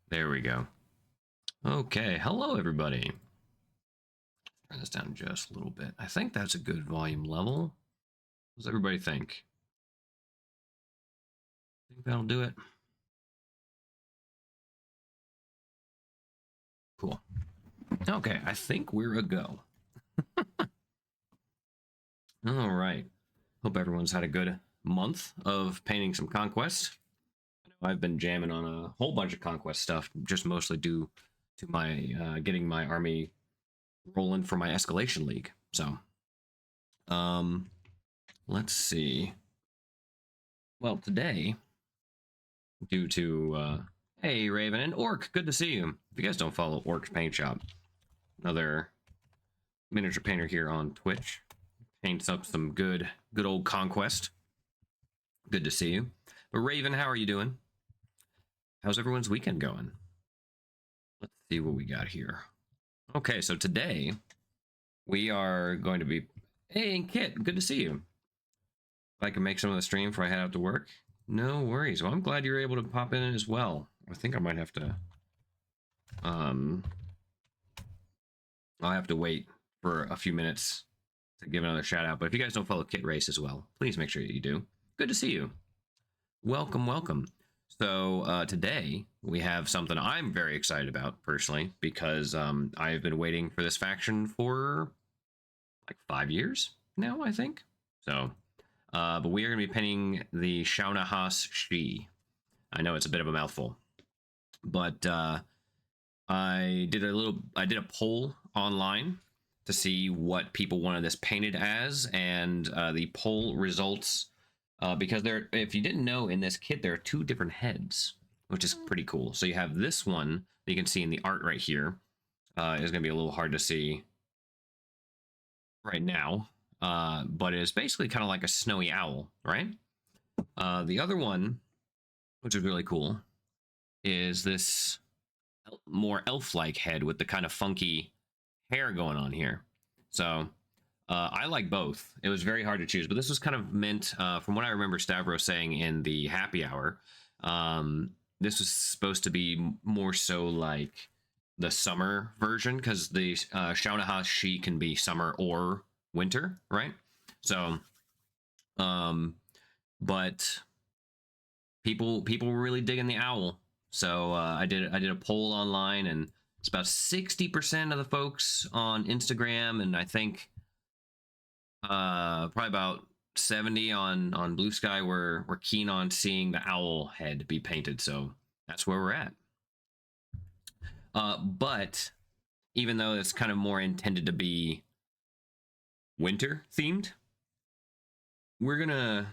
There we go. Okay, hello everybody. Turn this down just a little bit. I think that's a good volume level. What does everybody think? Think that'll do it? Cool. Okay, I think we're a go. All right. Hope everyone's had a good month of painting some Conquest. I know I've been jamming on a whole bunch of Conquest stuff, just mostly due to my getting my army rolling for my Escalation League. So, let's see. Well, today, due to hey Raven and Orc, good to see you. If you guys don't follow Orc's Paint Shop, another miniature painter here on Twitch, paints up some good old Conquest. Good to see you. But Raven, how are you doing? How's everyone's weekend going? Let's see what we got here. Okay, so today we are going to be, hey Kit, good to see you. If I can make some of the stream before I head out to work. No worries. Well, I'm glad you're able to pop in as well. I think I might have to I'll have to wait for a few minutes to give another shout out. But if you guys don't follow Kit Race as well, please make sure you do. Good to see you. Welcome, welcome. So today we have something I'm very excited about personally because I've been waiting for this faction for like 5 years now, I think. So, but we are going to be painting the Shaunahas Shi. I know it's a bit of a mouthful, but I did a poll online to see what people wanted this painted as, and the poll results, because if you didn't know, in this kit there are 2 different heads, which is pretty cool. So you have this one that you can see in the art right here. It's gonna be a little hard to see right now, but it's basically kind of like a snowy owl, right? The other one, which is really cool, is this more elf-like head with the kind of funky hair going on here. So I like both. It was very hard to choose, but this was kind of meant, from what I remember Stavros saying in the happy hour, this was supposed to be more so like the summer version, because the Shaunahas Shi can be summer or winter, right? So, but people were really digging the owl. So I did a poll online, and it's about 60% of the folks on Instagram, and I think probably about 70 on Blue Sky were keen on seeing the owl head be painted. So that's where we're at. But even though it's kind of more intended to be winter themed, we're gonna,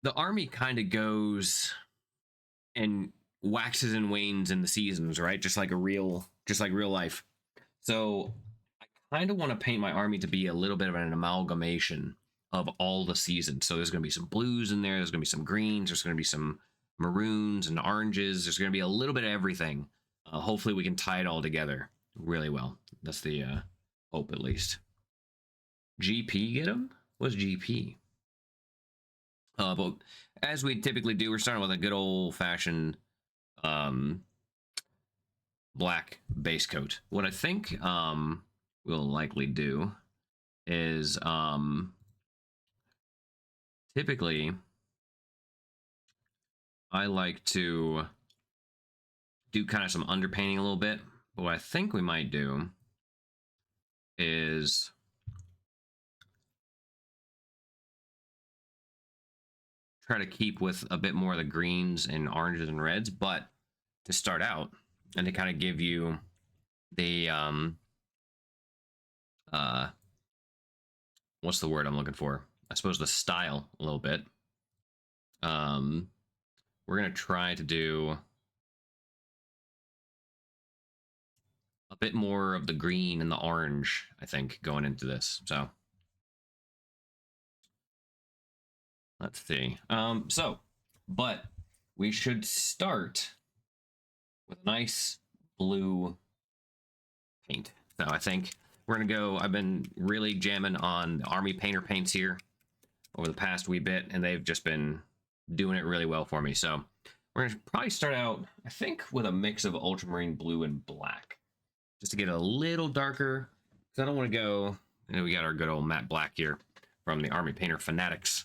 the army kind of goes and waxes and wanes in the seasons, right? Just like real life. So I kind of want to paint my army to be a little bit of an amalgamation of all the seasons. So there's going to be some blues in there. There's going to be some greens. There's going to be some maroons and oranges. There's going to be a little bit of everything. Hopefully we can tie it all together really well. That's the hope, at least. GP get him? What's GP? But as we typically do, we're starting with a good old-fashioned black base coat. What I think we'll likely do is typically I like to do kind of some underpainting a little bit. But what I think we might do is try to keep with a bit more of the greens and oranges and reds, but to start out and to kind of give you the what's the word I'm looking for? I suppose the style a little bit. We're gonna try to do a bit more of the green and the orange, I think, going into this. So let's see. But we should start with nice blue paint. So I think we're gonna go, I've been really jamming on the Army Painter paints here over the past wee bit, and they've just been doing it really well for me. So We're gonna probably start out, I think, with a mix of ultramarine blue and black, just to get a little darker. Because I don't want to go. We got our good old matte black here from the Army Painter Fanatics.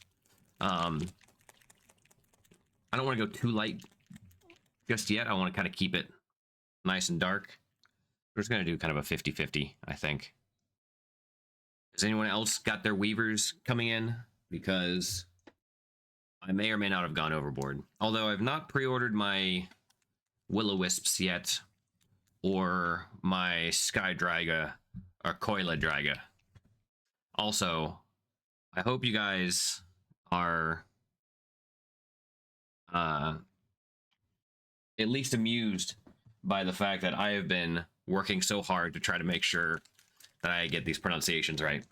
I don't want to go too light just yet. I want to kind of keep it nice and dark. We're just going to do kind of a 50-50, I think. Has anyone else got their weavers coming in? Because I may or may not have gone overboard. Although I've not pre-ordered my will-o-wisps yet, or my sky draga, or coila draga. Also, I hope you guys are at least amused by the fact that I have been working so hard to try to make sure that I get these pronunciations right.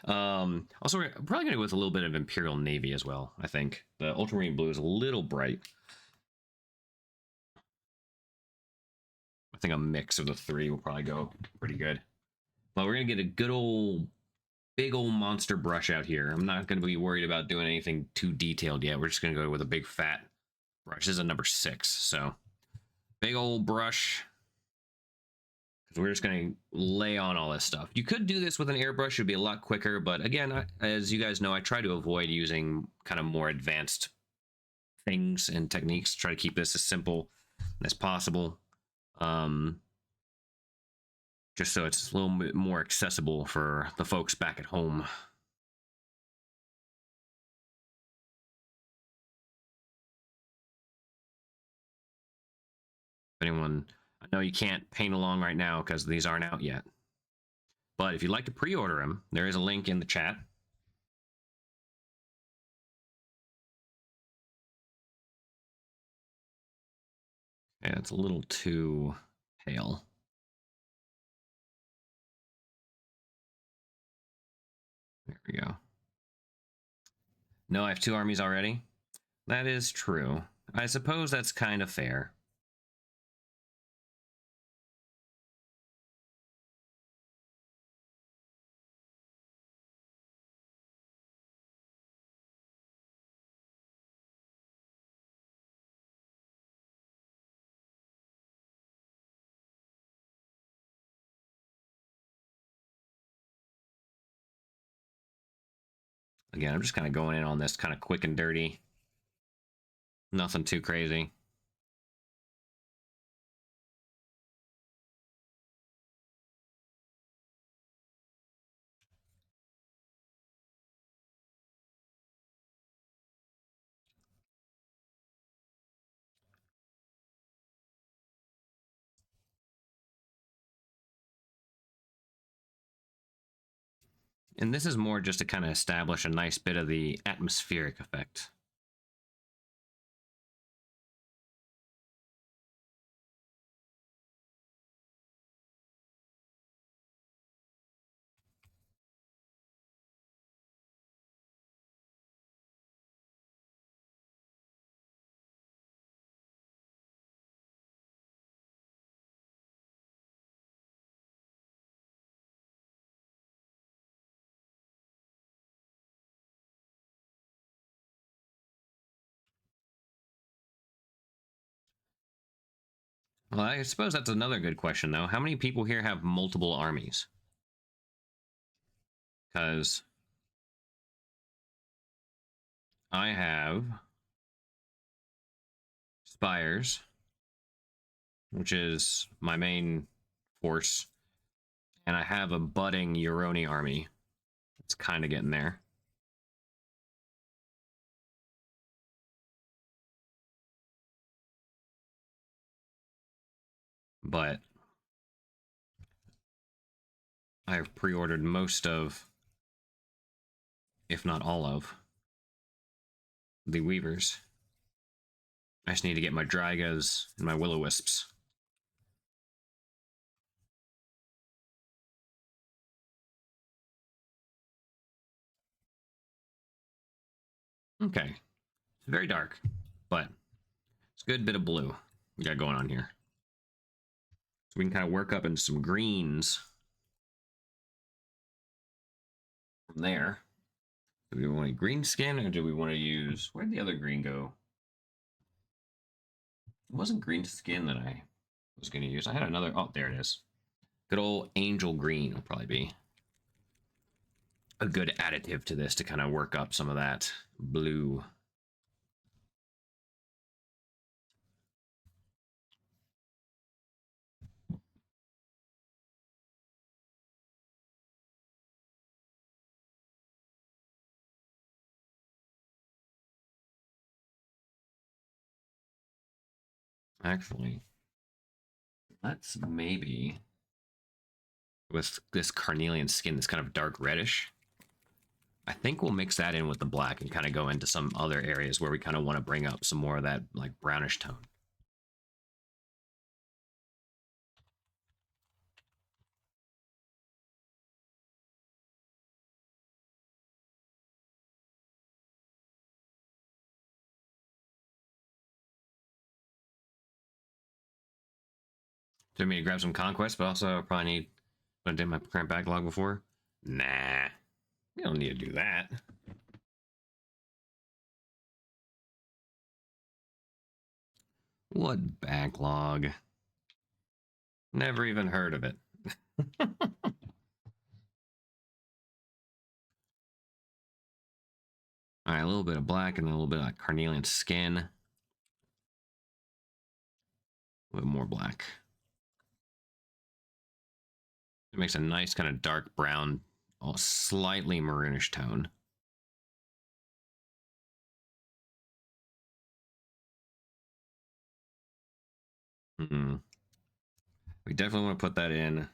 Also, we're probably going to go with a little bit of Imperial Navy as well, I think. The Ultramarine Blue is a little bright. I think a mix of the three will probably go pretty good. But we're going to get a good old, big old monster brush out here. I'm not going to be worried about doing anything too detailed yet. We're just going to go with a big fat brush. This is a number 6, so big old brush. Because we're just going to lay on all this stuff. You could do this with an airbrush. It would be a lot quicker. But again, as you guys know, I try to avoid using kind of more advanced things and techniques. Try to keep this as simple as possible. Just so it's a little bit more accessible for the folks back at home. If anyone, I know you can't paint along right now because these aren't out yet. But if you'd like to pre-order them, there is a link in the chat. Yeah, it's a little too pale. There we go. No, I have 2 armies already. That is true. I suppose that's kind of fair. Again, I'm just kind of going in on this kind of quick and dirty. Nothing too crazy. And this is more just to kind of establish a nice bit of the atmospheric effect. Well, I suppose that's another good question, though. How many people here have multiple armies? Because I have Spires, which is my main force, and I have a budding Euroni army. It's kind of getting there. But I've pre-ordered most of, if not all of, the Weavers. I just need to get my Dragas and my Will-O-Wisps. Okay. It's very dark, but it's a good bit of blue we got going on here. So we can kind of work up into some greens from there. Do we want a green skin, or do we want to use... Where'd the other green go? It wasn't green skin that I was going to use. I had another. Oh, there it is. Good old angel green will probably be a good additive to this to kind of work up some of that blue. Actually, let's maybe, with this carnelian skin that's kind of dark reddish, I think we'll mix that in with the black and kind of go into some other areas where we kind of want to bring up some more of that like brownish tone. Took me to grab some Conquest, but also probably need, but I did my current backlog before. Nah, you don't need to do that. What backlog? Never even heard of it. All right, a little bit of black and a little bit of carnelian skin. A little more black. It makes a nice kind of dark brown, slightly maroonish tone. Hmm. We definitely want to put that in.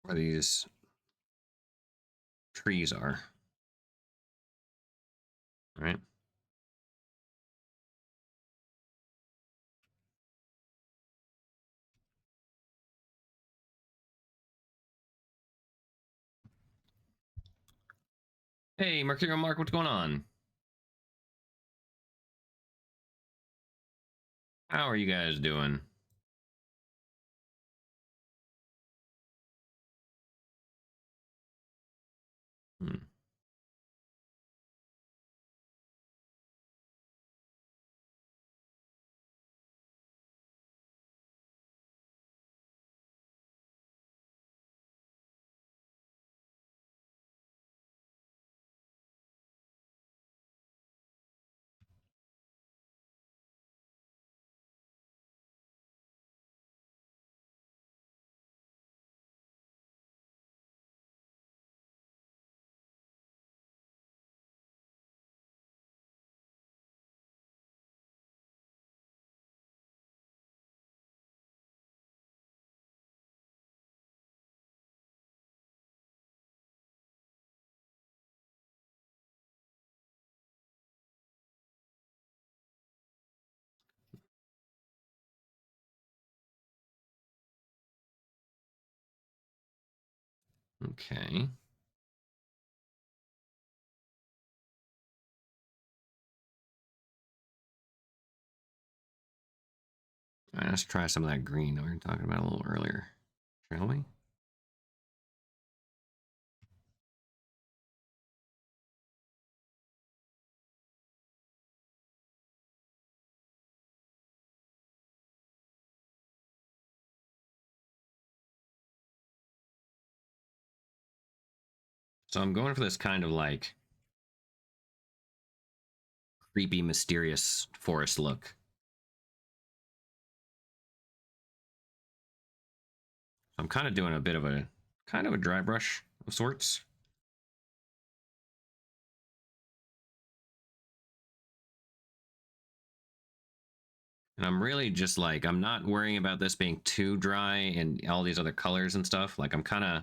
Where these trees are. All right. Hey, Mercurial Mark, what's going on? How are you guys doing? Hmm. Okay. All right, let's try some of that green that we were talking about a little earlier, shall we? So I'm going for this kind of like creepy, mysterious forest look. I'm kind of doing a bit of a dry brush of sorts. And I'm really just like, I'm not worrying about this being too dry and all these other colors and stuff. Like I'm kind of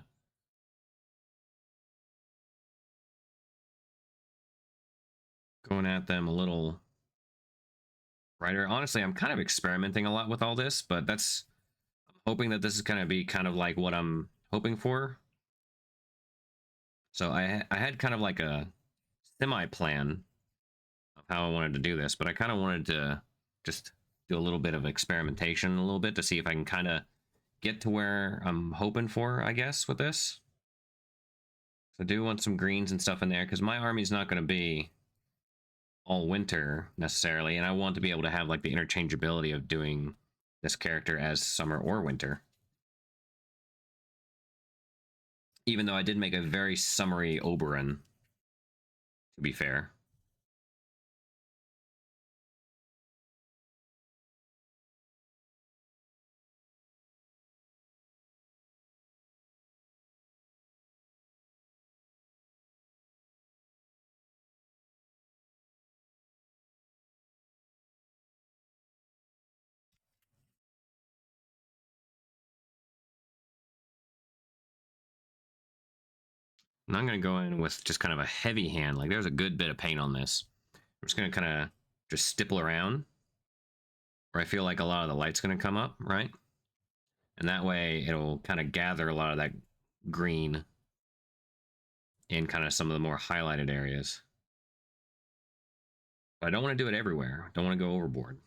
going at them a little brighter. Honestly, I'm kind of experimenting a lot with all this, but I'm hoping that this is going to be kind of like what I'm hoping for. So I had kind of like a semi plan of how I wanted to do this, but I kind of wanted to just do a little bit of experimentation a little bit to see if I can kind of get to where I'm hoping for, I guess, with this. So I do want some greens and stuff in there, because my army's not going to be all winter necessarily, and I want to be able to have like the interchangeability of doing this character as summer or winter. Even though I did make a very summery Oberon, to be fair. And I'm going to go in with just kind of a heavy hand. Like there's a good bit of paint on this. I'm just going to kind of just stipple around where I feel like a lot of the light's going to come up, right? And that way it'll kind of gather a lot of that green in kind of some of the more highlighted areas. But I don't want to do it everywhere. Don't want to go overboard.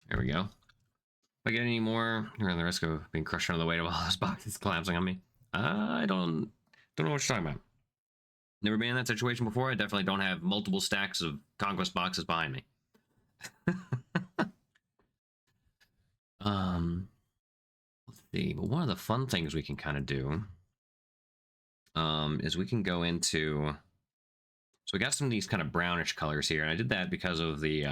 There we go. If I get any more, the risk of being crushed under the weight of all those boxes collapsing on me. I don't know what you're talking about. Never been in that situation before. I definitely don't have multiple stacks of Conquest boxes behind me. Let's see. But one of the fun things we can kind of do is we can go into. So we got some of these kind of brownish colors here, and I did that because of the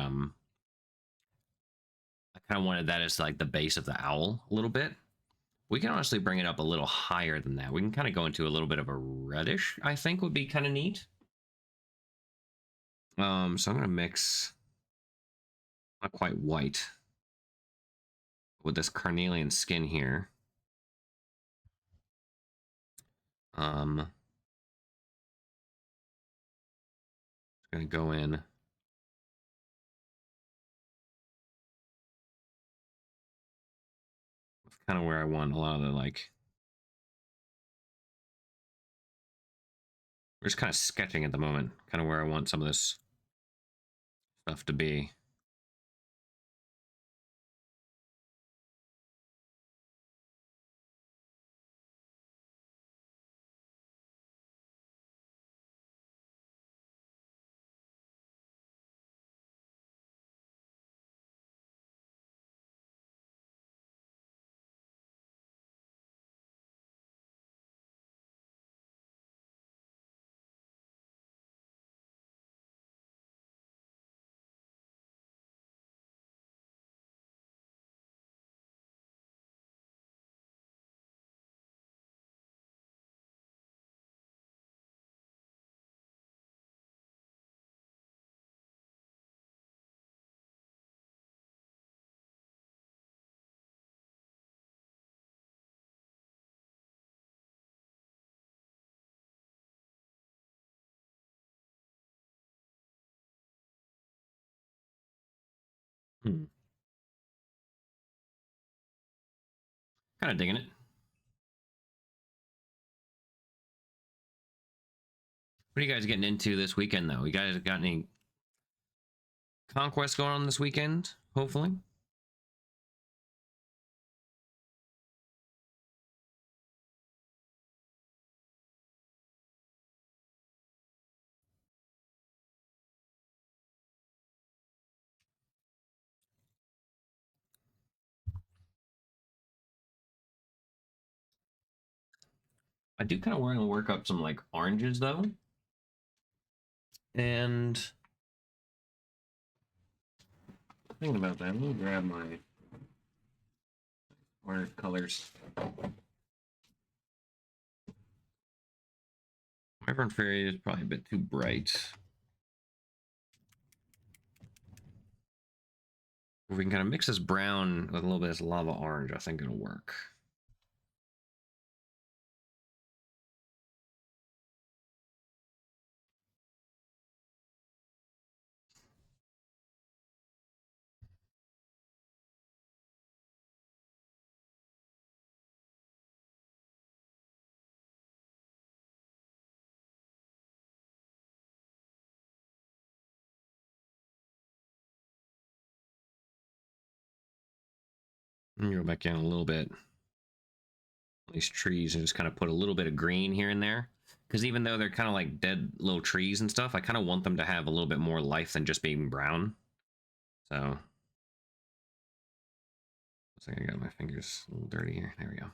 I kind of wanted that as like the base of the owl a little bit. We can honestly bring it up a little higher than that. We can kind of go into a little bit of a reddish, I think would be kind of neat. So I'm gonna mix not quite white with this carnelian skin here. Gonna go in. That's kind of where I want a lot of the like. We're just kind of sketching at the moment, kind of where I want some of this stuff to be. Kind of digging it. What are you guys getting into this weekend, though? You guys got any conquest going on this weekend? Hopefully. I do kind of want to work up some like oranges though, and thinking about that, I'm gonna grab my orange colors. Wyvern Fairy is probably a bit too bright. If we can kind of mix this brown with a little bit of this lava orange, I think it'll work. Go back in a little bit. These trees and just kind of put a little bit of green here and there. Because even though they're kind of like dead little trees and stuff, I kind of want them to have a little bit more life than just being brown. So, looks like I got my fingers a little dirty here. There we go.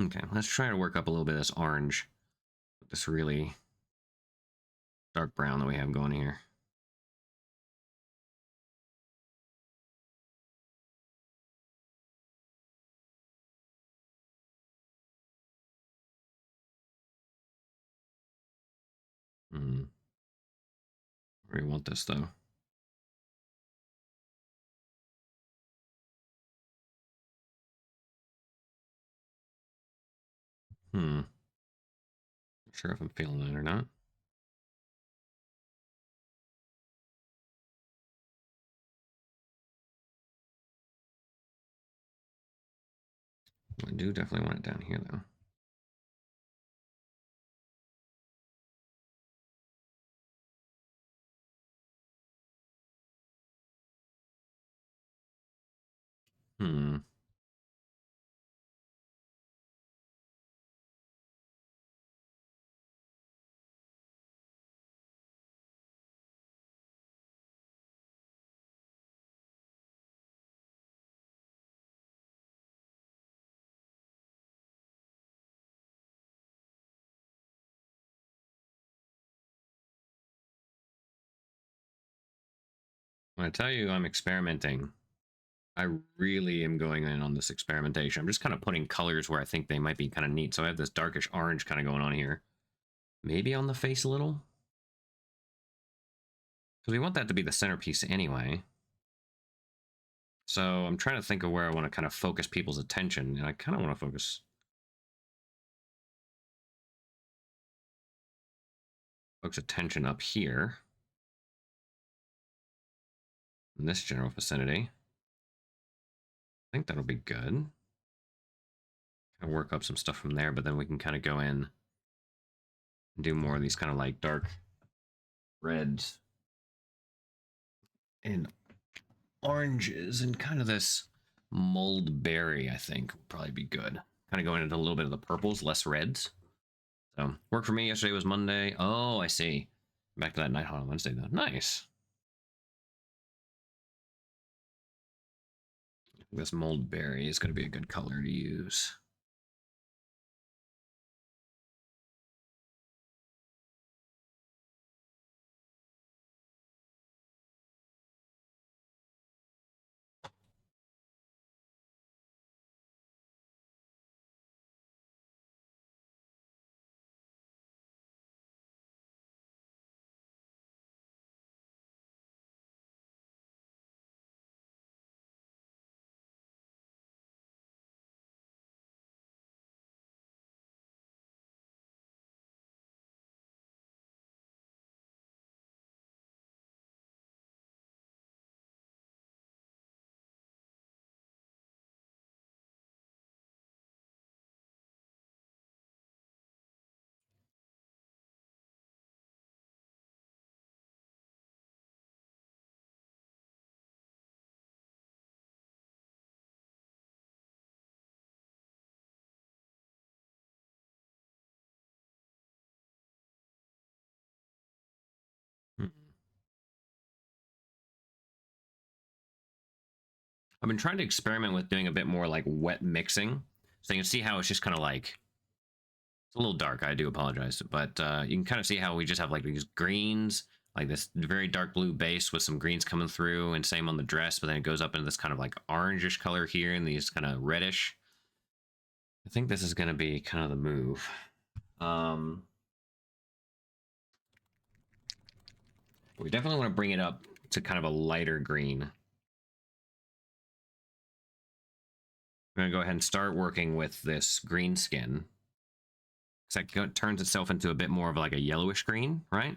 Okay, let's try to work up a little bit of this orange with this really dark brown that we have going here. Where do we want this though? Not sure if I'm feeling that or not. I do definitely want it down here though. Hmm. When I tell you I'm experimenting, I really am going in on this experimentation. I'm just kind of putting colors where I think they might be kind of neat. So I have this darkish orange kind of going on here. Maybe on the face a little. Because we want that to be the centerpiece anyway. So I'm trying to think of where I want to kind of focus people's attention. And I kind of want to focus folks' attention up here. In this general vicinity. I think that'll be good. Kind of work up some stuff from there, but then we can kind of go in and do more of these kind of like dark reds and oranges and kind of this mold berry, I think, will probably be good. Kind of going into a little bit of the purples, less reds. So, work for me. Yesterday was Monday. Oh, I see. Back to that night hot on Wednesday, though. Nice. This mold berry is going to be a good color to use. I've been trying to experiment with doing a bit more like wet mixing, so you can see how it's just kind of like, it's a little dark, I do apologize, but you can kind of see how we just have like these greens, like this very dark blue base with some greens coming through, and same on the dress, but then it goes up into this kind of like orangish color here and these kind of reddish. I think this is going to be kind of the move. We definitely want to bring it up to kind of a lighter green. I'm going to go ahead and start working with this green skin. It turns itself into a bit more of like a yellowish green, right?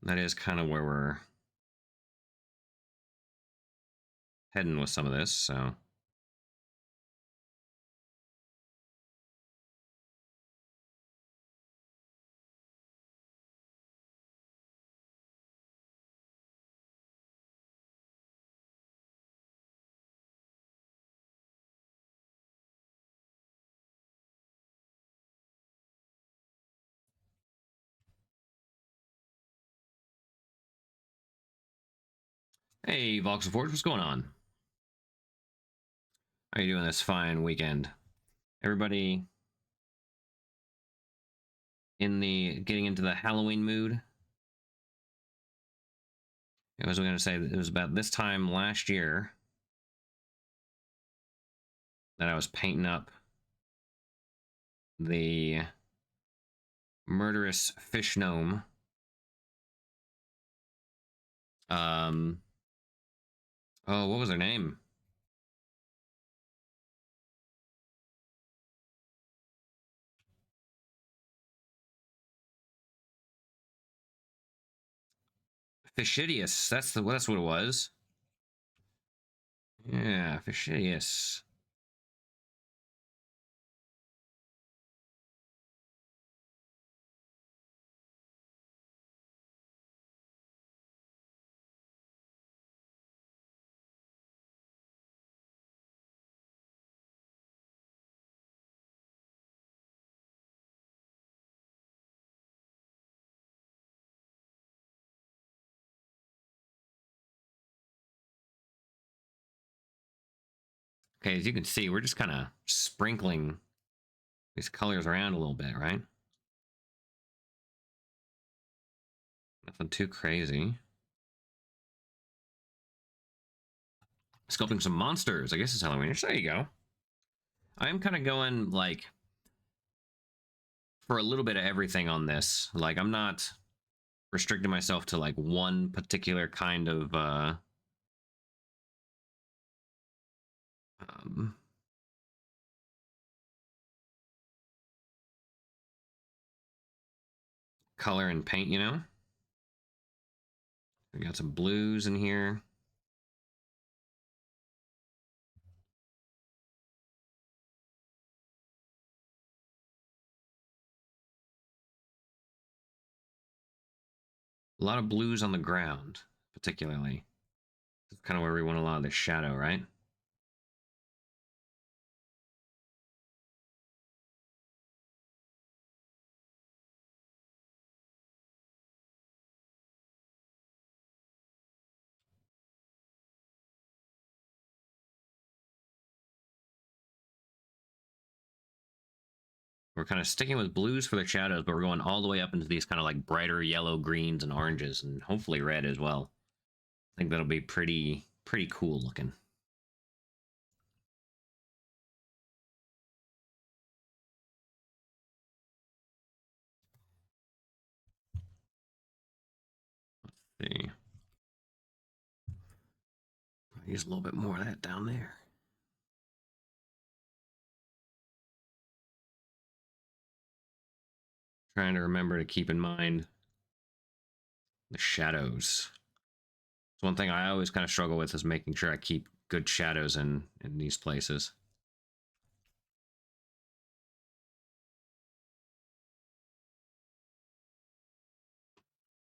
That is kind of where we're heading with some of this, so. Hey, Voxel Forge, what's going on? How are you doing this fine weekend? Everybody in the getting into the Halloween mood? I was going to say that it was about this time last year that I was painting up the murderous fish gnome. Oh, what was her name? Fishidius. That's what it was. Yeah, Fishidius. Okay, as you can see, we're just kind of sprinkling these colors around a little bit, right? Nothing too crazy. Sculpting some monsters, I guess it's Halloween. There you go. I'm kind of going like for a little bit of everything on this. Like I'm not restricting myself to like one particular kind of um, color and paint, you know? We got some blues in here. A lot of blues on the ground, particularly. That's kind of where we want a lot of the shadow, right? We're kind of sticking with blues for the shadows, but we're going all the way up into these kind of like brighter yellow, greens, and oranges, and hopefully red as well. I think that'll be pretty cool looking. Let's see. Use a little bit more of that down there. Trying to remember to keep in mind the shadows. It's one thing I always kind of struggle with is making sure I keep good shadows in these places.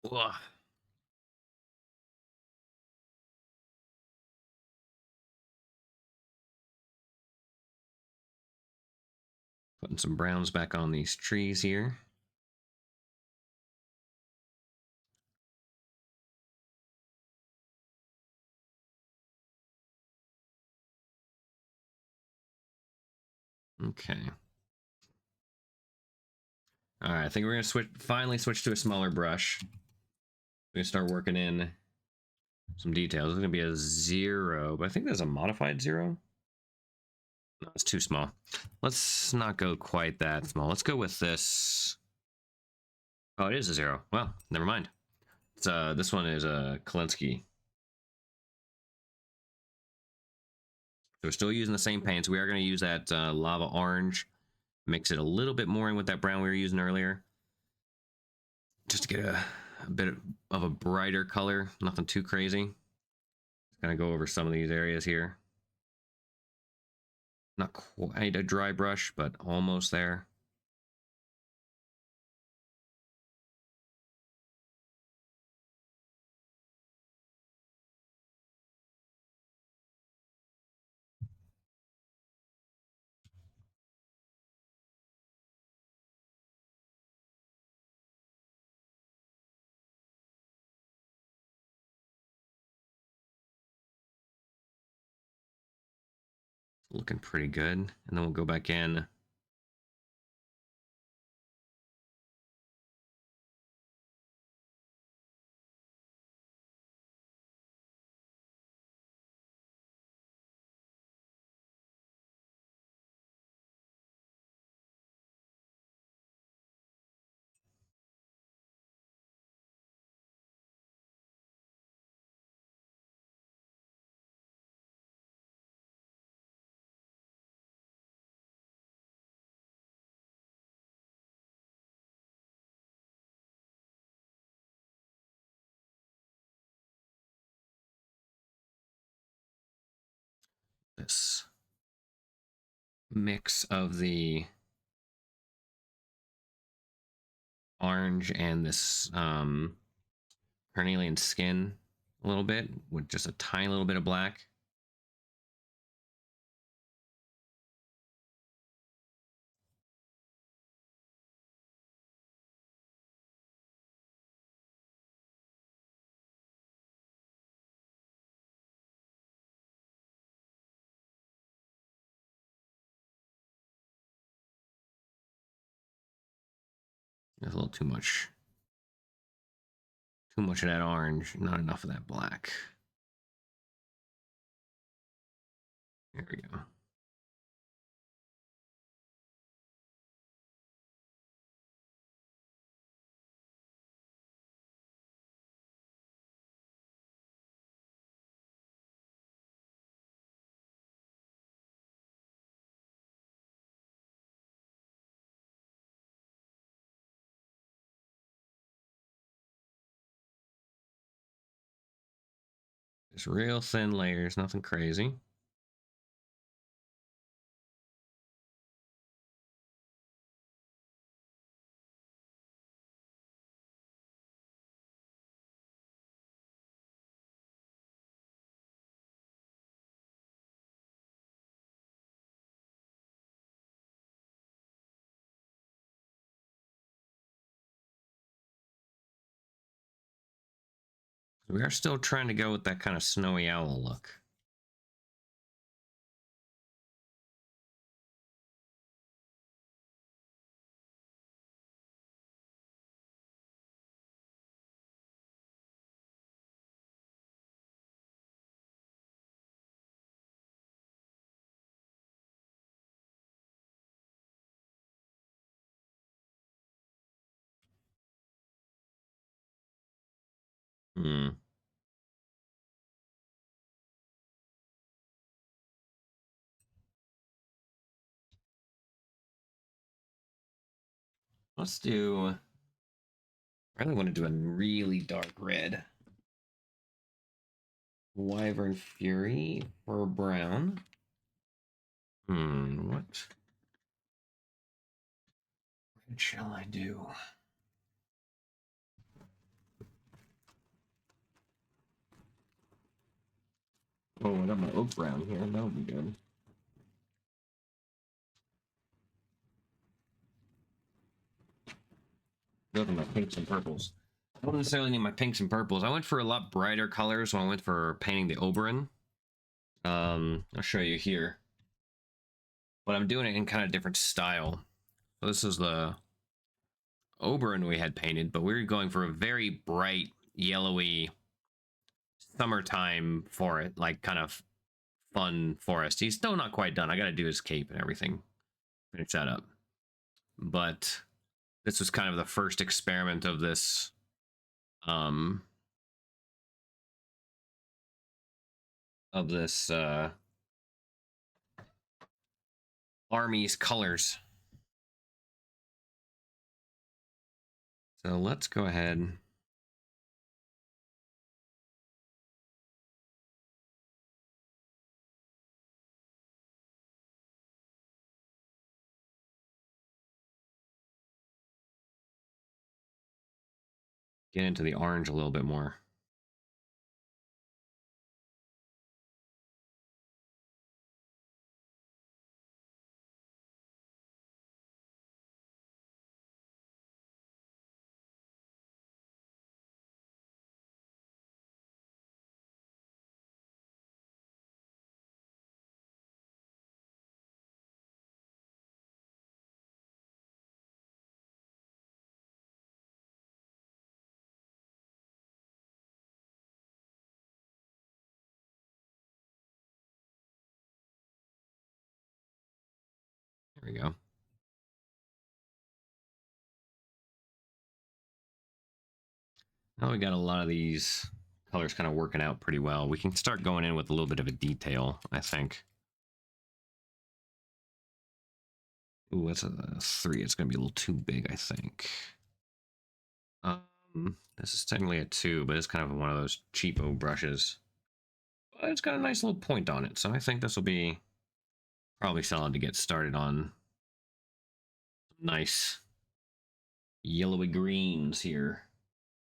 Ugh. Putting some browns back on these trees here. Okay. All right, I think we're gonna finally switch to a smaller brush. We're gonna start working in some details. It's gonna be a 0, but I think there's a modified 0. No, it's too small. Let's not go quite that small. Let's go with this. Oh, it is a 0. Well, never mind. It's this one is a Kalinsky. So we're still using the same paints. We are going to use that lava orange. Mix it a little bit more in with that brown we were using earlier, just to get a bit of a brighter color. Nothing too crazy. Just gonna go over some of these areas here. Not quite a dry brush, but almost there. Looking pretty good. And then we'll go back in. This mix of the orange and this carnelian skin a little bit with just a tiny little bit of black. There's a little too much of that orange, not enough of that black. There we go. Just real thin layers, nothing crazy. We are still trying to go with that kind of snowy owl look. Hmm. Let's do... I really want to do a really dark red. Wyvern Fury for brown. What red shall I do? Oh, I got my oak brown here. That would be good. Those are my pinks and purples. I don't necessarily need my pinks and purples. I went for a lot brighter colors when I went for painting the Oberon. I'll show you here. but I'm doing it in kind of different style. So this is the Oberon we had painted, but we were going for a very bright, yellowy summertime for it, like kind of fun forest. He's still not quite done. I got to do his cape and everything, finish that up. But this was kind of the first experiment of this um of this army's colors. So let's go ahead. Get into the orange a little bit more. There we go. Now we got a lot of these colors kind of working out pretty well. We can start going in with a little bit of a detail, I think. Ooh, that's a 3. It's going to be a little too big, I think. This is technically a 2, but it's kind of one of those cheapo brushes. But it's got a nice little point on it, so I think this will be probably solid to get started on. Nice yellowy greens here,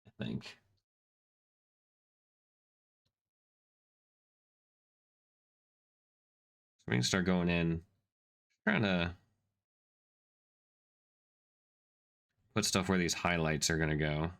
I think. So we can start going in, trying to put stuff where these highlights are going to go.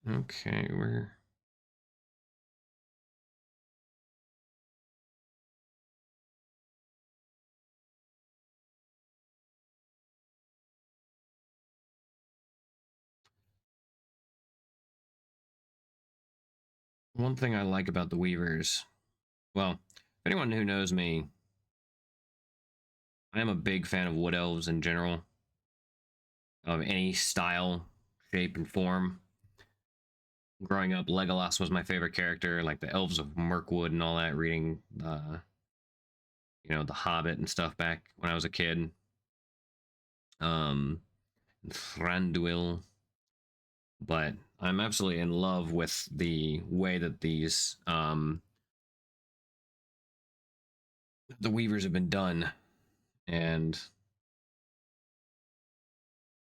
Okay, we're one thing I like about the Weavers, well, anyone who knows me, I am a big fan of wood elves in general, of any style, shape, and form. Growing up, Legolas was my favorite character, like the elves of Mirkwood and all that, reading The Hobbit and stuff back when I was a kid. Thranduil. But I'm absolutely in love with the way that these the Weavers have been done, and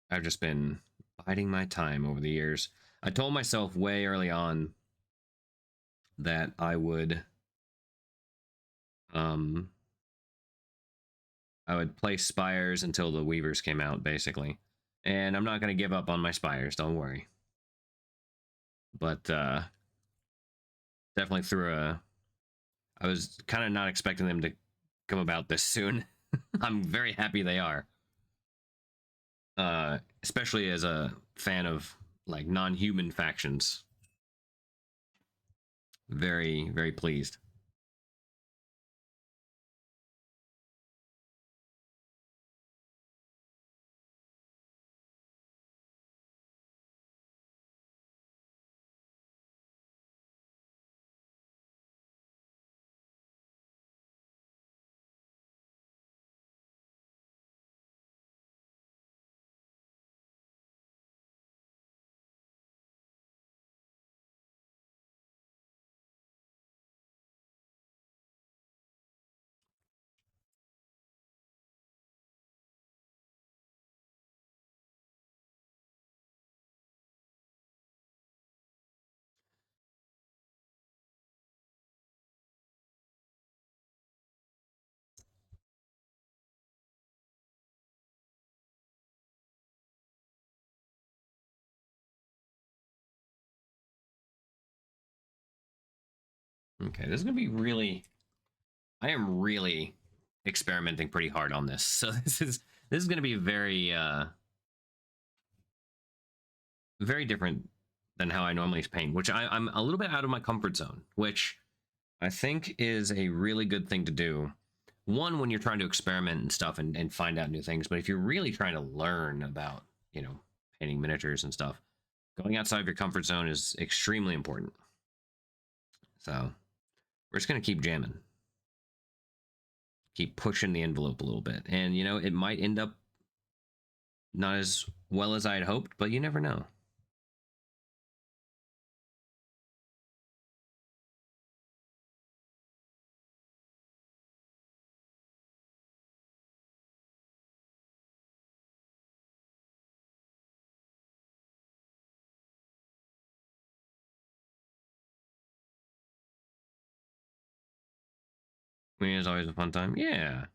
I've just been biding my time over the years. I told myself way early on that um I would play Spires until the Weavers came out, basically. And I'm not gonna give up on my Spires, don't worry. But definitely through a I was kind of not expecting them to come about this soon. I'm very happy they are. Especially as a fan of like non-human factions. Very, very pleased. Okay, this is gonna be really. I am really experimenting pretty hard on this, so this is gonna be very very different than how I normally paint, which I'm a little bit out of my comfort zone, which I think is a really good thing to do. One, when you're trying to experiment and stuff and find out new things, but if you're really trying to learn about, you know, painting miniatures and stuff, going outside of your comfort zone is extremely important. So we're just gonna keep jamming, keep pushing the envelope a little bit, and you know, it might end up not as well as I had hoped, but you never know. I mean, it's always a fun time. Yeah.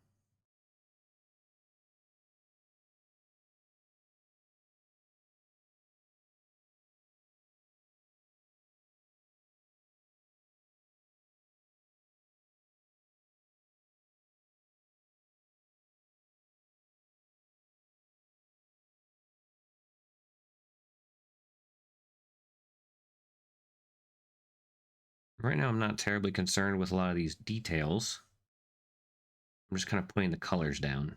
Right now, I'm not terribly concerned with a lot of these details. I'm just kind of putting the colors down.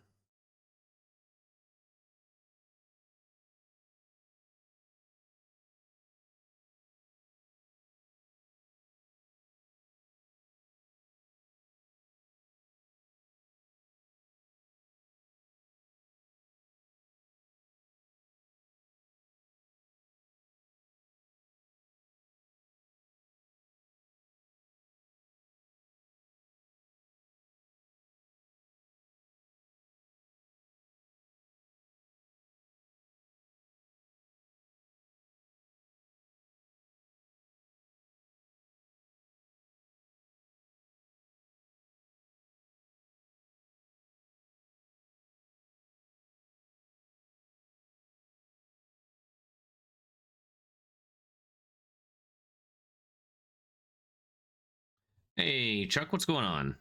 Hey, Chuck, what's going on?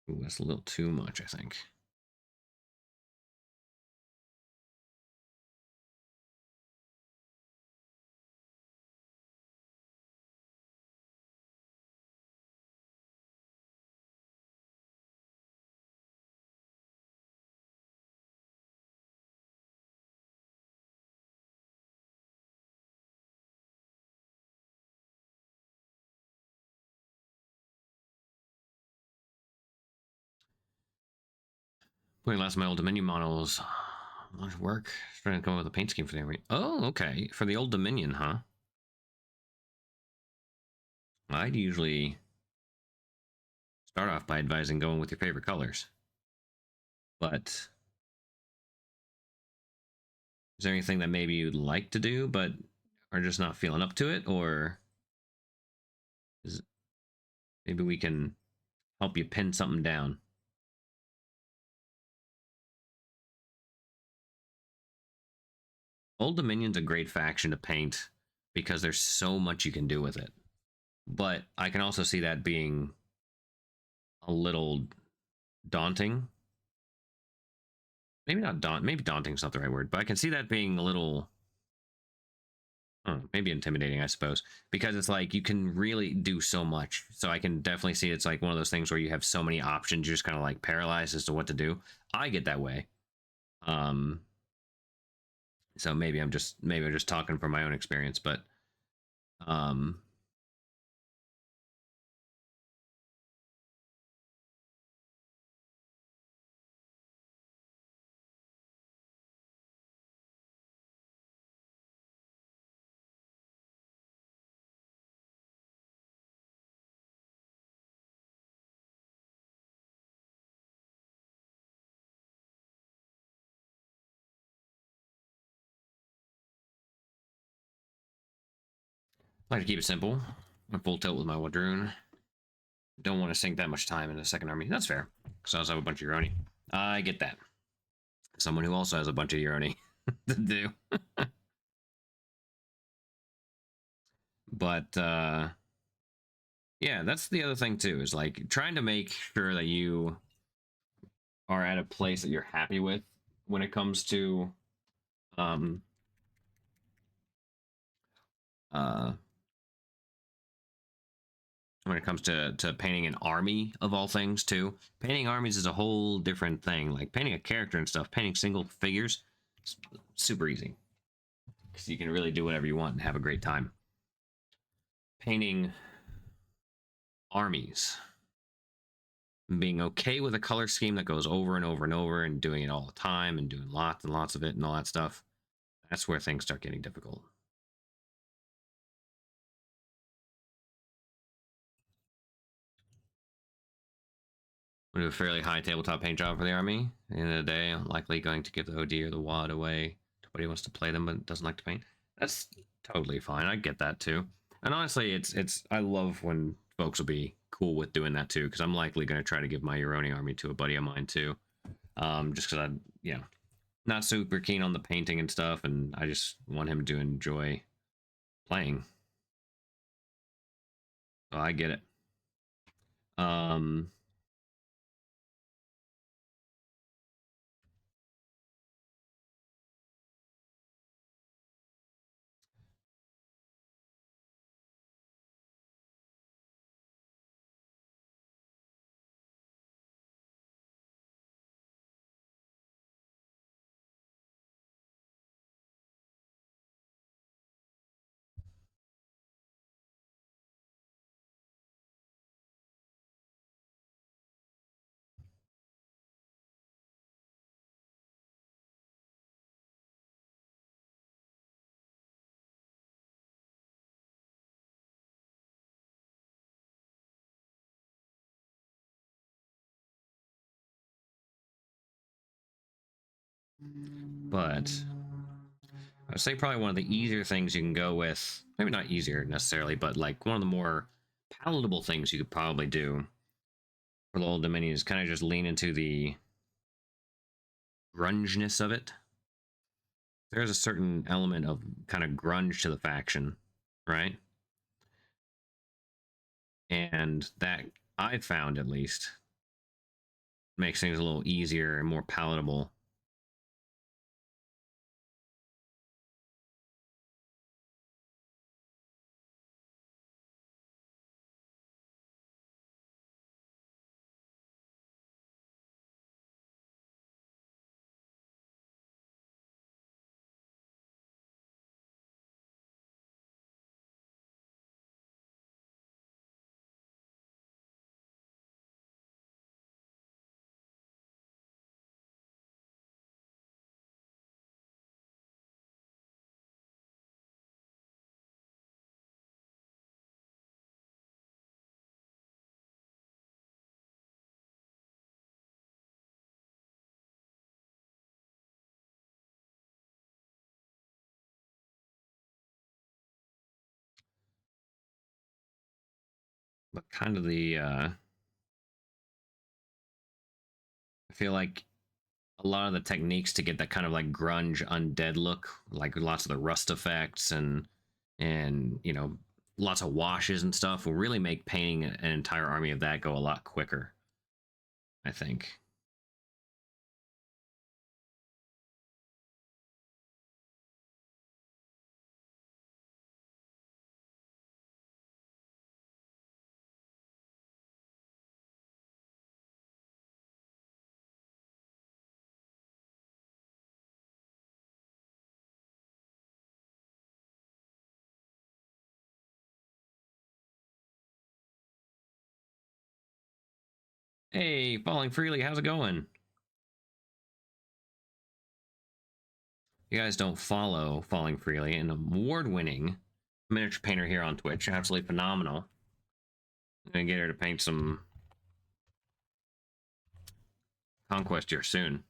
Ooh, that's a little too much, I think. Putting lots of my old Dominion models. Much work. Trying to come up with a paint scheme for the. Oh, okay. For the old Dominion, huh? I'd usually start off by advising going with your favorite colors. But is there anything that maybe you'd like to do, but are just not feeling up to it? Or is, maybe we can help you pin something down? Old Dominion's a great faction to paint because there's so much you can do with it. But I can also see that being a little daunting. Maybe not maybe daunting's not the right word, but I can see that being a little maybe intimidating, I suppose, because it's like you can really do so much. So I can definitely see it's like one of those things where you have so many options, you're just kind of like paralyzed as to what to do. I get that way. Um, so maybe I'm just talking from my own experience, but um, I like to keep it simple. I'm full tilt with my Wadroon. Don't want to sink that much time in the second army. That's fair. Because I also have a bunch of Uroni. I get that. Someone who also has a bunch of Uroni to do. But yeah, that's the other thing too, is like trying to make sure that you are at a place that you're happy with when it comes to um uh when it comes to painting an army of all things too. Painting armies is a whole different thing. Like painting a character and stuff, painting single figures, super easy because you can really do whatever you want and have a great time. Painting armies, being okay with a color scheme that goes over and over and over and doing it all the time and doing lots and lots of it and all that stuff, that's where things start getting difficult. We do a fairly high tabletop paint job for the army. At the end of the day, I'm likely going to give the OD or the WAD away to somebody who wants to play them but doesn't like to paint. That's totally fine. I get that too. And honestly, it's I love when folks will be cool with doing that too, because I'm likely going to try to give my Euroni army to a buddy of mine too. Just because not super keen on the painting and stuff, and I just want him to enjoy playing. So I get it. Um, but I'd say probably one of the easier things you can go with, maybe not easier necessarily, but like one of the more palatable things you could probably do for the Old Dominion is kind of just lean into the grungeness of it. There's a certain element of kind of grunge to the faction, right? And that I've found at least makes things a little easier and more palatable. But kind of I feel like a lot of the techniques to get that kind of like grunge undead look, like lots of the rust effects and lots of washes and stuff, will really make painting an entire army of that go a lot quicker, I think. Hey, Falling Freely, how's it going? You guys don't follow Falling Freely, an award-winning miniature painter here on Twitch, absolutely phenomenal. I'm gonna get her to paint some Conquest here soon.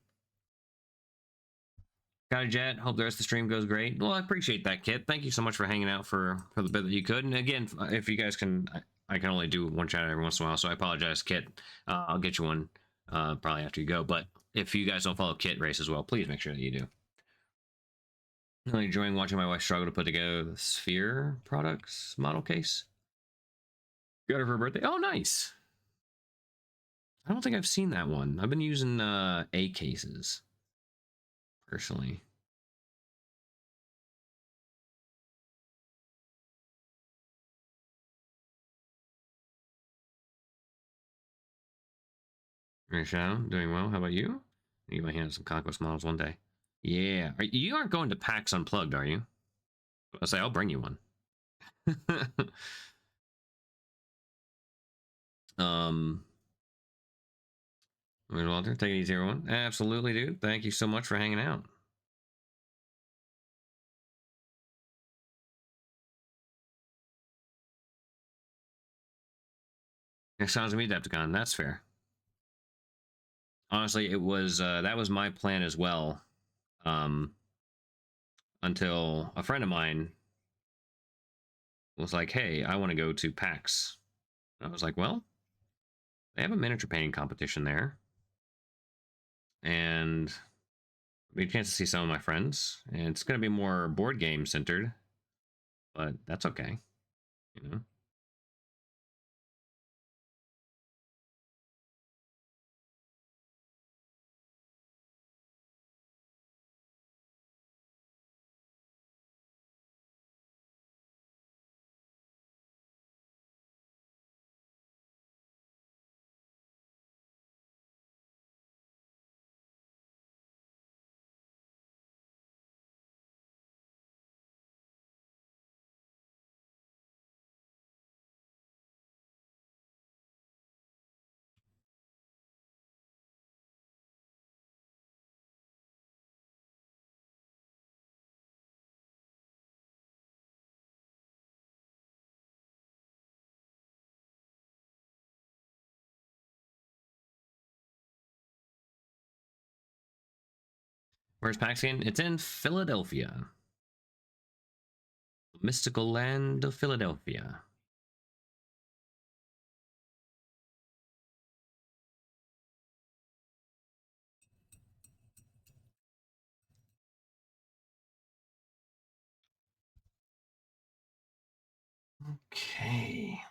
Got a jet. Hope the rest of the stream goes great. Well, I appreciate that, Kit. Thank you so much for hanging out for the bit that you could. And again, if you guys can, I can only do one chat every once in a while, so I apologize, Kit. I'll get you one probably after you go. But if you guys don't follow Kit Race as well, please make sure that you do. Really enjoying watching my wife struggle to put together the Sphere products model case. Got her for her birthday. Oh, nice. I don't think I've seen that one. I've been using A cases personally. Right, Shadow, doing well. How about you? You get my hand on some Conquest models one day. Yeah. You aren't going to PAX Unplugged, are you? I'll say I'll bring you one. um, Walter, take it easy, everyone. Absolutely, dude. Thank you so much for hanging out. It sounds to me, Adepticon. That's fair. Honestly, it was that was my plan as well. Um, until a friend of mine was like, "Hey, I want to go to PAX." I was like, "Well, they have a miniature painting competition there, and we had a chance to see some of my friends, and it's going to be more board game centered, but that's okay, you know." Where's PAX again? It's in Philadelphia, mystical land of Philadelphia. Okay.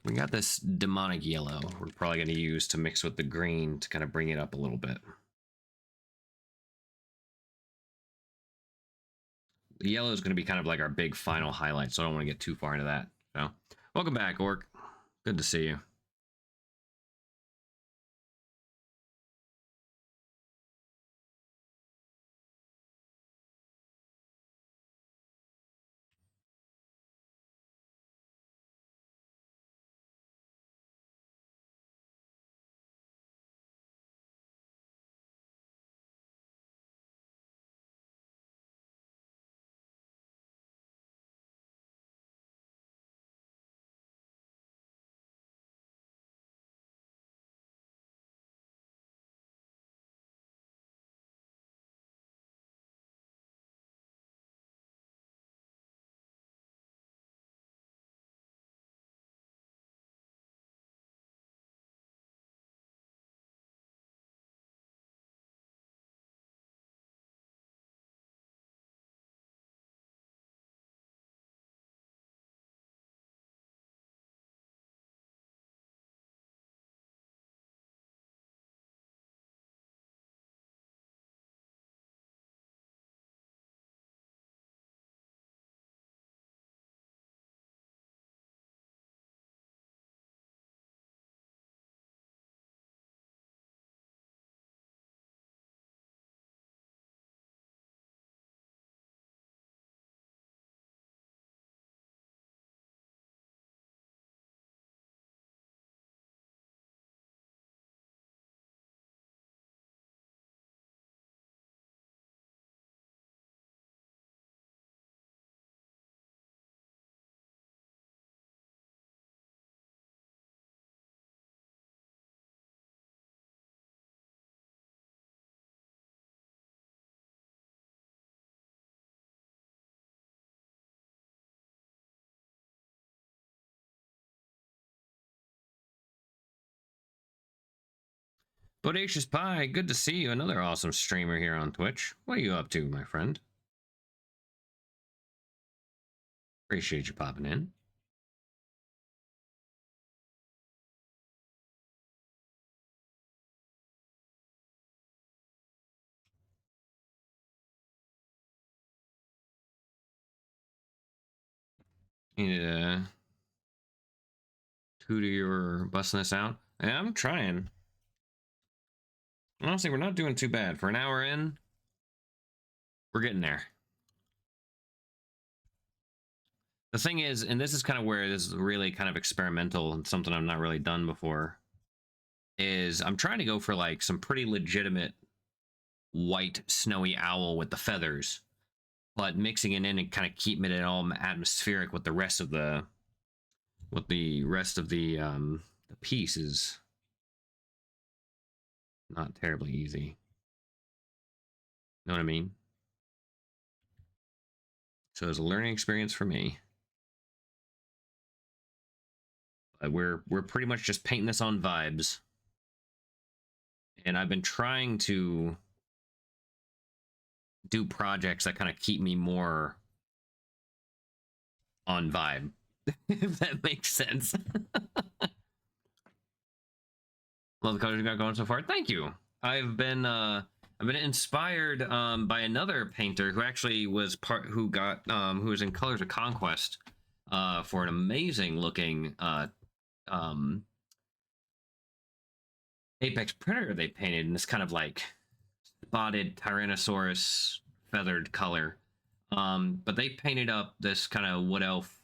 We got this demonic yellow we're probably going to use to mix with the green to kind of bring it up a little bit. The yellow is going to be kind of like our big final highlight, so I don't want to get too far into that. So, welcome back, Orc. Good to see you. Bodacious Pie, good to see you. Another awesome streamer here on Twitch. What are you up to, my friend? Appreciate you popping in. You need to tutor your busting this out? Yeah, I'm trying. Honestly, we're not doing too bad. For an hour in, we're getting there. The thing is, and this is kind of where this is really kind of experimental and something I've not really done before, is I'm trying to go for like some pretty legitimate white snowy owl with the feathers, but mixing it in and kind of keeping it all atmospheric with the rest of the the piece is not terribly easy. Know what I mean? So it's a learning experience for me. But we're pretty much just painting this on vibes, and I've been trying to do projects that kind of keep me more on vibe, if that makes sense. Love the colors you got going so far. Thank you. I've been inspired by another painter who actually was who was in Colors of Conquest for an amazing looking apex predator they painted in this kind of like spotted Tyrannosaurus feathered color. But they painted up this kind of wood elf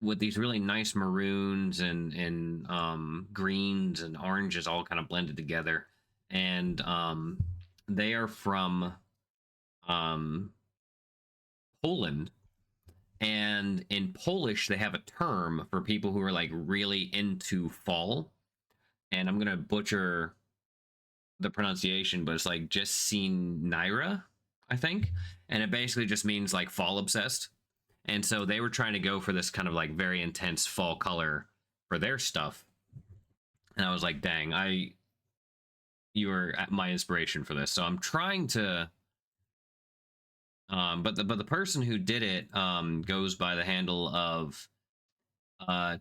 with these really nice maroons and greens and oranges all kind of blended together. And they are from Poland. And in Polish, they have a term for people who are like really into fall. And I'm gonna butcher the pronunciation, but it's like just seen Naira, I think. And it basically just means like fall obsessed. And so they were trying to go for this kind of like very intense fall color for their stuff. And I was like, dang, you were my inspiration for this. So I'm trying to but the person who did it goes by the handle of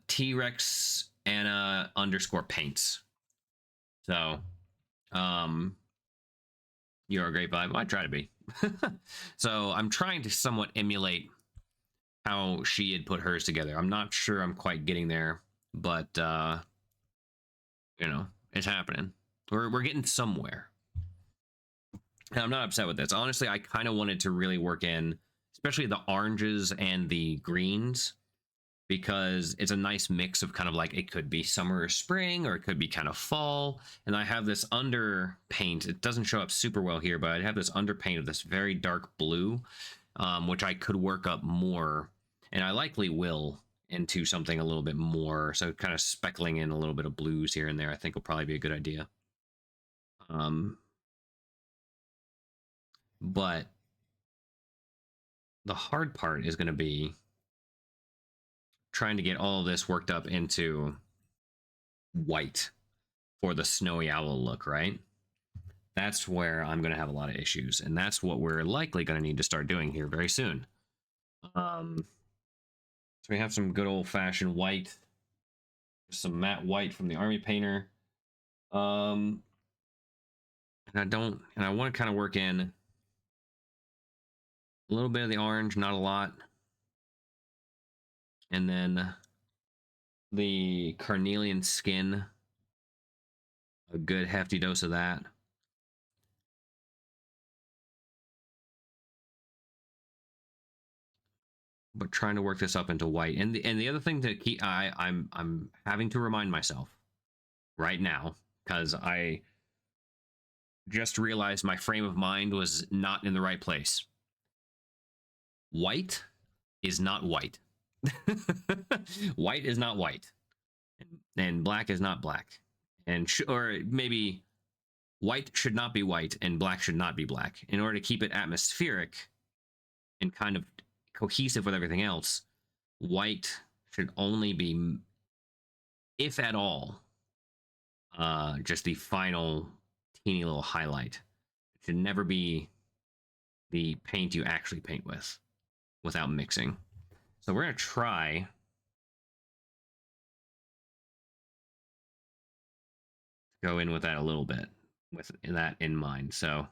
T-Rex Anna underscore paints. So you're a great vibe. Well, I try to be. So I'm trying to somewhat emulate how she had put hers together. I'm not sure I'm quite getting there, but you know, it's happening. We're getting somewhere. And I'm not upset with this. Honestly, I kind of wanted to really work in, especially the oranges and the greens, because it's a nice mix of kind of like it could be summer or spring, or it could be kind of fall. And I have this underpaint. It doesn't show up super well here, but I have this underpaint of this very dark blue, which I could work up more, and I likely will into something a little bit more. So kind of speckling in a little bit of blues here and there, I think will probably be a good idea. But the hard part is going to be trying to get all of this worked up into white for the snowy owl look, right? That's where I'm going to have a lot of issues, and that's what we're likely going to need to start doing here very soon. So we have some good old-fashioned white, some matte white from the army painter. And I want to kind of work in a little bit of the orange, not a lot. And then the carnelian skin, a good hefty dose of that. But trying to work this up into white. And the other thing to keep, I'm having to remind myself right now, because I just realized my frame of mind was not in the right place. White is not white. White is not white, and black is not black, and or maybe white should not be white and black should not be black. In order to keep it atmospheric and kind of cohesive with everything else, white should only be, if at all, just the final teeny little highlight. It should never be the paint you actually paint with without mixing. So we're going to try to go in with that a little bit with that in mind. So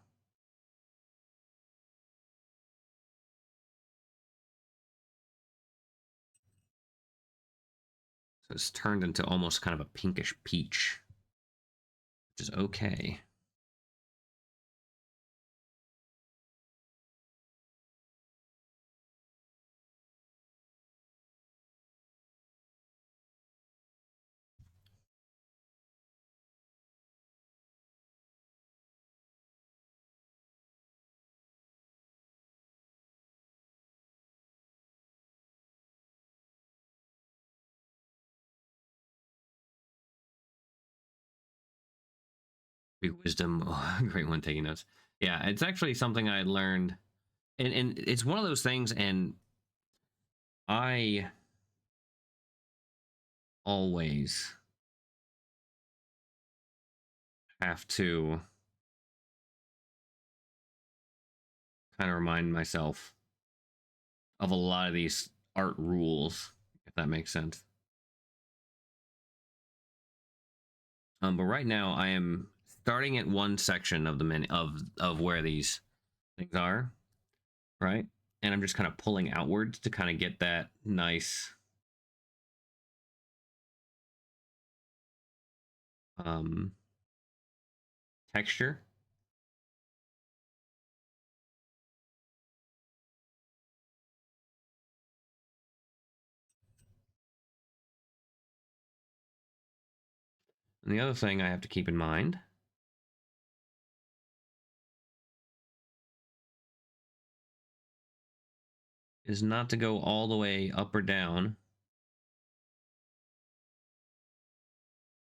it's turned into almost kind of a pinkish peach, which is okay. Big wisdom. Oh, great one taking notes. Yeah, it's actually something I learned, and it's one of those things, and I always have to kind of remind myself of a lot of these art rules, if that makes sense. But right now I am starting at one section of the menu of where these things are, right? And I'm just kind of pulling outwards to kind of get that nice um, texture. And the other thing I have to keep in mind is not to go all the way up or down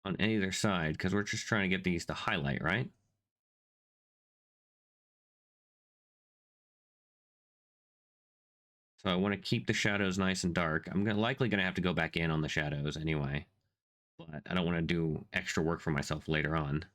on either side, because we're just trying to get these to highlight, right? So I want to keep the shadows nice and dark. I'm likely going to have to go back in on the shadows anyway, but I don't want to do extra work for myself later on.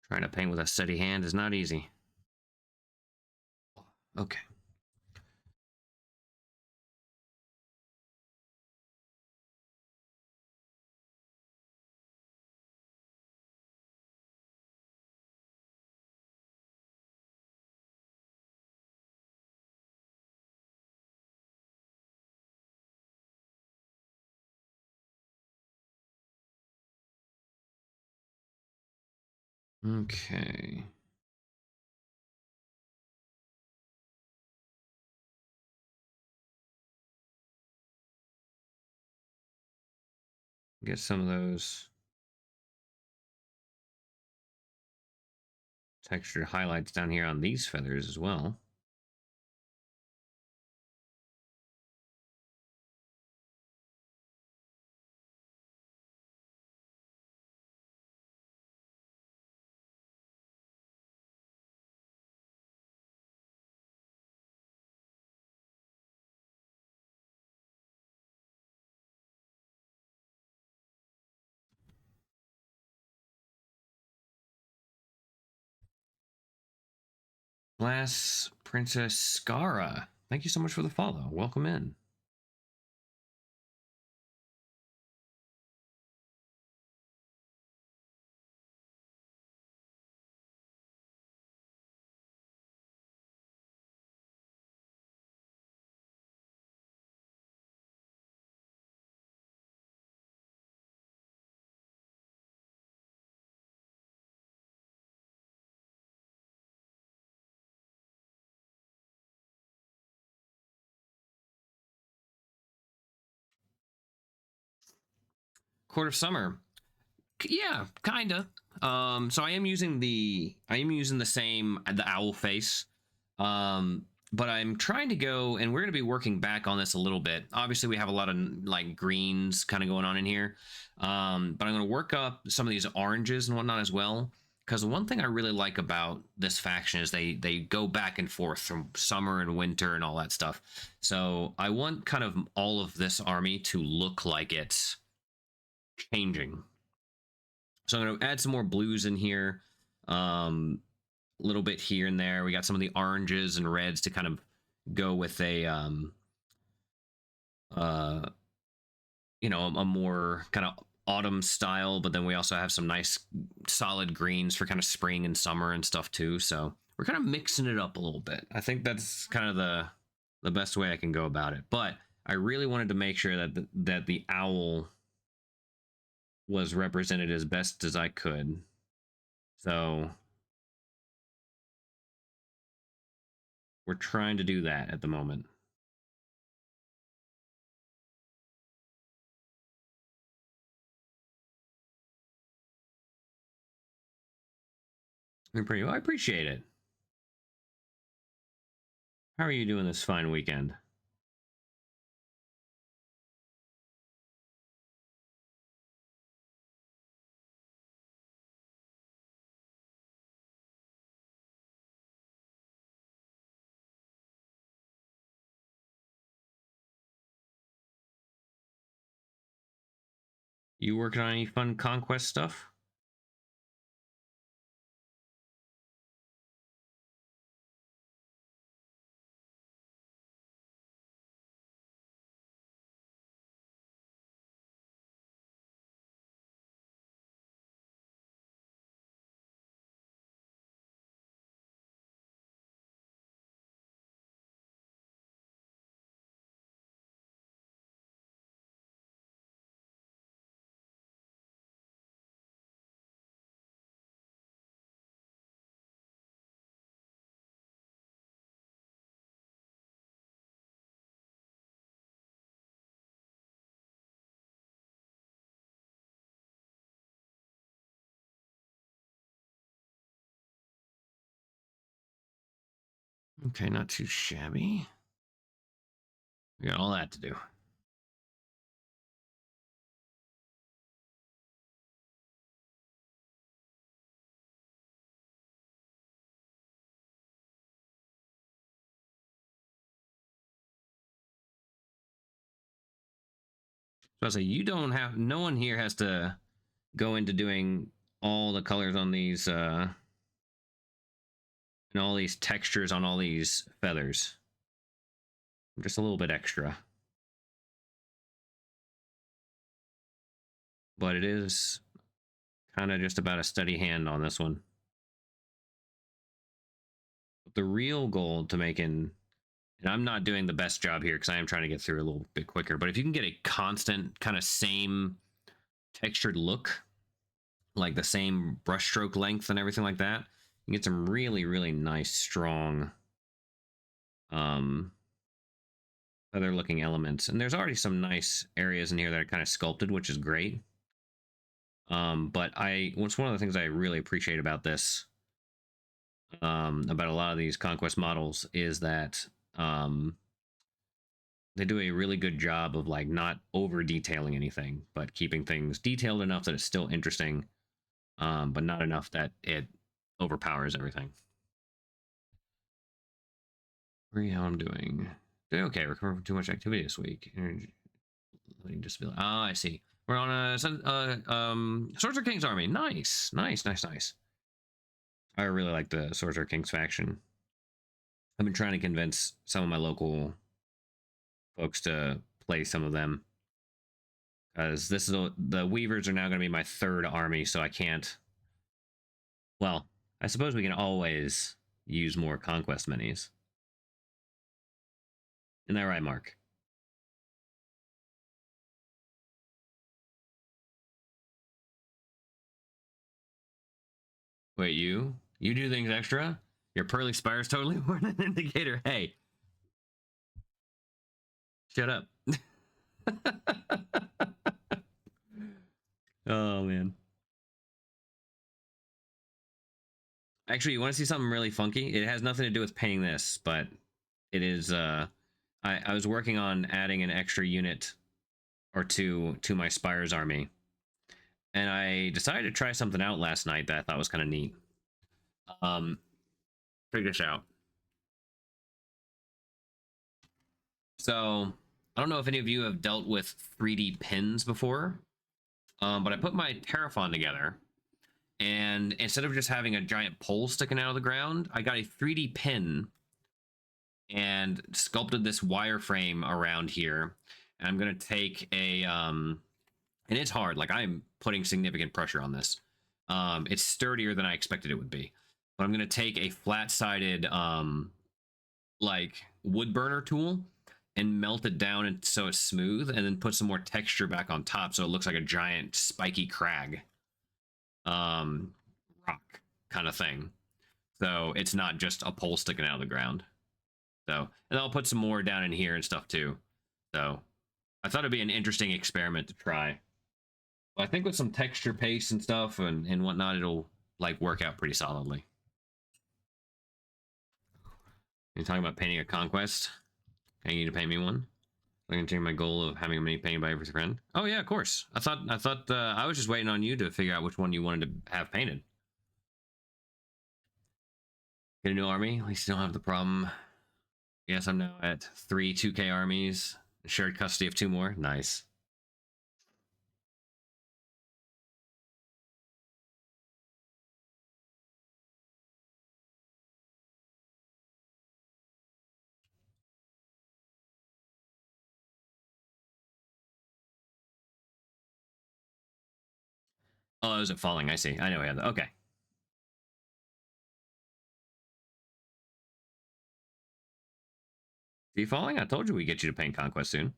Trying to paint with a steady hand is not easy. Okay. Okay. Get some of those textured highlights down here on these feathers as well. Glass Princess Scara. Thank you so much for the follow. Welcome in. Court of Summer. Yeah, kinda. So I am using the same the owl face. But I'm trying to go, and we're going to be working back on this a little bit. Obviously, we have a lot of like greens kind of going on in here, but I'm going to work up some of these oranges and whatnot as well. Because one thing I really like about this faction is they go back and forth from summer and winter and all that stuff. So I want kind of all of this army to look like it's changing. So I'm going to add some more blues in here, a little bit here and there. We got some of the oranges and reds to kind of go with a uh a more kind of autumn style, but then we also have some nice solid greens for kind of spring and summer and stuff too. So we're kind of mixing it up a little bit. I think that's kind of the best way I can go about it. But I really wanted to make sure that the owl was represented as best as I could. So we're trying to do that at the moment. Pretty well. I appreciate it. How are you doing this fine weekend? You working on any fun conquest stuff? Okay, not too shabby. We got all that to do. So I say you don't have no one here has to go into doing all the colors on these and all these textures on all these feathers. Just a little bit extra. But it is kind of just about a steady hand on this one. But the real goal to making, and I'm not doing the best job here because I am trying to get through a little bit quicker, but if you can get a constant kind of same textured look, like the same brushstroke length and everything like that, you get some really, really nice, strong feather looking elements. And there's already some nice areas in here that are kind of sculpted, which is great. But what's one of the things I really appreciate about this, about a lot of these conquest models, is that they do a really good job of like not over detailing anything, but keeping things detailed enough that it's still interesting, but not enough that it overpowers everything. How I'm doing. Doing okay. Recovering from too much activity this week. Energy, disability. Oh, I see. We're on a Sorcerer King's army. Nice, nice, nice, nice. I really like the Sorcerer King's faction. I've been trying to convince some of my local folks to play some of them, because this is the Weavers are now going to be my third army, so I can't. Well, I suppose we can always use more Conquest minis. Isn't that right, Mark? Wait, you do things extra? Your Pearly Spires totally weren't an indicator. Hey, shut up. Oh man. Actually, you want to see something really funky? It has nothing to do with painting this, but it is I was working on adding an extra unit or two to my Spires army. And I decided to try something out last night that I thought was kind of neat. Check this out. So, I don't know if any of you have dealt with 3D pins before, but I put my Terraform together, and instead of just having a giant pole sticking out of the ground, I got a 3D pin and sculpted this wireframe around here. And I'm going to take a, and it's hard, like I'm putting significant pressure on this. It's sturdier than I expected it would be. But I'm going to take a flat-sided, like wood burner tool and melt it down and so it's smooth, and then put some more texture back on top so it looks like a giant spiky crag rock kind of thing, so it's not just a pole sticking out of the ground. So, and I'll put some more down in here and stuff too. So I thought it'd be an interesting experiment to try. I think with some texture paste and stuff and whatnot, it'll like work out pretty solidly. You're talking about painting a conquest? I need to paint me one. I'm gonna change my goal of having a mini painted by every friend. Oh yeah, of course. I thought I was just waiting on you to figure out which one you wanted to have painted. Get a new army. At least you don't have the problem. Yes, I'm now at 3 2K armies. Shared custody of 2 more. Nice. Oh, is it falling? I see. I know we have that. Okay. See falling? I told you we'd get you to paint Conquest soon.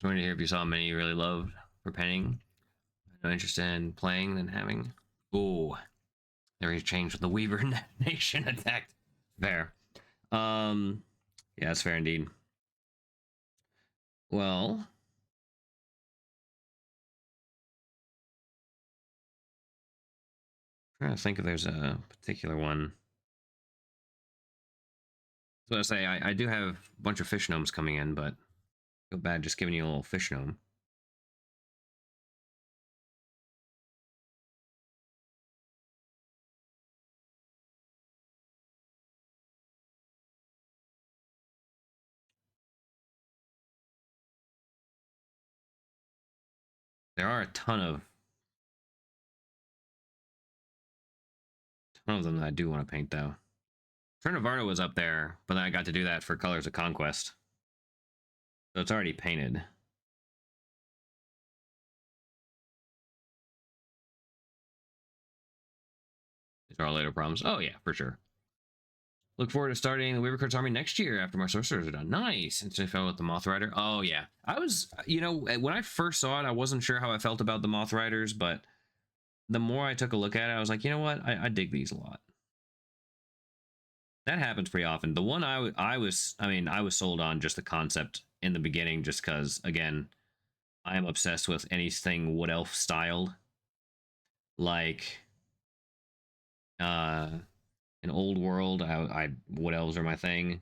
I wanted to hear if you saw many you really loved for painting. No interest in playing than having. Ooh, there is change with the Weaver Nation attacked. Fair. Yeah, that's fair indeed. Well, I'm trying to think if there's a particular one. So I say I do have a bunch of fish gnomes coming in, but feel bad just giving you a little fish gnome. There are a ton of them that I do want to paint though. Varna was up there, but then I got to do that for Colors of Conquest. So it's already painted. These are all later problems. Oh yeah, for sure. Look forward to starting the Weaver Curse army next year after my sorcerers are done. Nice. And so I fell with the Moth Rider. Oh yeah. I was, you know, when I first saw it, I wasn't sure how I felt about the Moth Riders, but the more I took a look at it, I was like, you know what? I dig these a lot. That happens pretty often. The one I was, I mean, I was sold on just the concept in the beginning, just because, again, I am obsessed with anything Wood Elf styled. Like, uh, in Old World, Wood Elves are my thing.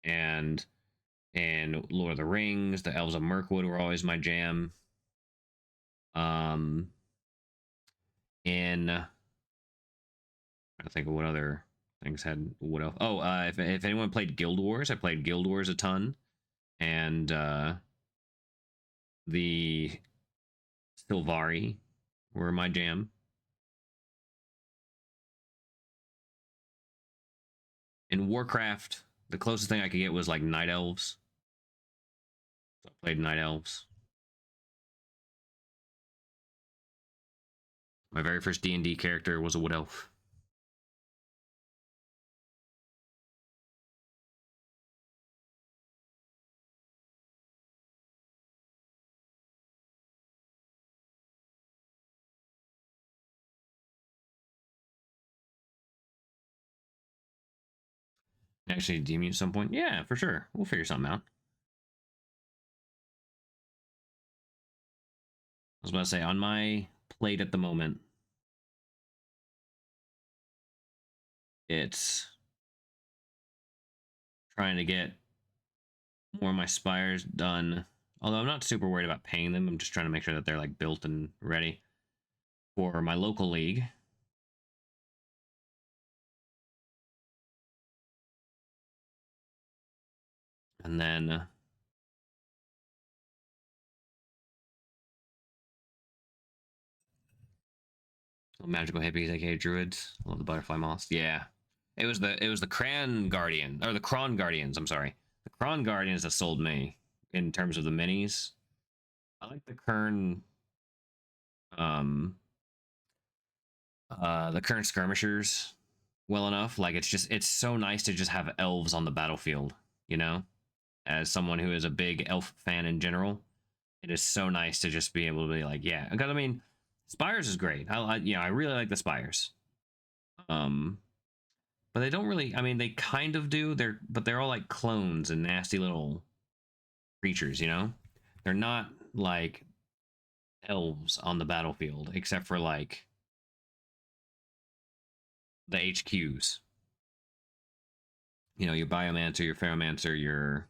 And in Lord of the Rings, the Elves of Mirkwood were always my jam. Um, in I think of what other things had Wood Elf. Oh, if anyone played Guild Wars, I played Guild Wars a ton, and the Sylvari were my jam. In Warcraft, the closest thing I could get was like Night Elves. So I played Night Elves. My very first D&D character was a Wood Elf. Actually, DM you at some point? Yeah, for sure. We'll figure something out. I was about to say, on my plate at the moment, it's trying to get more of my spires done. Although I'm not super worried about paying them. I'm just trying to make sure that they're like built and ready for my local league. And then magical hippies, aka druids. Love the butterfly moths. Yeah. It was the Cran Guardian, or the Cron Guardians, I'm sorry. The Cron Guardians that sold me in terms of the minis. I like um the current skirmishers well enough. Like it's so nice to just have elves on the battlefield, you know? As someone who is a big elf fan in general, it is so nice to just be able to be like, yeah, because I mean, Spires is great. I really like the Spires. Um, but they don't really. I mean, they kind of do. They're all like clones and nasty little creatures. You know, they're not like elves on the battlefield, except for like the HQs. You know, your Biomancer, your Ferromancer, your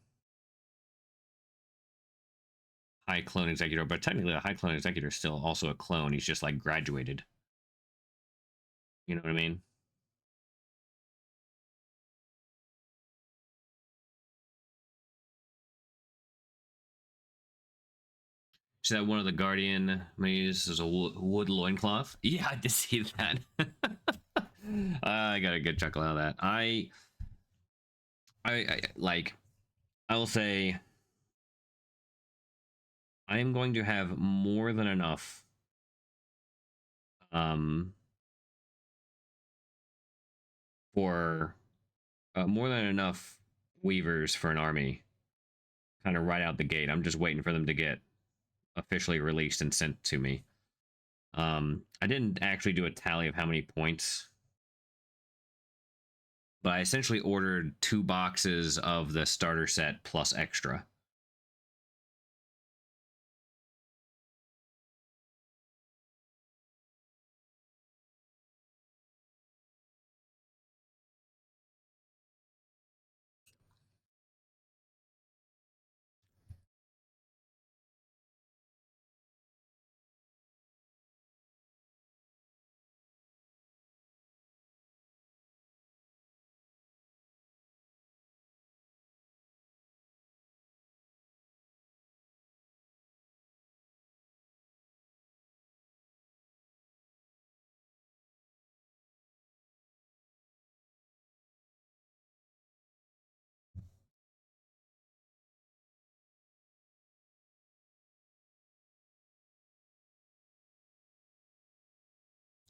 High Clone Executor. But technically, a High Clone Executor is still also a clone. He's just like graduated. You know what I mean? So that one of the Guardian minis is a wood loincloth. Yeah, I did see that. I got a good chuckle out of that. I like. I will say I am going to have more than enough. Um, for more than enough weavers for an army, kind of right out the gate. I'm just waiting for them to get officially released and sent to me. I didn't actually do a tally of how many points, but I essentially ordered 2 boxes of the starter set plus extra.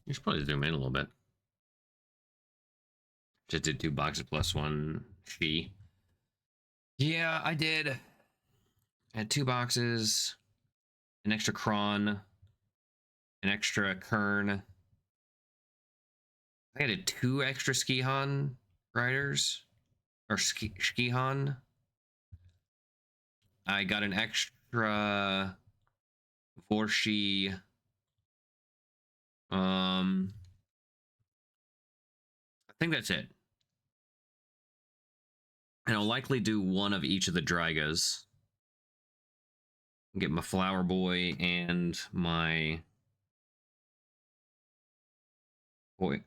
You should probably zoom in a little bit. Just did 2 boxes plus one fee. Yeah, I did. I had 2 boxes, an extra cron, an extra kern. I think I did 2 extra skihan, riders or Skihan. I got an extra Vorshi. I think that's it. And I'll likely do one of each of the Drygas. Get my Flower Boy and my boy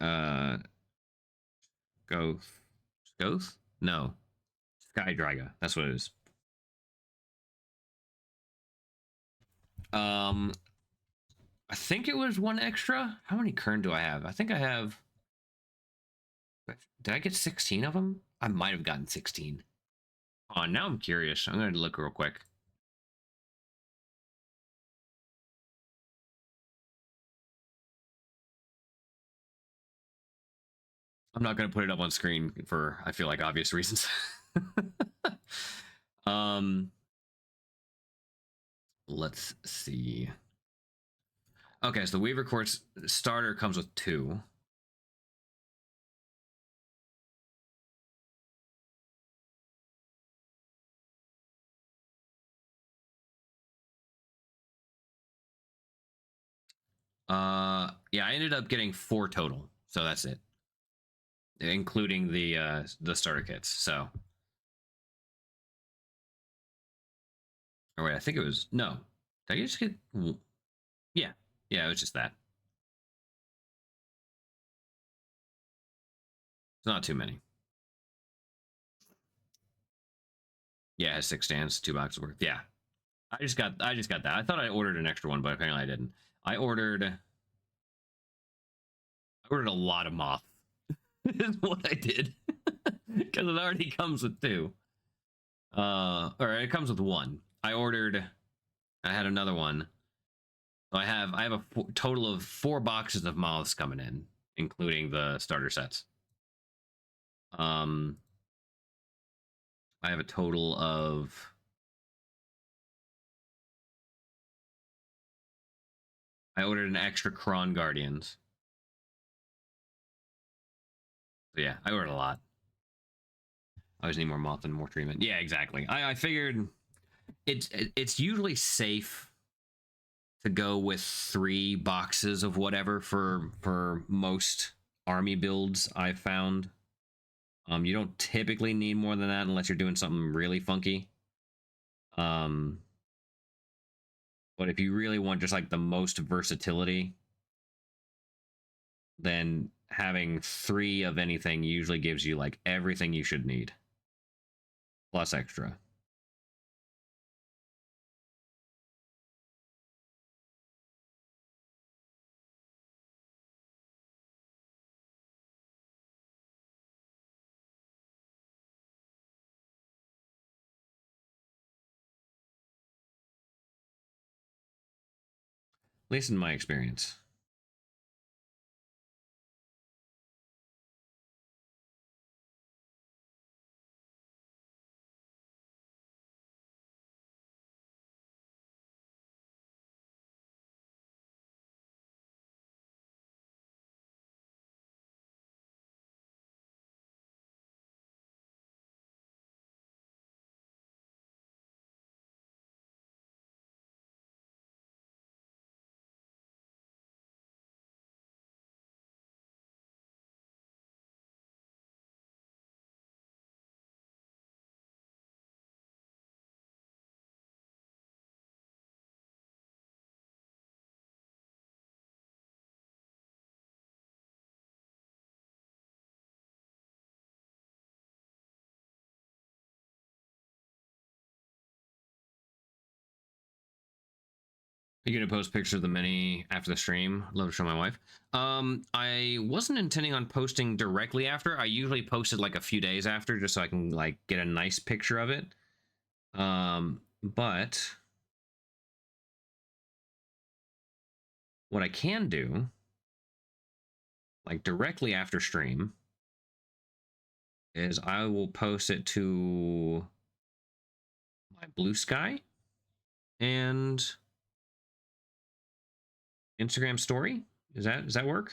Goth? No. Sky Dryga. That's what it is. I think it was one extra. How many Kern do I have? I think I have. Did I get 16 of them? I might have gotten 16. Oh, now I'm curious. I'm going to look real quick. I'm not going to put it up on screen for, I feel like, obvious reasons. Let's see. Okay, so the Weaver Quartz starter comes with 2. Yeah, I ended up getting 4 total, so that's it, including the starter kits. So, or wait, I think it was no. Did I just get? Yeah, yeah, it was just that. It's not too many. Yeah, it has 6 stands, 2 boxes worth. Yeah, I just got that. I thought I ordered an extra one, but apparently I didn't. I ordered a lot of moth. Is what I did because it already comes with 2. Or it comes with 1. I had another one. So I have a total of 4 boxes of moths coming in, including the starter sets. I have a total of I ordered an extra Kron Guardians. So yeah, I ordered a lot. I always need more moth and more treatment. Yeah, exactly. I figured it's usually safe to go with 3 boxes of whatever for most army builds I've found. You don't typically need more than that unless you're doing something really funky. But if you really want just like the most versatility, then having 3 of anything usually gives you like everything you should need, plus extra. At least in my experience. Are you gonna post pictures of the mini after the stream? Love to show my wife. I wasn't intending on posting directly after. I usually post it like a few days after, just so I can like get a nice picture of it. But what I can do, like directly after stream, is I will post it to my Blue Sky and Instagram story. Does that work?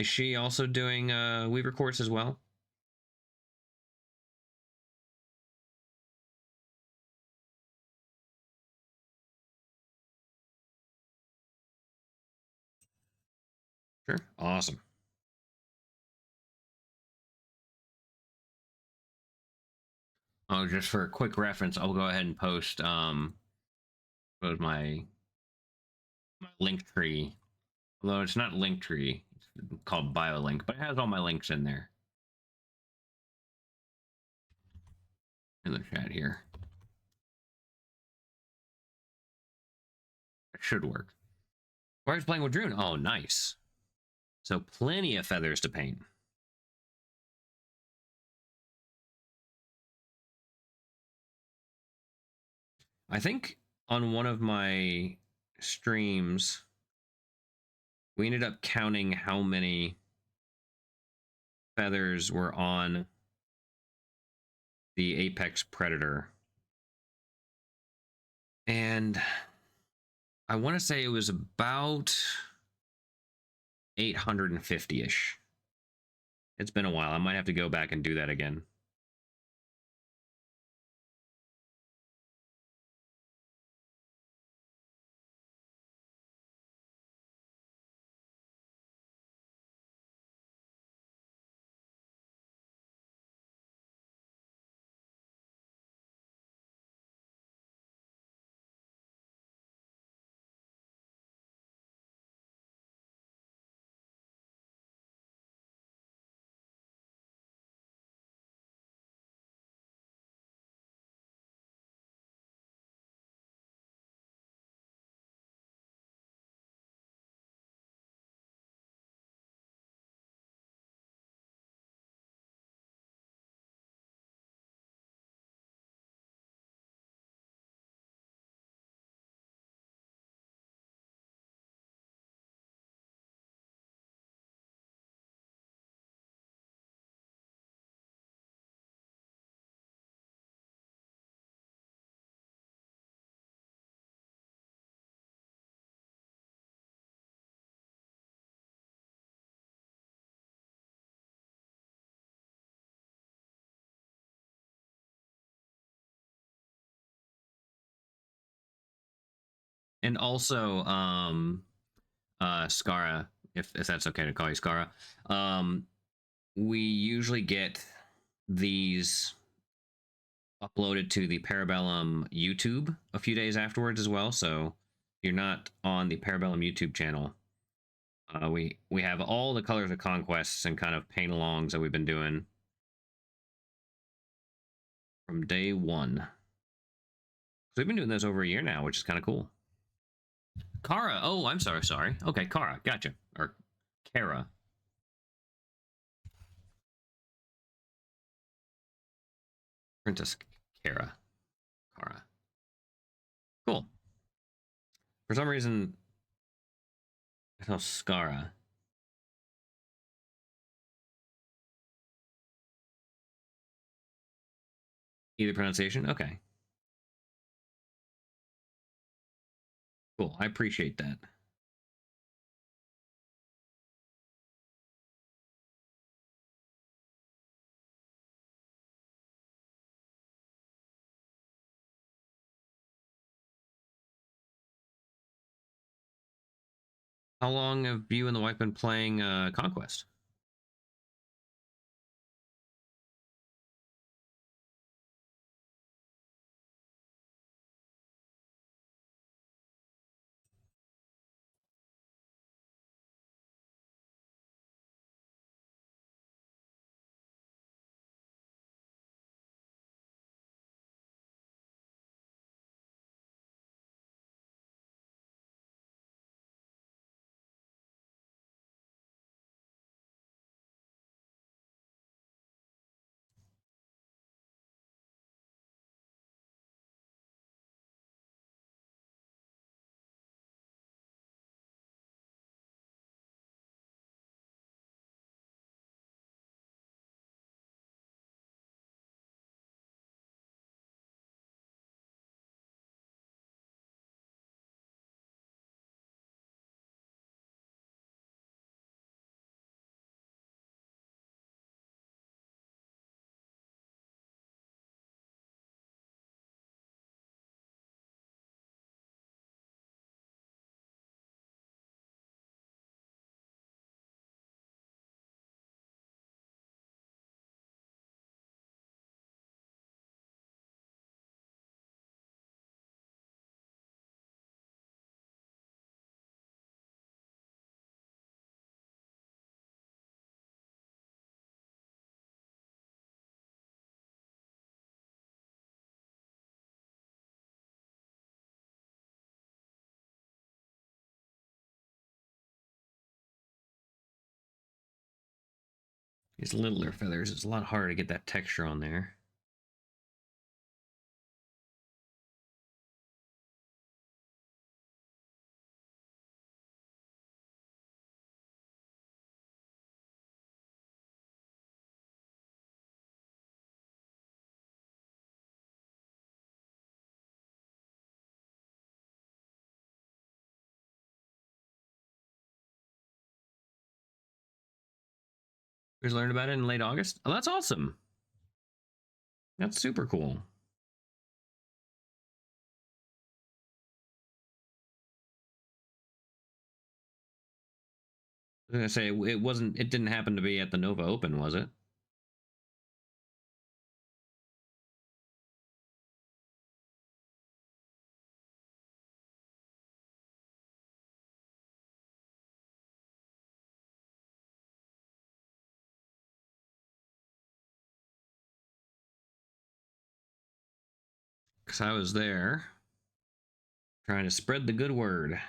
Is she also doing Weaver course as well? Sure. Awesome. Oh, just for a quick reference, I'll go ahead and post my link tree. Although it's not link tree, it's called BioLink, but it has all my links in there. In the chat here. It should work. Where's playing with Drune? Oh, nice. So plenty of feathers to paint. I think on one of my streams, we ended up counting how many feathers were on the Apex Predator. And I want to say it was about 850-ish. It's been a while. I might have to go back and do that again. And also, Skara, if that's okay to call you Skara, we usually get these uploaded to the Parabellum YouTube a few days afterwards as well. So if you're not on the Parabellum YouTube channel, we have all the Colors of Conquests and kind of paint alongs that we've been doing from day one. So we've been doing this over a year now, which is kind of cool. Kara. Oh, I'm sorry. Okay, Kara. Gotcha. Or Kara. Princess Kara. Kara. Cool. For some reason, I saw Skara. Either pronunciation? Okay. Cool. I appreciate that. How long have you and the wife been playing Conquest? These littler feathers, it's a lot harder to get that texture on there. We just learned about it in late August. Oh, that's awesome. That's super cool. I was gonna say it didn't happen to be at the Nova Open, was it? Because I was there trying to spread the good word.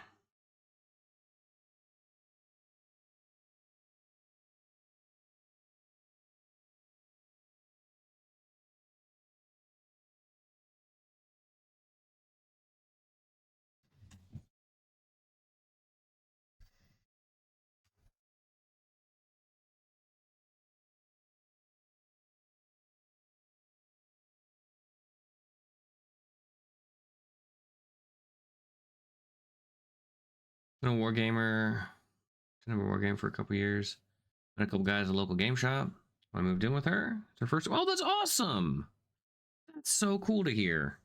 Been a wargamer. Been a wargame for a couple years. Met a couple guys at a local game shop. I moved in with her. It's her first. Oh, that's awesome! That's so cool to hear.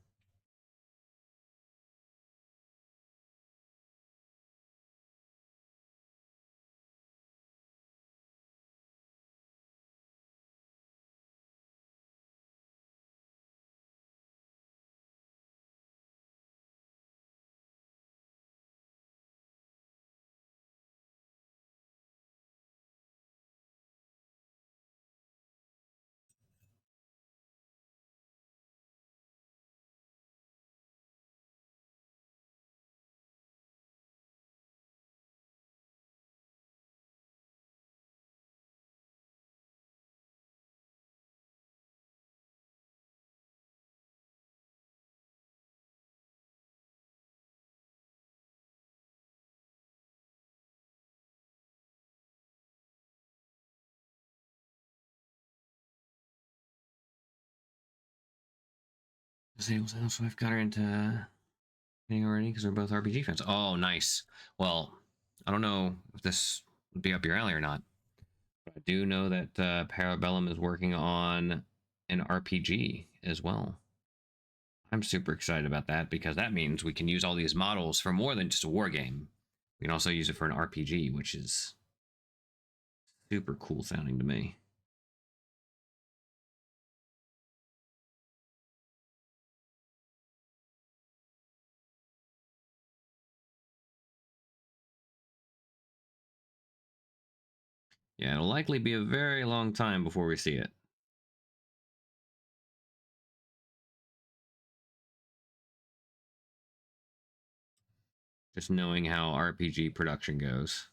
So I've got her into getting already because we're both RPG fans. Oh, nice. Well, I don't know if this would be up your alley or not, but I do know that Parabellum is working on an RPG as well. I'm super excited about that because that means we can use all these models for more than just a war game. We can also use it for an RPG, which is super cool sounding to me. Yeah, it'll likely be a very long time before we see it. Just knowing how RPG production goes.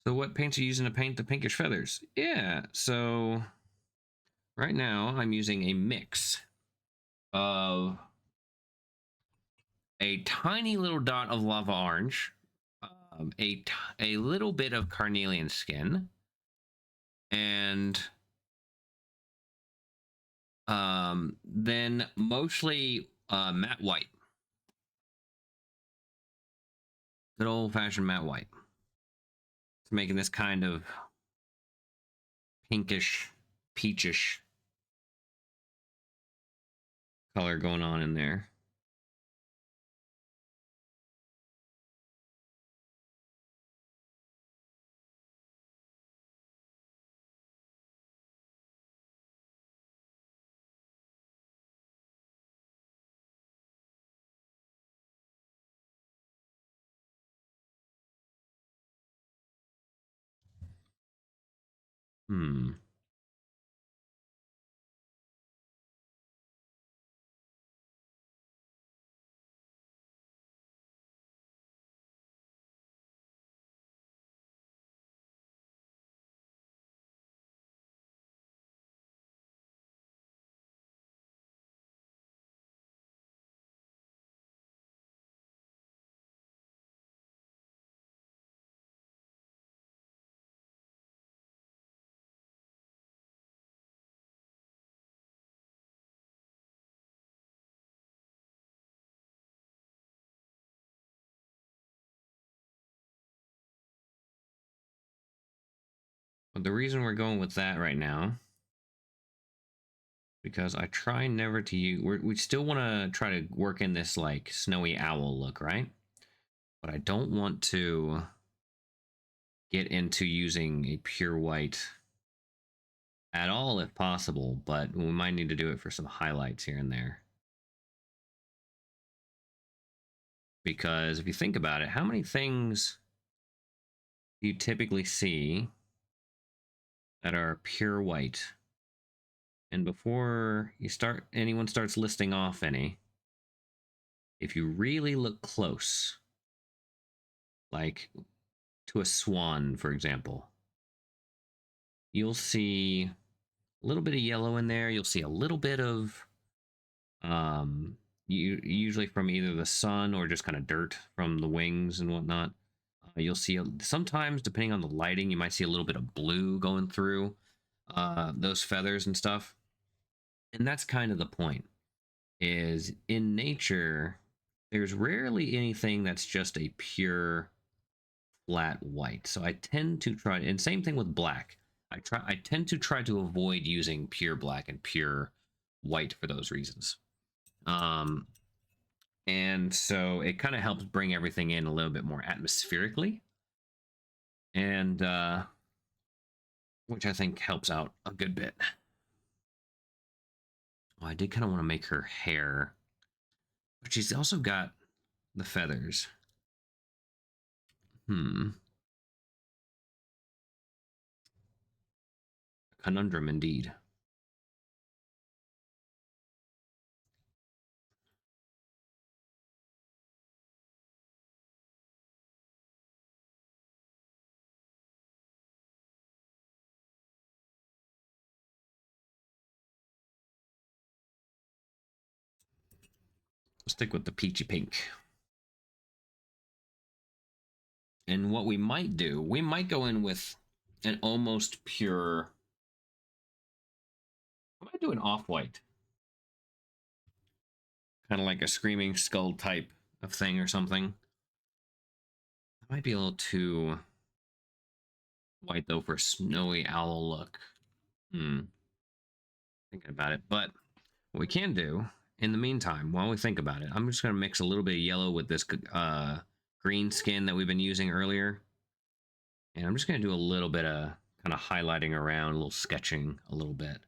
So what paints are you using to paint the pinkish feathers? Yeah, so right now I'm using a mix of a tiny little dot of lava orange, a little bit of carnelian skin, and then mostly matte white. Good old-fashioned matte white. It's making this kind of pinkish, peachish color going on in there. Hmm. But the reason we're going with that right now, because I try never to use, we still want to try to work in this like snowy owl look, right? But I don't want to get into using a pure white at all if possible, but we might need to do it for some highlights here and there. Because if you think about it, how many things do you typically see that are pure white? And before anyone starts listing off any, if you really look close, like to a swan, for example, you'll see a little bit of yellow in there. You'll see a little bit of usually from either the sun or just kind of dirt from the wings and whatnot. You'll see sometimes, depending on the lighting, you might see a little bit of blue going through those feathers and stuff. And that's kind of the point. Is in nature, there's rarely anything that's just a pure flat white. So I tend to try, and same thing with black. I tend to try to avoid using pure black and pure white for those reasons. And so it kind of helps bring everything in a little bit more atmospherically, and which I think helps out a good bit. Oh, I did kind of want to make her hair, but she's also got the feathers. Conundrum indeed. Stick with the peachy pink. And what we might do, we might go in with an almost pure. I might do an off-white, kind of like a screaming skull type of thing or something. That might be a little too white though for a snowy owl look. Thinking about it, but what we can do in the meantime, while we think about it, I'm just going to mix a little bit of yellow with this green skin that we've been using earlier. And I'm just going to do a little bit of kind of highlighting around, a little sketching a little bit.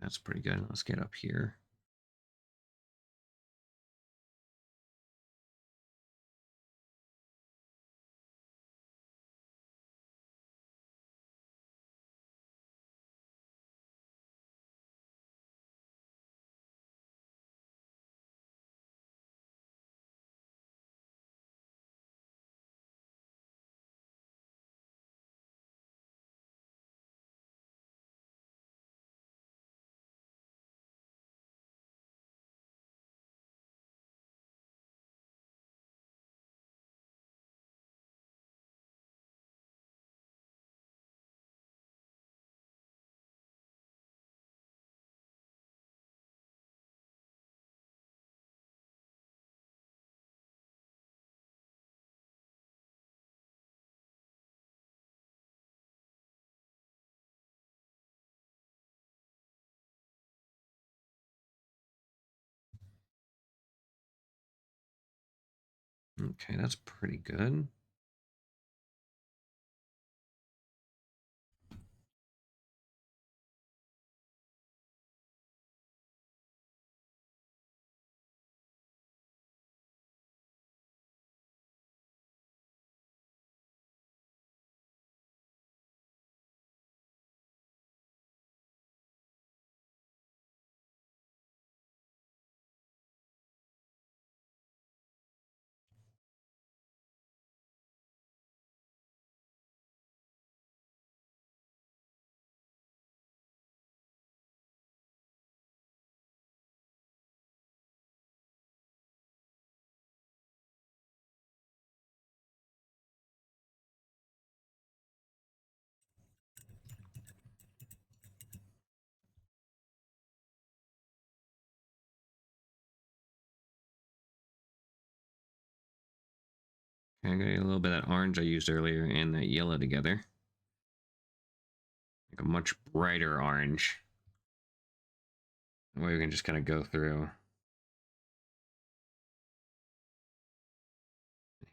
That's pretty good. Let's get up here. Okay, that's pretty good. Okay, I got a little bit of that orange I used earlier and that yellow together. Like a much brighter orange. That way we can just kind of go through.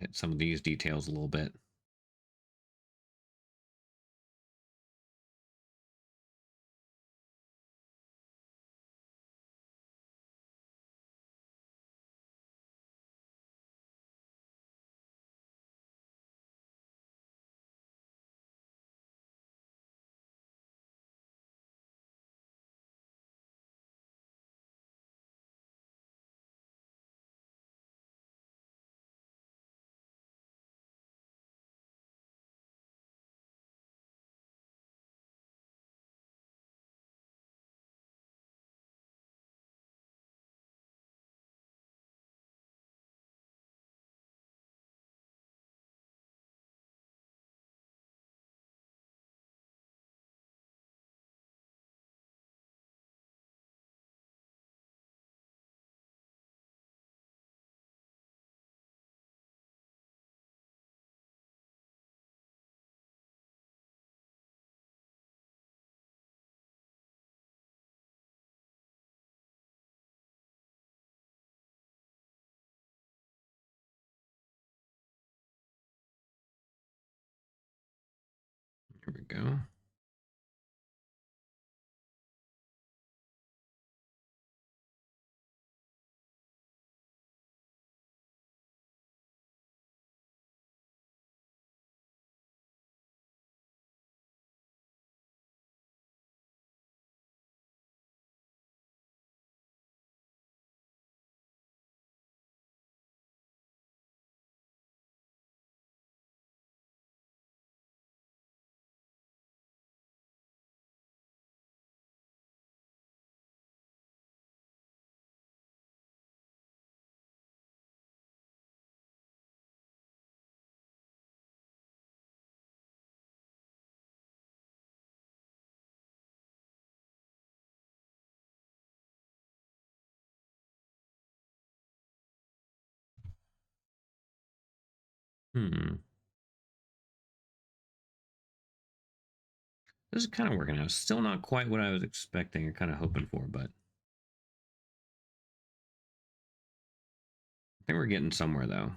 Hit some of these details a little bit. Here we go. This is kind of working out. Still not quite what I was expecting or kind of hoping for, but I think we're getting somewhere though.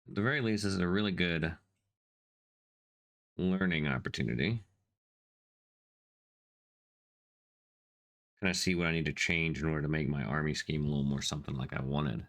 At the very least, this is a really good learning opportunity. Kind of see what I need to change in order to make my army scheme a little more something like I wanted.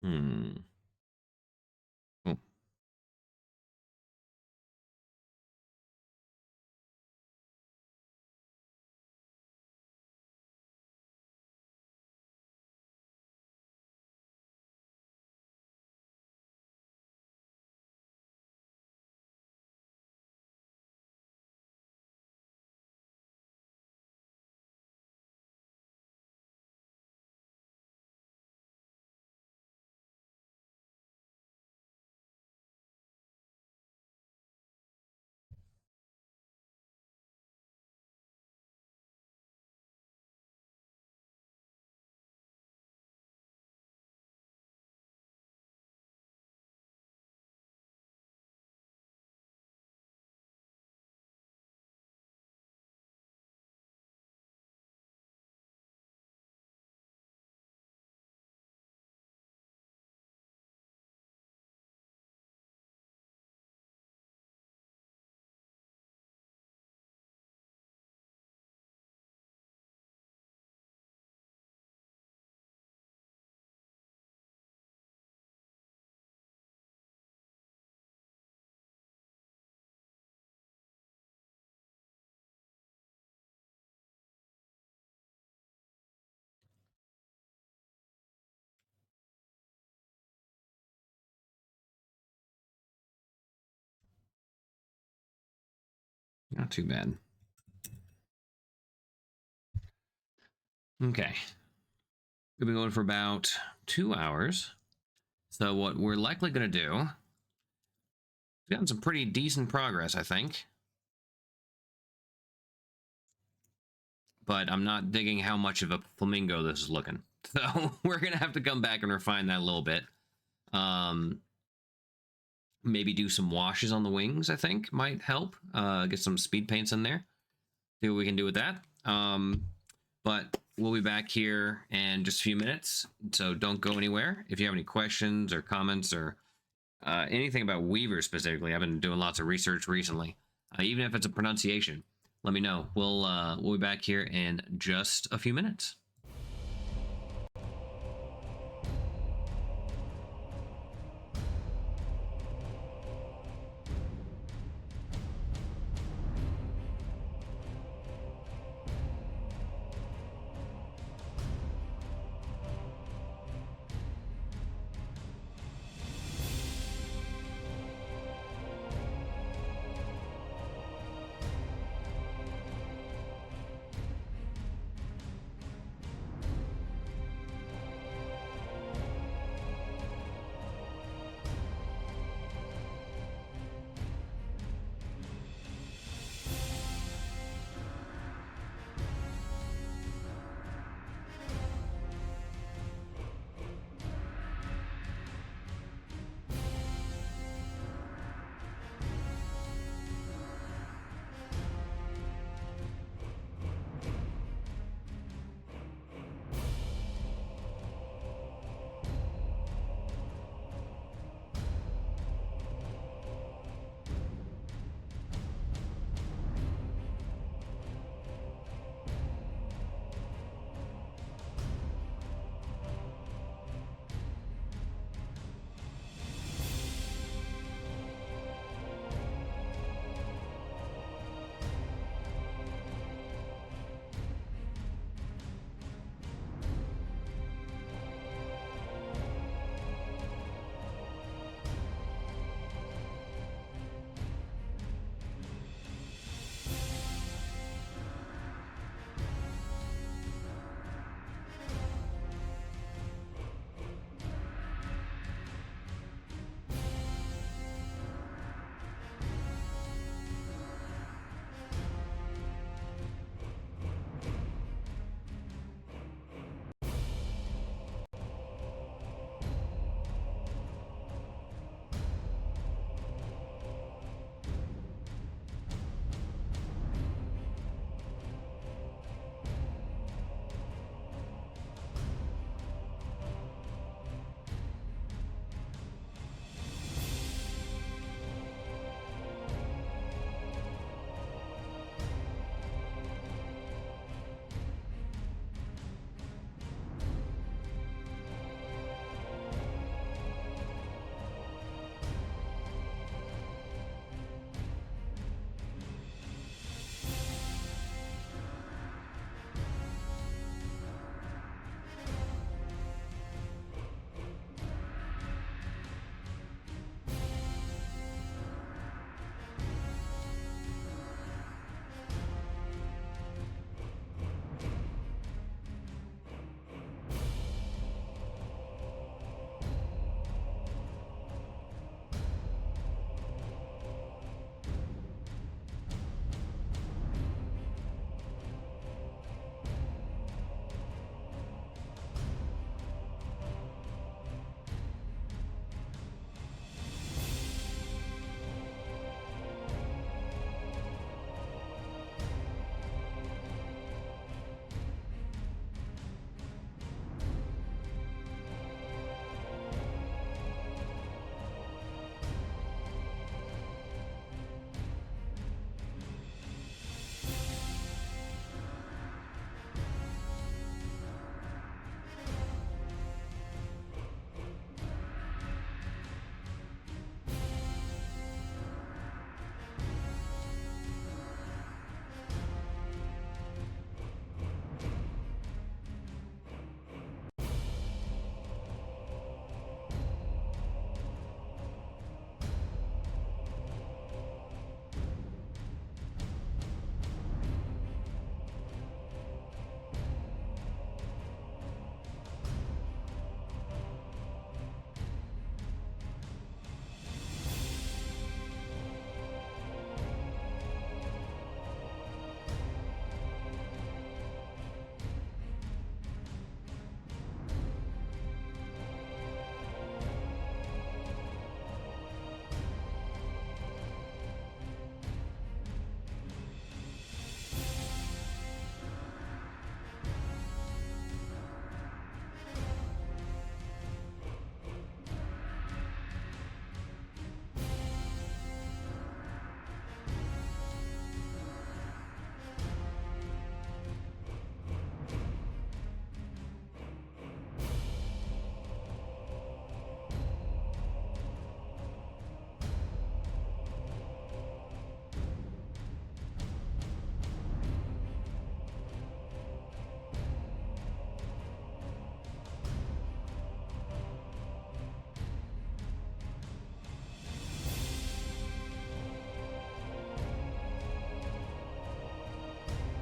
Hmm. Oh, Not too bad. Okay. We've been going for about 2 hours. So what we're likely going to do, we've gotten some pretty decent progress, I think. But I'm not digging how much of a flamingo this is looking. So we're going to have to come back and refine that a little bit. Maybe do some washes on the wings, I think, might help. Get some speed paints in there. See what we can do with that. But we'll be back here in just a few minutes, so don't go anywhere. If you have any questions or comments or anything about Weaver specifically, I've been doing lots of research recently. Even if it's a pronunciation, let me know. We'll be back here in just a few minutes.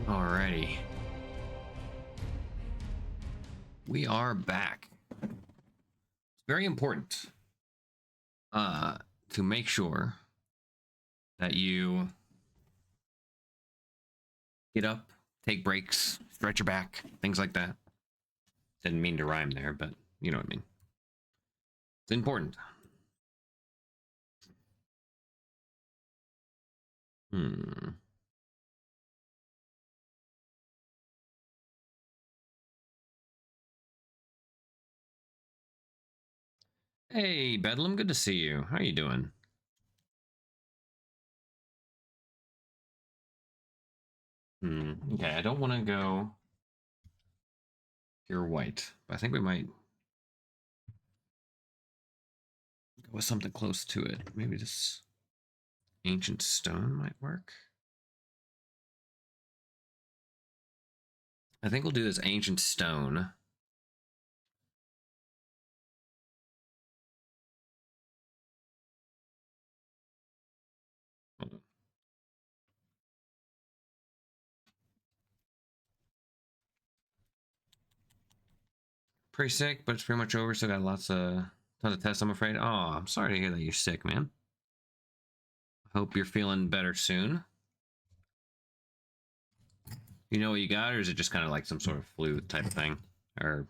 Alrighty. We are back. It's very important to make sure that you get up, take breaks, stretch your back, things like that. Didn't mean to rhyme there, but you know what I mean. It's important. Hey, Bedlam, good to see you. How you doing? Okay, I don't want to go pure white, but I think we might go with something close to it. Maybe this ancient stone might work. I think we'll do this ancient stone. Hold on. Pretty sick, but it's pretty much over. Still got tons of tests, I'm afraid. Oh, I'm sorry to hear that you're sick, man. Hope you're feeling better soon. You know what you got, or is it just kind of like some sort of flu type thing? Or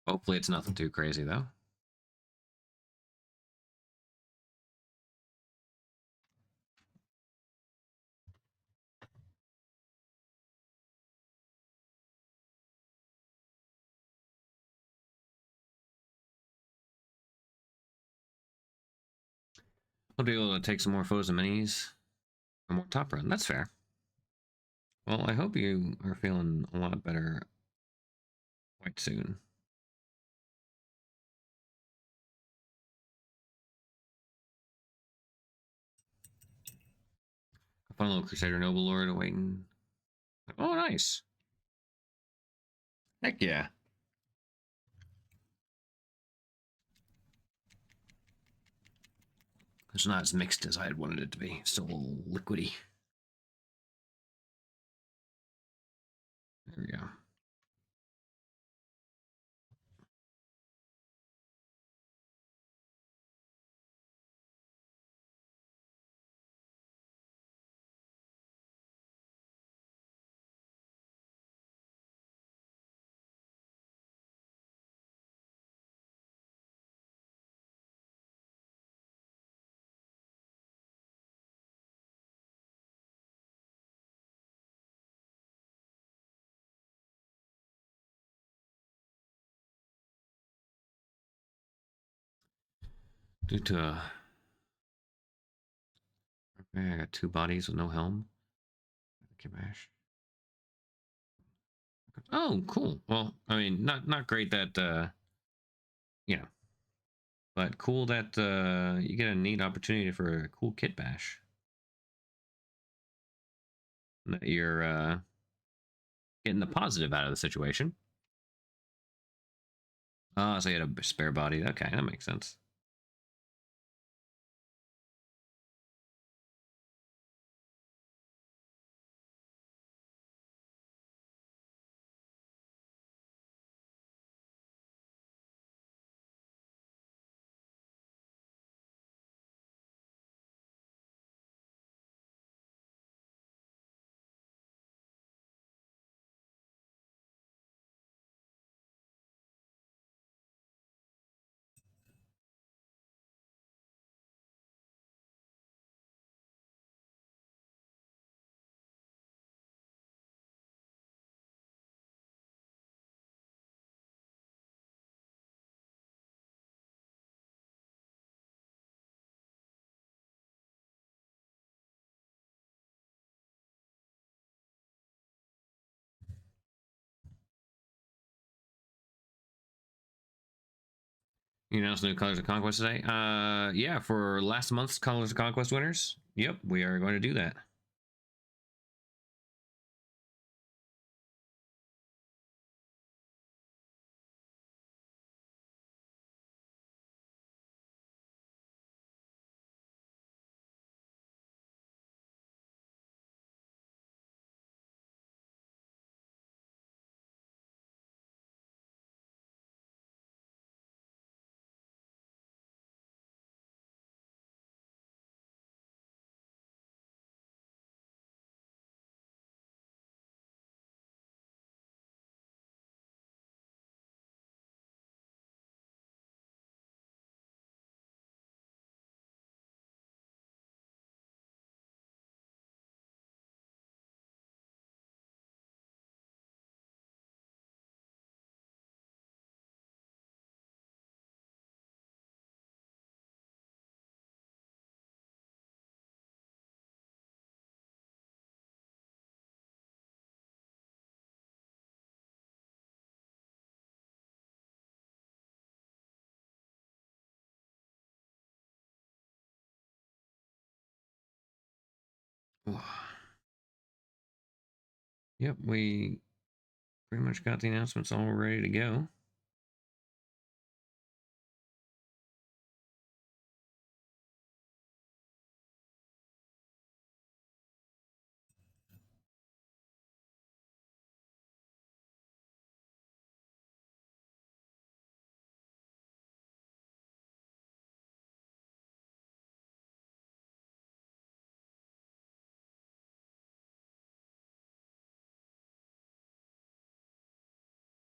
hopefully it's nothing too crazy, though. I'll be able to take some more photos and minis and more top run. That's fair. Well, I hope you are feeling a lot better quite soon. A fun little Crusader Noble Lord awaiting. Oh, nice. Heck yeah. It's not as mixed as I had wanted it to be. Still a little liquidy. There we go. Due to a... Okay, I got two bodies with no helm. Kibash. Oh, cool. Well, I mean, not great that you know, but cool that you get a neat opportunity for a cool kit bash. That you're getting the positive out of the situation. Oh, so you had a spare body. Okay, that makes sense. You announced new Colors of Conquest today? Yeah, for last month's Colors of Conquest winners. Yep, we are going to do that. Yep, we pretty much got the announcements all ready to go.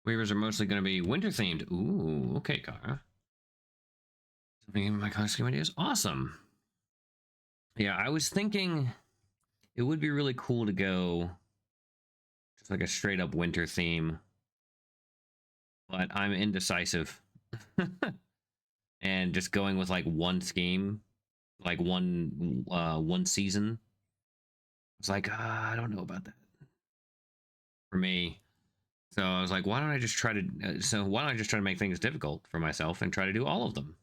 Waivers are mostly going to be winter themed. Ooh, okay, Kara. Something my costume ideas. Awesome. Yeah, I was thinking it would be really cool to go just like a straight up winter theme, but I'm indecisive. And just going with like one scheme, like one season. It's like I don't know about that for me. So I was like, why don't I just try to? Why don't I just try to make things difficult for myself and try to do all of them?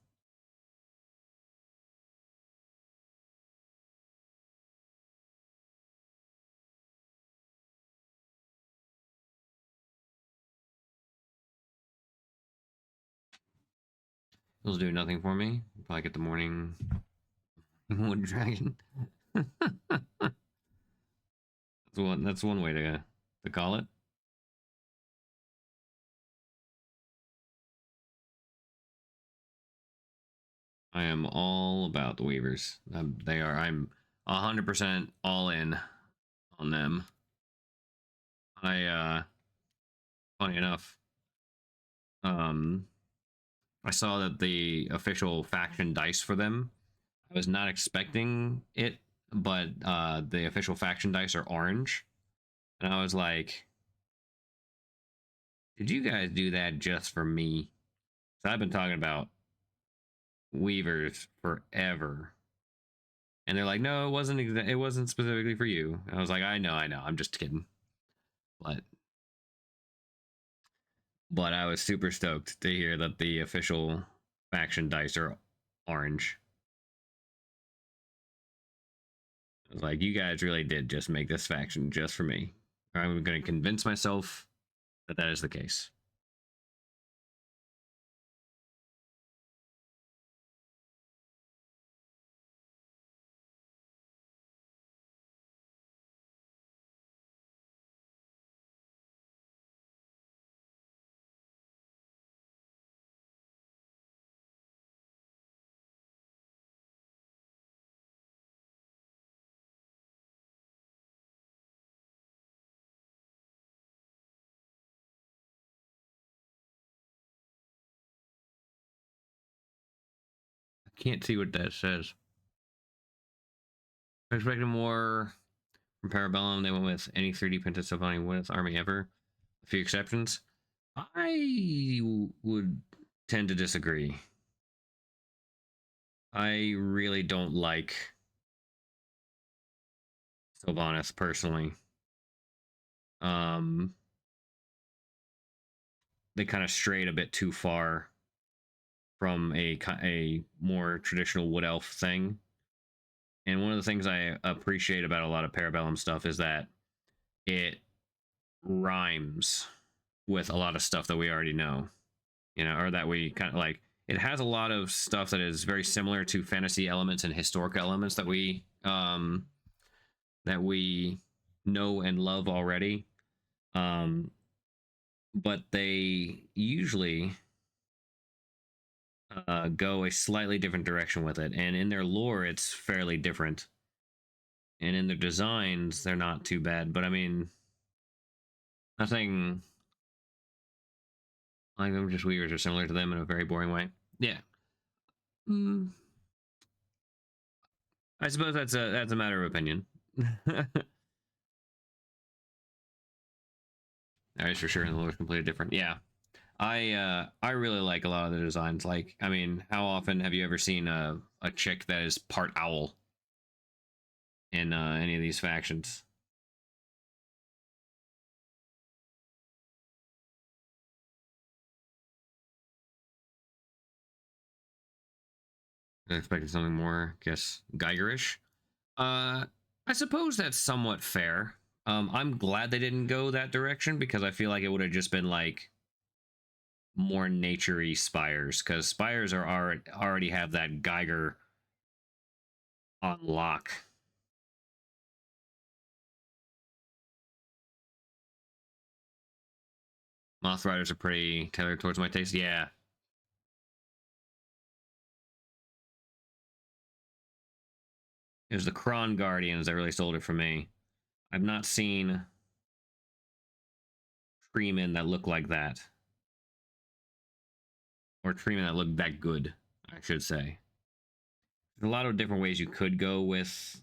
Those do nothing for me. Probably get the morning wood dragon. That's one way to call it. I am all about the Weavers. They are. I'm 100% all in on them. Funny enough, um, I saw that the official faction dice for them. I was not expecting it, but the official faction dice are orange, and I was like, "Did you guys do that just for me?" So I've been talking about Weavers forever, and they're like, "No, it wasn't. It wasn't specifically for you." And I was like, I know. I'm just kidding." But I was super stoked to hear that the official faction dice are orange. I was like, you guys really did just make this faction just for me. I'm going to convince myself that that is the case. I can't see what that says. I expected more from Parabellum. They went with any 3D printed Sylvani with army ever. A few exceptions. I would tend to disagree. I really don't like Sylvanas personally. Um, they kind of strayed a bit too far from a more traditional wood elf thing. And one of the things I appreciate about a lot of Parabellum stuff is that it rhymes with a lot of stuff that we already know, or that we kind of like. It has a lot of stuff that is very similar to fantasy elements and historic elements that we know and love already. Um, but they usually go a slightly different direction with it, and in their lore, it's fairly different. And in their designs, they're not too bad. But I mean, nothing like them. Just Weavers are similar to them in a very boring way. Yeah. Mm, I suppose that's a matter of opinion. That is for sure, and the lore is completely different. Yeah. I really like a lot of the designs. Like, I mean, how often have you ever seen a chick that is part owl in any of these factions? I expected something more, I guess, Geigerish. Uh, I suppose that's somewhat fair. I'm glad they didn't go that direction because I feel like it would have just been like more naturey spires because spires are already have that Geiger on lock. Moth Riders are pretty tailored towards my taste. Yeah. It was the Kron Guardians that really sold it for me. I've not seen treemen that look like that. Or treemen that look that good, I should say. There's a lot of different ways you could go with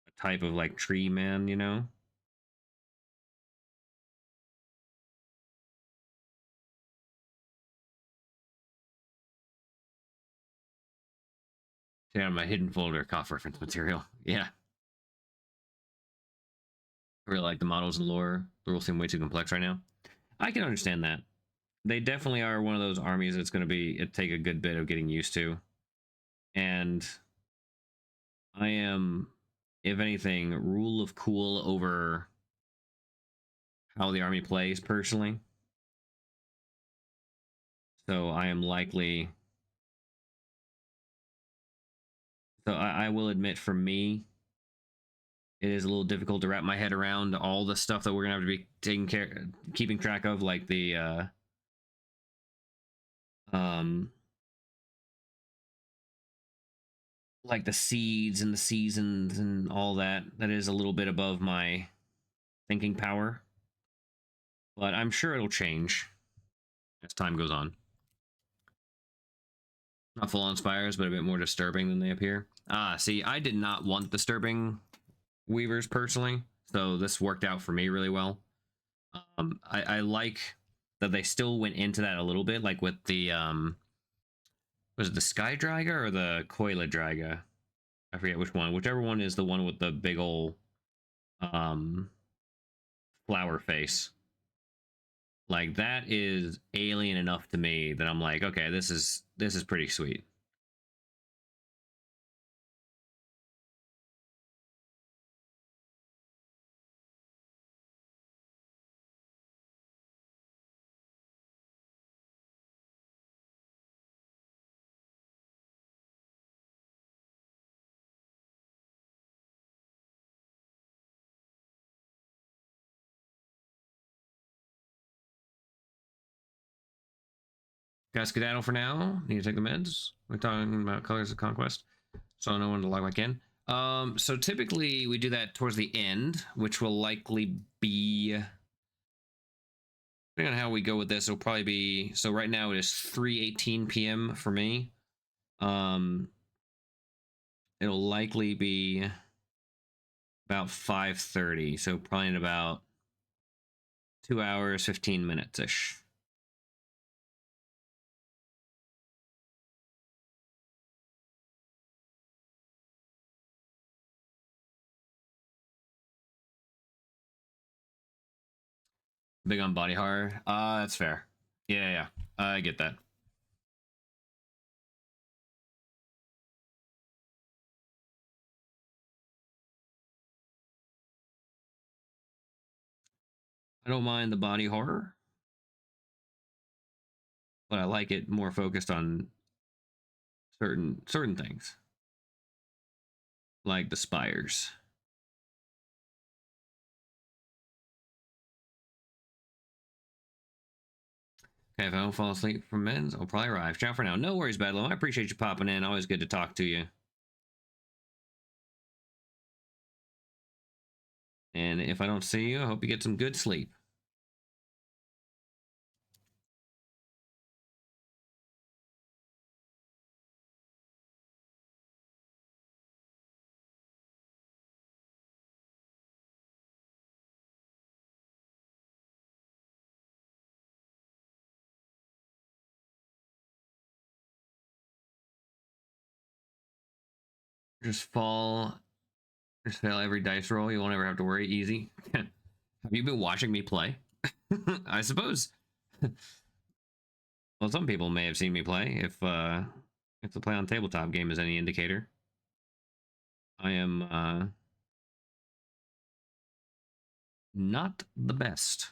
a type of like tree man, you know? Yeah, my hidden folder, cough reference material. Yeah. I really like the models and lore. The rules seem way too complex right now. I can understand that. They definitely are one of those armies that's going to be take a good bit of getting used to. And I am, if anything, rule of cool over how the army plays personally. So I am likely. So I will admit, for me, it is a little difficult to wrap my head around all the stuff that we're gonna have to be keeping track of, like the um, like the seeds and the seasons and all that. That is a little bit above my thinking power, but I'm sure it'll change as time goes on. Not full on spires, but a bit more disturbing than they appear. Ah, see, I did not want disturbing weavers personally, so this worked out for me really well. I like that they still went into that a little bit, like with the was it the Sky Draga or the Coila Draga? I forget which one. Whichever one is the one with the big ol' um flower face. Like that is alien enough to me that I'm like, okay, this is pretty sweet. Got skedaddle for now. Need to take the meds. We're talking about Colors of Conquest, so no one to log back in. So typically we do that towards the end, which will likely be, depending on how we go with this, it'll probably be, so right now it is 3:18 p.m. for me. It'll likely be about 5:30, so probably in about 2 hours, 15 minutes ish. Big on body horror. That's fair. Yeah, yeah, I get that. I don't mind the body horror, but I like it more focused on certain things, like the spires. Okay, if I don't fall asleep from men's, I'll probably arrive. Ciao for now. No worries, Bedlam. I appreciate you popping in. Always good to talk to you. And if I don't see you, I hope you get some good sleep. Just fall, just fail every dice roll. You won't ever have to worry. Easy. Have you been watching me play? I suppose. Well, some people may have seen me play. If the play on tabletop game is any indicator, I am not the best.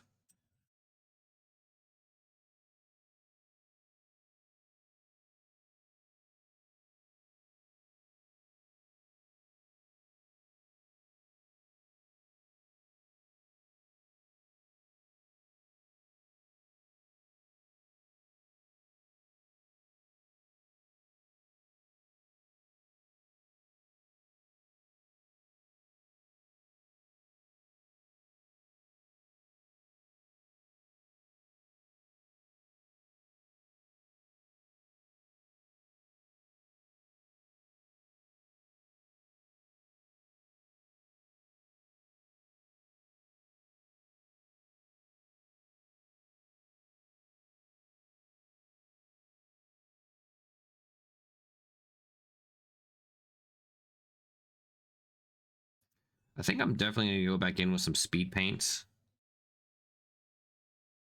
I think I'm definitely going to go back in with some speed paints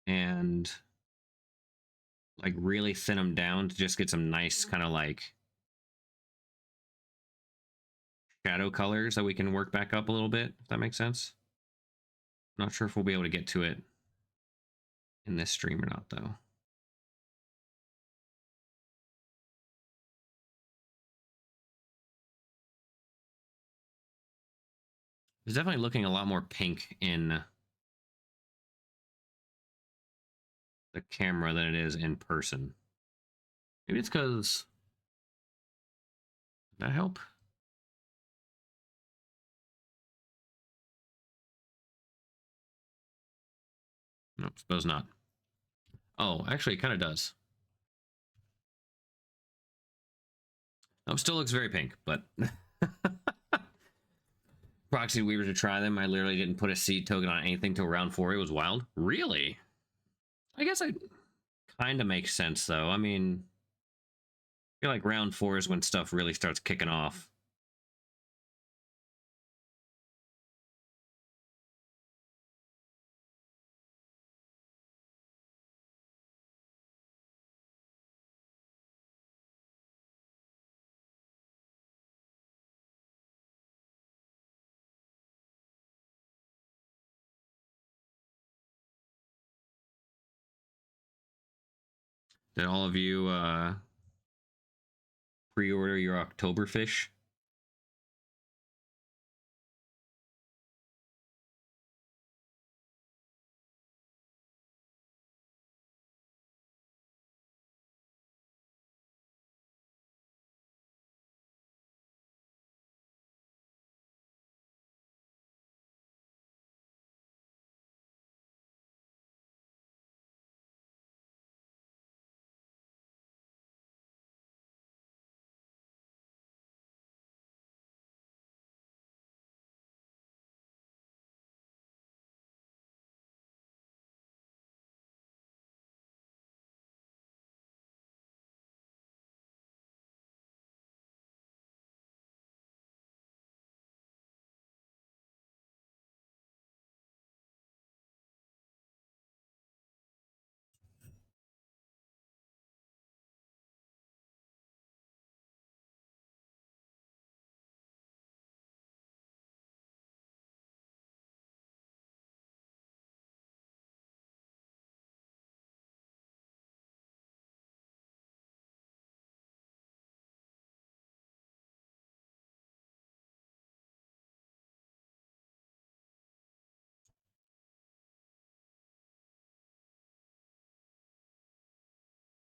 and like really thin them down to just get some nice kind of like shadow colors that we can work back up a little bit, if that makes sense. Not sure if we'll be able to get to it in this stream or not, though. It's definitely looking a lot more pink in the camera than it is in person. Maybe it's because... Did that help? Nope, suppose not. Oh, actually, it kind of does. Nope, still looks very pink, but... Proxy we were to try them. I literally didn't put a seed token on anything till round 4. It was wild. Really? I guess I kind of makes sense, though. I mean... I feel like round 4 is when stuff really starts kicking off. Did all of you pre-order your Oktoberfish?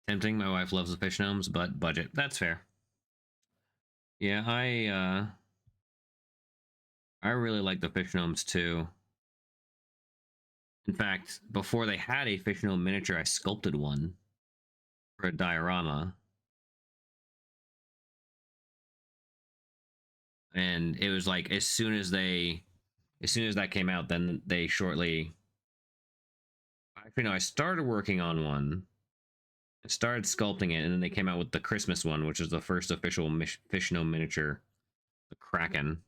Tempting. My wife loves the fish gnomes, but budget. That's fair. Yeah, I really like the fish gnomes too. In fact, before they had a fish gnome miniature, I sculpted one for a diorama. And it was like as soon as that came out, then they shortly actually no, I started working on one. I started sculpting it, and then they came out with the Christmas one, which is the first official fish gnome miniature, the Kraken.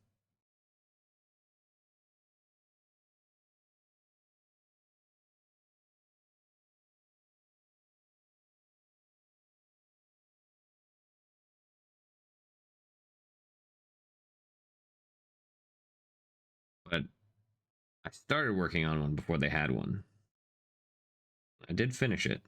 But I started working on one before they had one. I did finish it.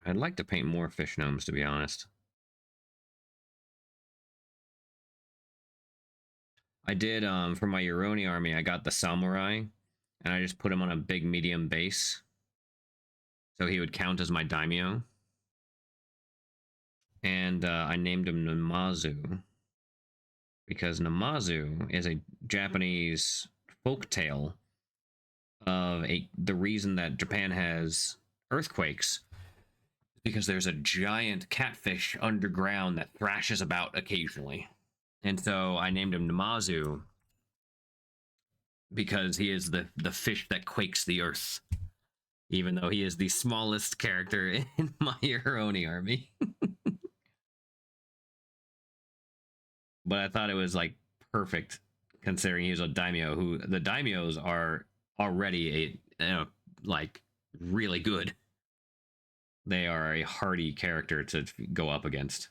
I'd like to paint more fish gnomes, to be honest. I did, for my Uroni army, I got the samurai, and I just put him on a big medium base. So he would count as my daimyo. And I named him Namazu, because Namazu is a Japanese folk tale of the reason that Japan has earthquakes, because there's a giant catfish underground that thrashes about occasionally. And so I named him Namazu because he is the fish that quakes the earth, even though he is the smallest character in my Uroni army. But I thought it was like perfect considering he was a daimyo, who the daimyos are already like really good. They are a hardy character to go up against.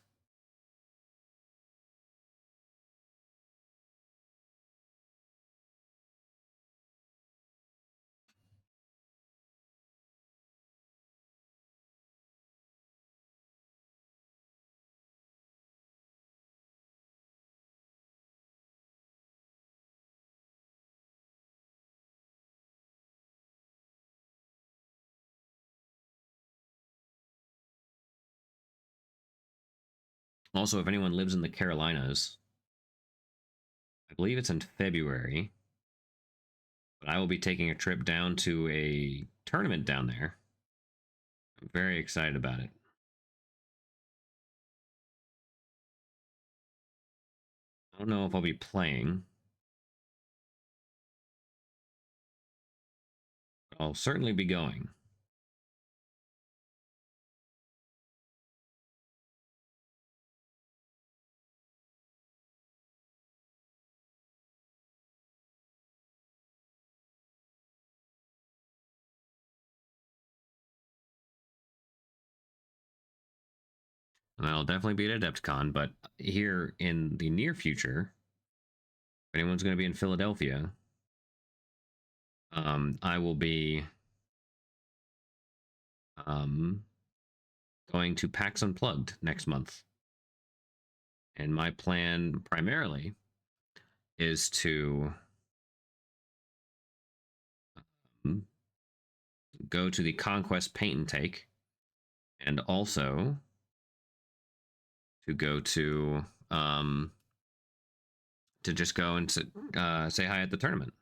Also, if anyone lives in the Carolinas, I believe it's in February, but I will be taking a trip down to a tournament down there. I'm very excited about it. I don't know if I'll be playing. But I'll certainly be going. And I'll definitely be at AdeptCon, but here in the near future, if anyone's going to be in Philadelphia, I will be um, going to PAX Unplugged next month. And my plan primarily is to go to the Conquest Paint and Take, and also to go to just go and say hi at the tournament.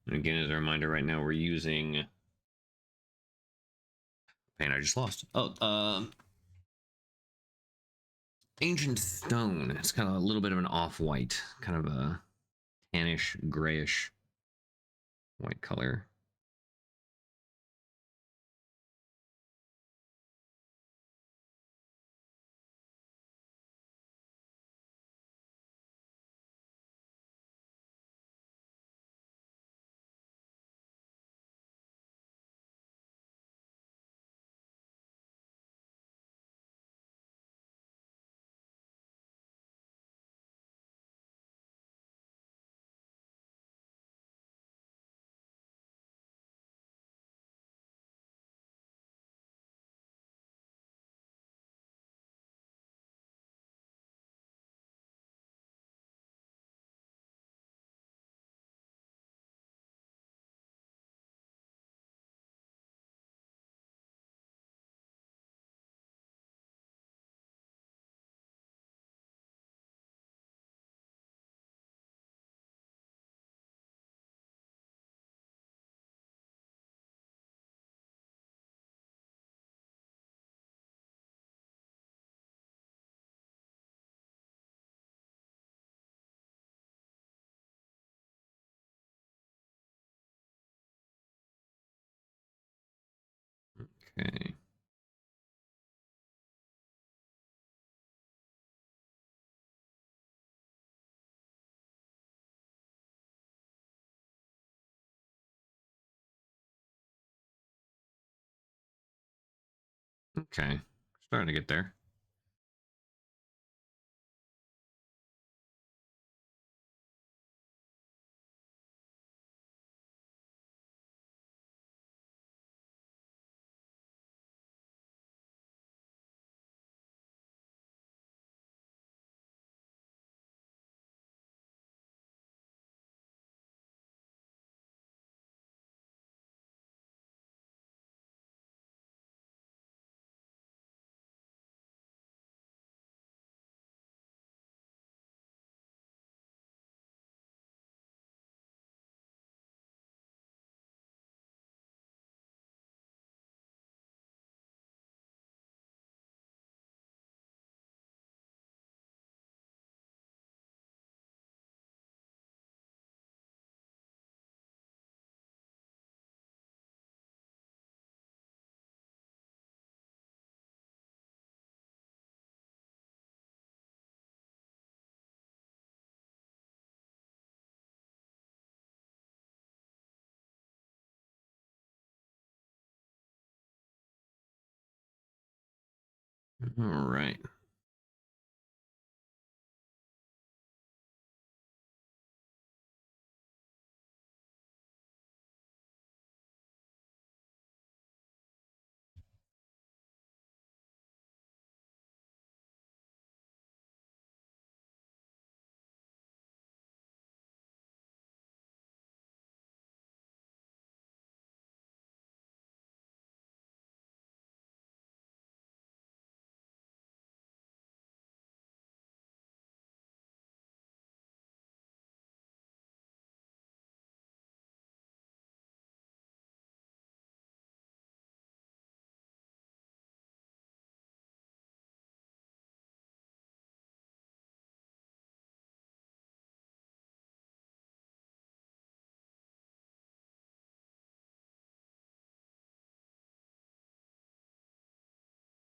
And again, as a reminder, right now we're using paint I just lost. Oh, Ancient Stone. It's kind of a little bit of an off-white, kind of a tannish, grayish white color. Okay. Okay. Starting to get there. All right.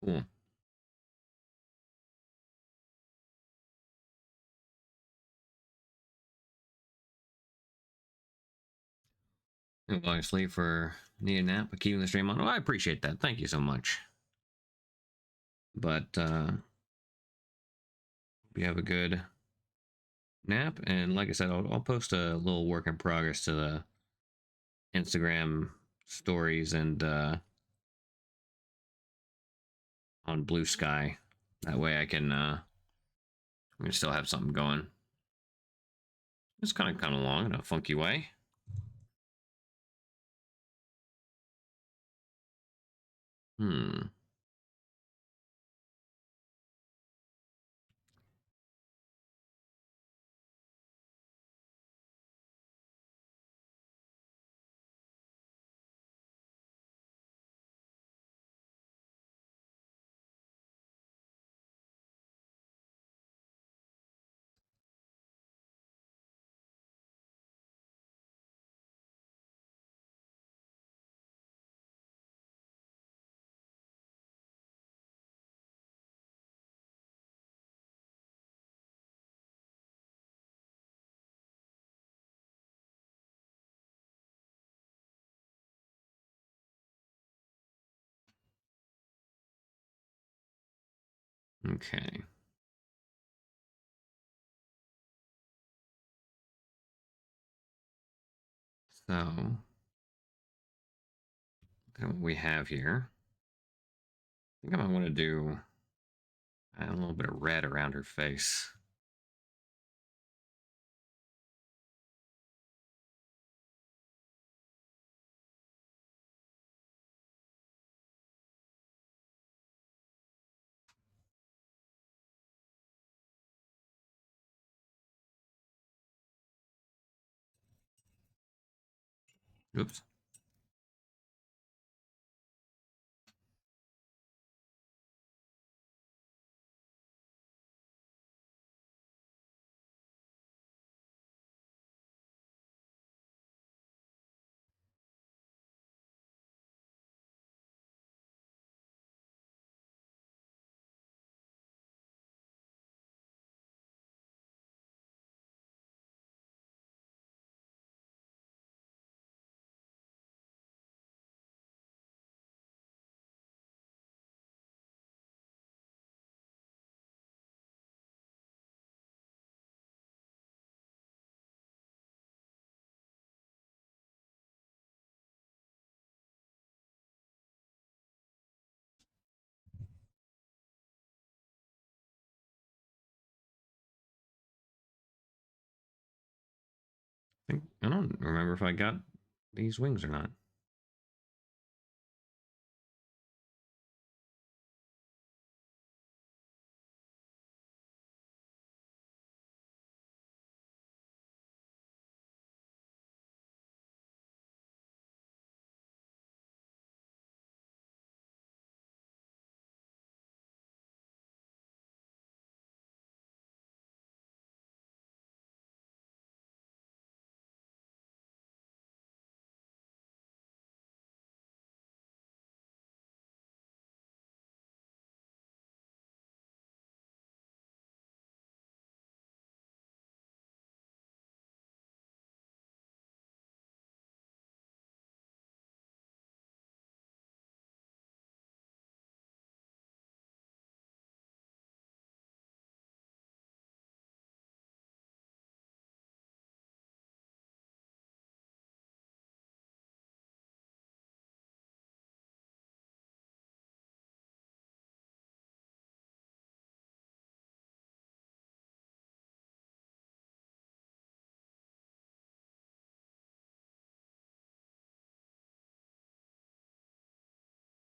Cool. Obviously, for need a nap, but keeping the stream on. Well, I appreciate that. Thank you so much. But we have a good nap, and like I said, I'll post a little work in progress to the Instagram stories and on Blue Sky. That way, I can still have something going. It's kind of coming along in a funky way. Hmm. Okay. So, what we have here. I think I might want to do a little bit of red around her face. Oops. I don't remember if I got these wings or not.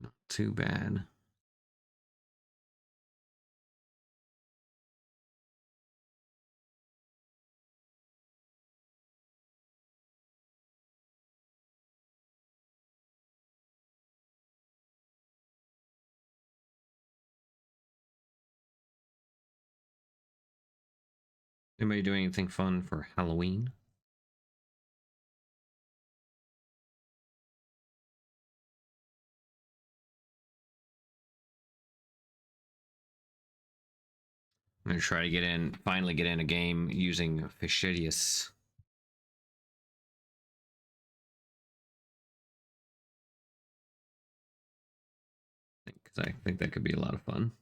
Not too bad. Anybody doing anything fun for Halloween? I'm gonna try to finally get in a game using Fishidius. Because I think that could be a lot of fun.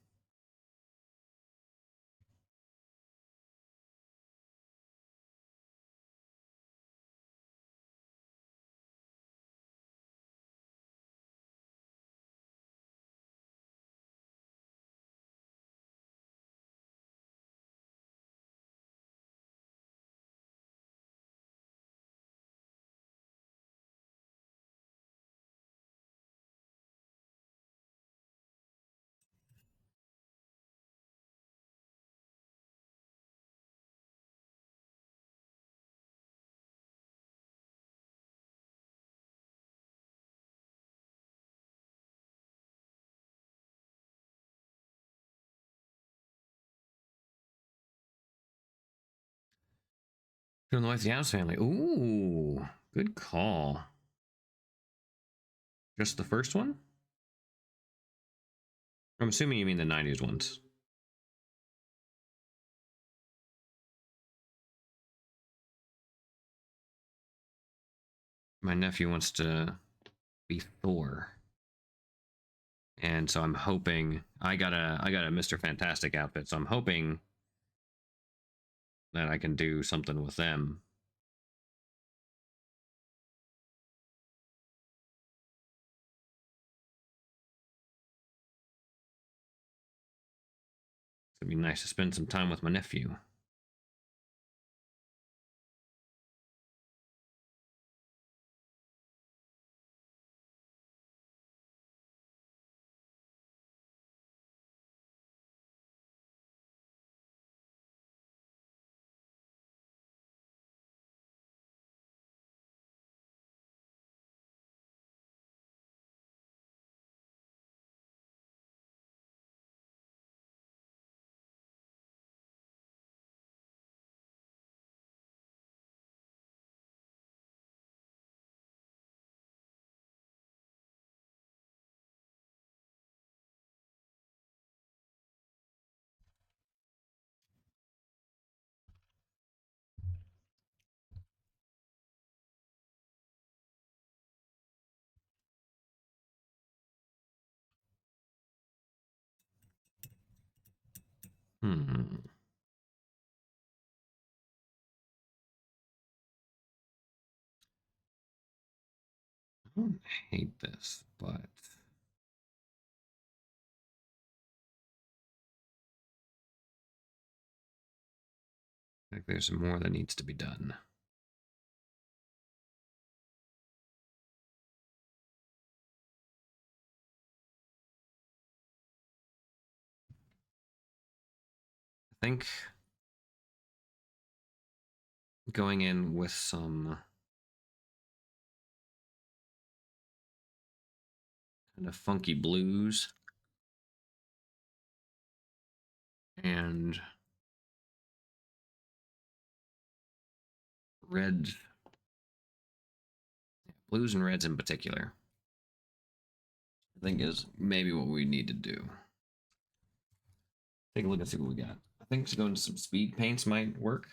From the White Adams family. Ooh, good call. Just the first one? I'm assuming you mean the 90s ones. My nephew wants to be Thor. And so I'm hoping I got a Mr. Fantastic outfit, so I'm hoping that I can do something with them. It'd be nice to spend some time with my nephew. I don't hate this, but I think there's more that needs to be done. I think going in with some kind of funky blues and red, blues and reds in particular, I think is maybe what we need to do. Take a look and see what we got. I think going to some speed paints might work.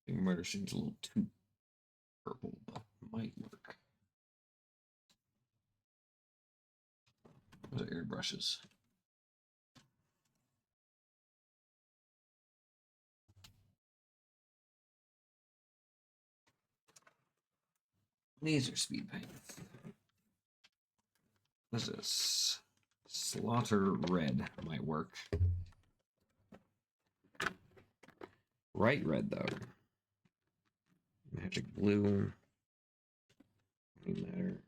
I think murder seems a little too purple, but might work. Those are airbrushes. These are speed paints. What is this? Slaughter red might work. Bright red though. Magic blue. Doesn't matter.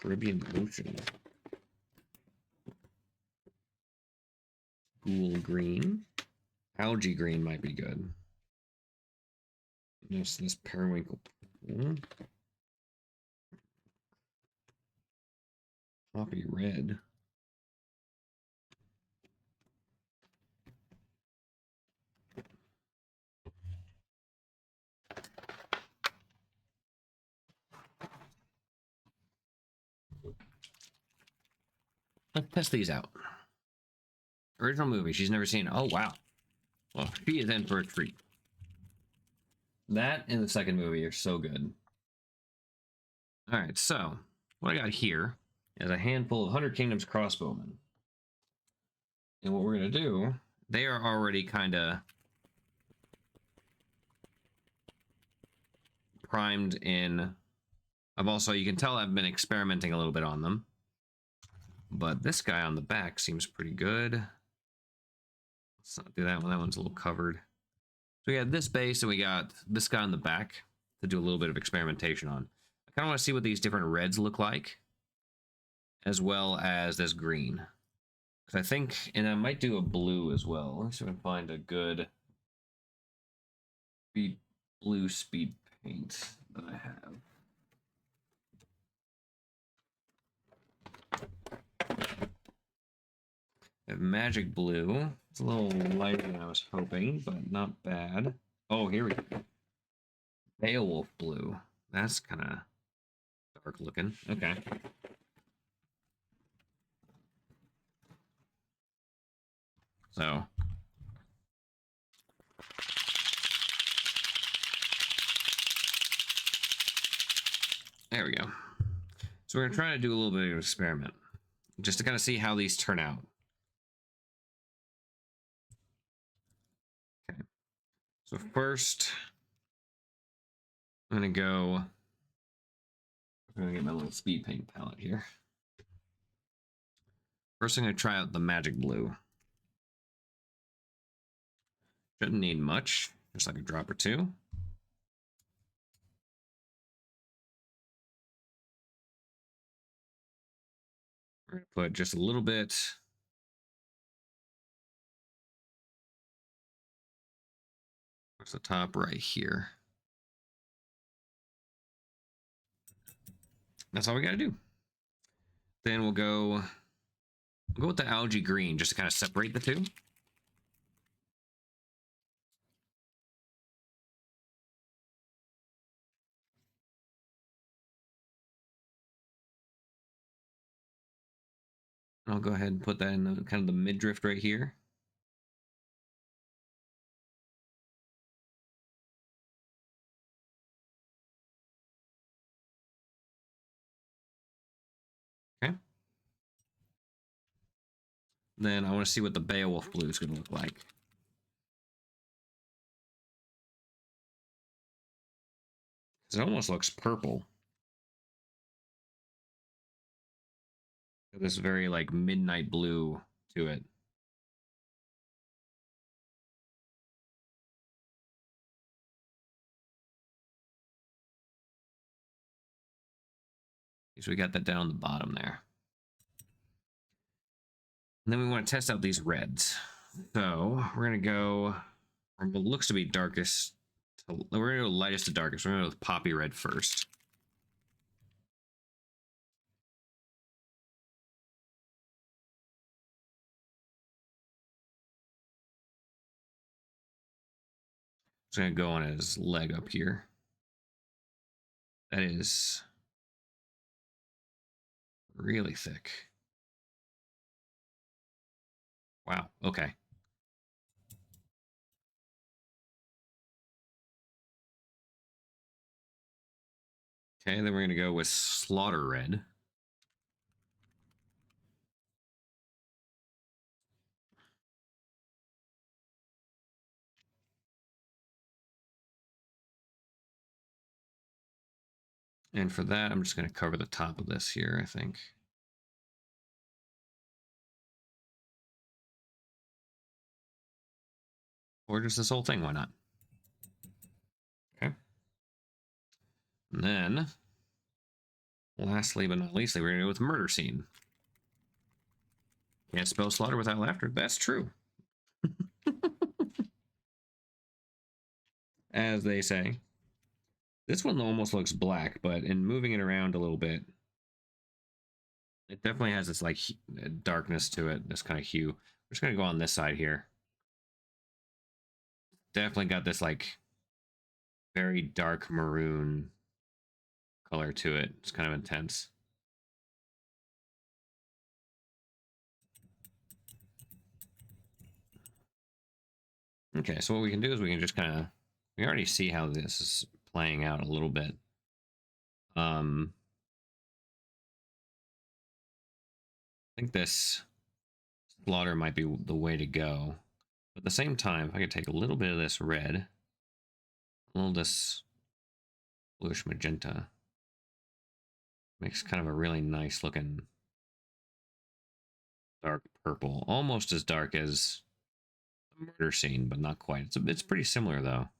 Caribbean Ocean. Ghoul green. Algae green might be good. This periwinkle. Poppy red. Let's test these out. Original movie she's never seen. Oh wow. Well, she is in for a treat. That and the second movie are so good. All right, so what I got here is a handful of 100 Kingdoms crossbowmen. And what we're going to do, they are already kind of primed in. I've also, you can tell I've been experimenting a little bit on them. But this guy on the back seems pretty good. Let's not do that one. That one's a little covered. So we got this base and we got this guy on the back to do a little bit of experimentation on. I kind of want to see what these different reds look like, as well as this green. Because I think, and I might do a blue as well. Let me see if I can find a good blue speed paint that I have. I have magic blue. It's a little lighter than I was hoping, but not bad. Oh, here we go. Beowulf blue. That's kind of dark looking. Okay. So There we go. So we're going to try to do a little bit of an experiment, just to kind of see how these turn out. Okay. So first, I'm going to get my little speed paint palette here. First, I'm going to try out the magic blue. Shouldn't need much, just like a drop or two. We're going to put just a little bit towards the top right here. That's all we got to do. Then we'll go with the algae green just to kind of separate the two. I'll go ahead and put that in the, kind of the midriff right here. Okay. Then I want to see what the Beowulf blue is going to look like. It almost looks purple. This very like midnight blue to it. So we got that down the bottom there. And then we want to test out these reds. So we're going to go from what looks to be darkest. We're going to go lightest to darkest. We're going to go with poppy red first. Just going to go on his leg up here. That is really thick. Wow. Okay. Okay, then we're going to go with slaughter red. And for that, I'm just going to cover the top of this here, I think. Or just this whole thing, why not? Okay. And then, lastly but not leastly, we're going to go with murder scene. Can't spell slaughter without laughter. That's true. As they say. This one almost looks black, but in moving it around a little bit, it definitely has this like darkness to it, this kind of hue. We're just going to go on this side here. Definitely got this like very dark maroon color to it. It's kind of intense. Okay, so what we can do is we can just kind of, we already see how this is playing out a little bit. I think this slaughter might be the way to go. But at the same time, if I could take a little bit of this red, a little of this bluish magenta, makes kind of a really nice looking dark purple, almost as dark as the murder scene, but not quite. It's pretty similar though.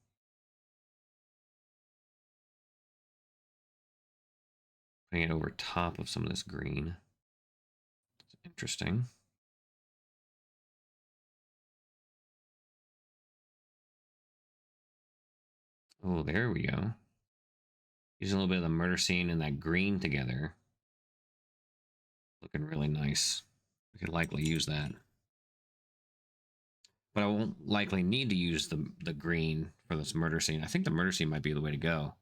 Putting it over top of some of this green. It's interesting. Oh, there we go. Using a little bit of the murder scene and that green together. Looking really nice. We could likely use that. But I won't likely need to use the green for this murder scene. I think the murder scene might be the way to go.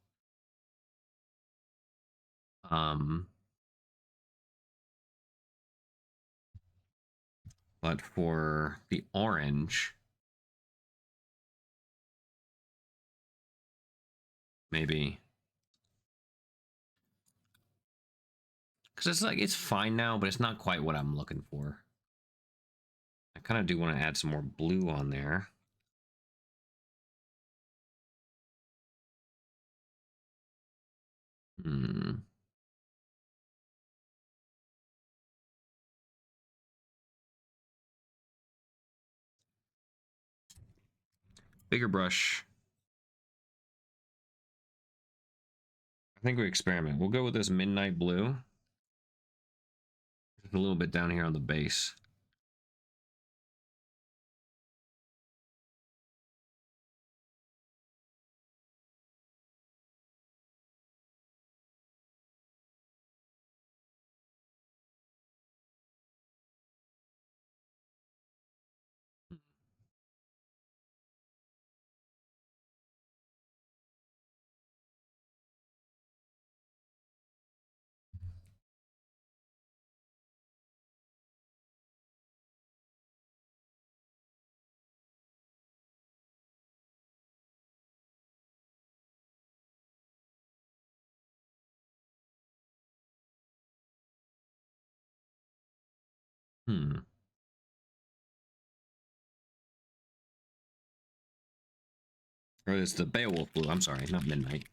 But for the orange, maybe Because it's like, it's fine now, but it's not quite what I'm looking for. I kind of do want to add some more blue on there. Hmm. Bigger brush. I think we experiment. We'll go with this midnight blue. A little bit down here on the base. Hmm. Or it's the Beowulf blue. I'm sorry, not midnight.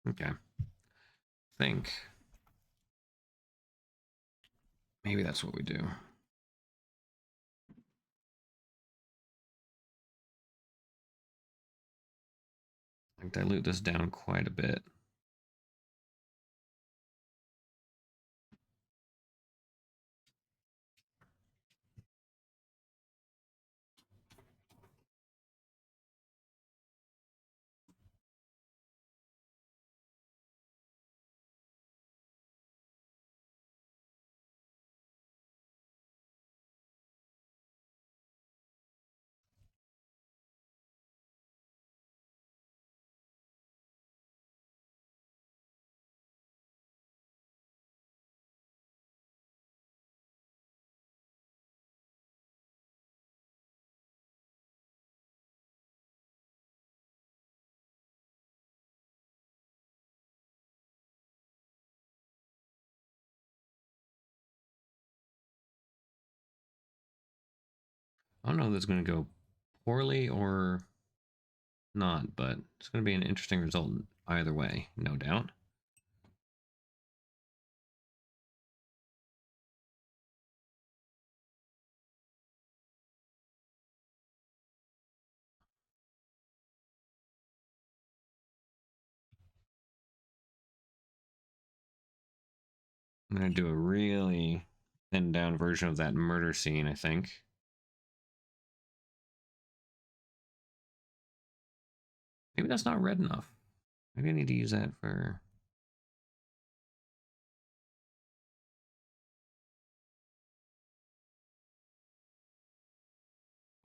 Okay. Think maybe that's what we do. Like dilute this down quite a bit. I don't know if this is going to go poorly or not, but it's going to be an interesting result either way, no doubt. I'm going to do a really thinned down version of that murder scene, I think. Maybe that's not red enough. Maybe I need to use that for...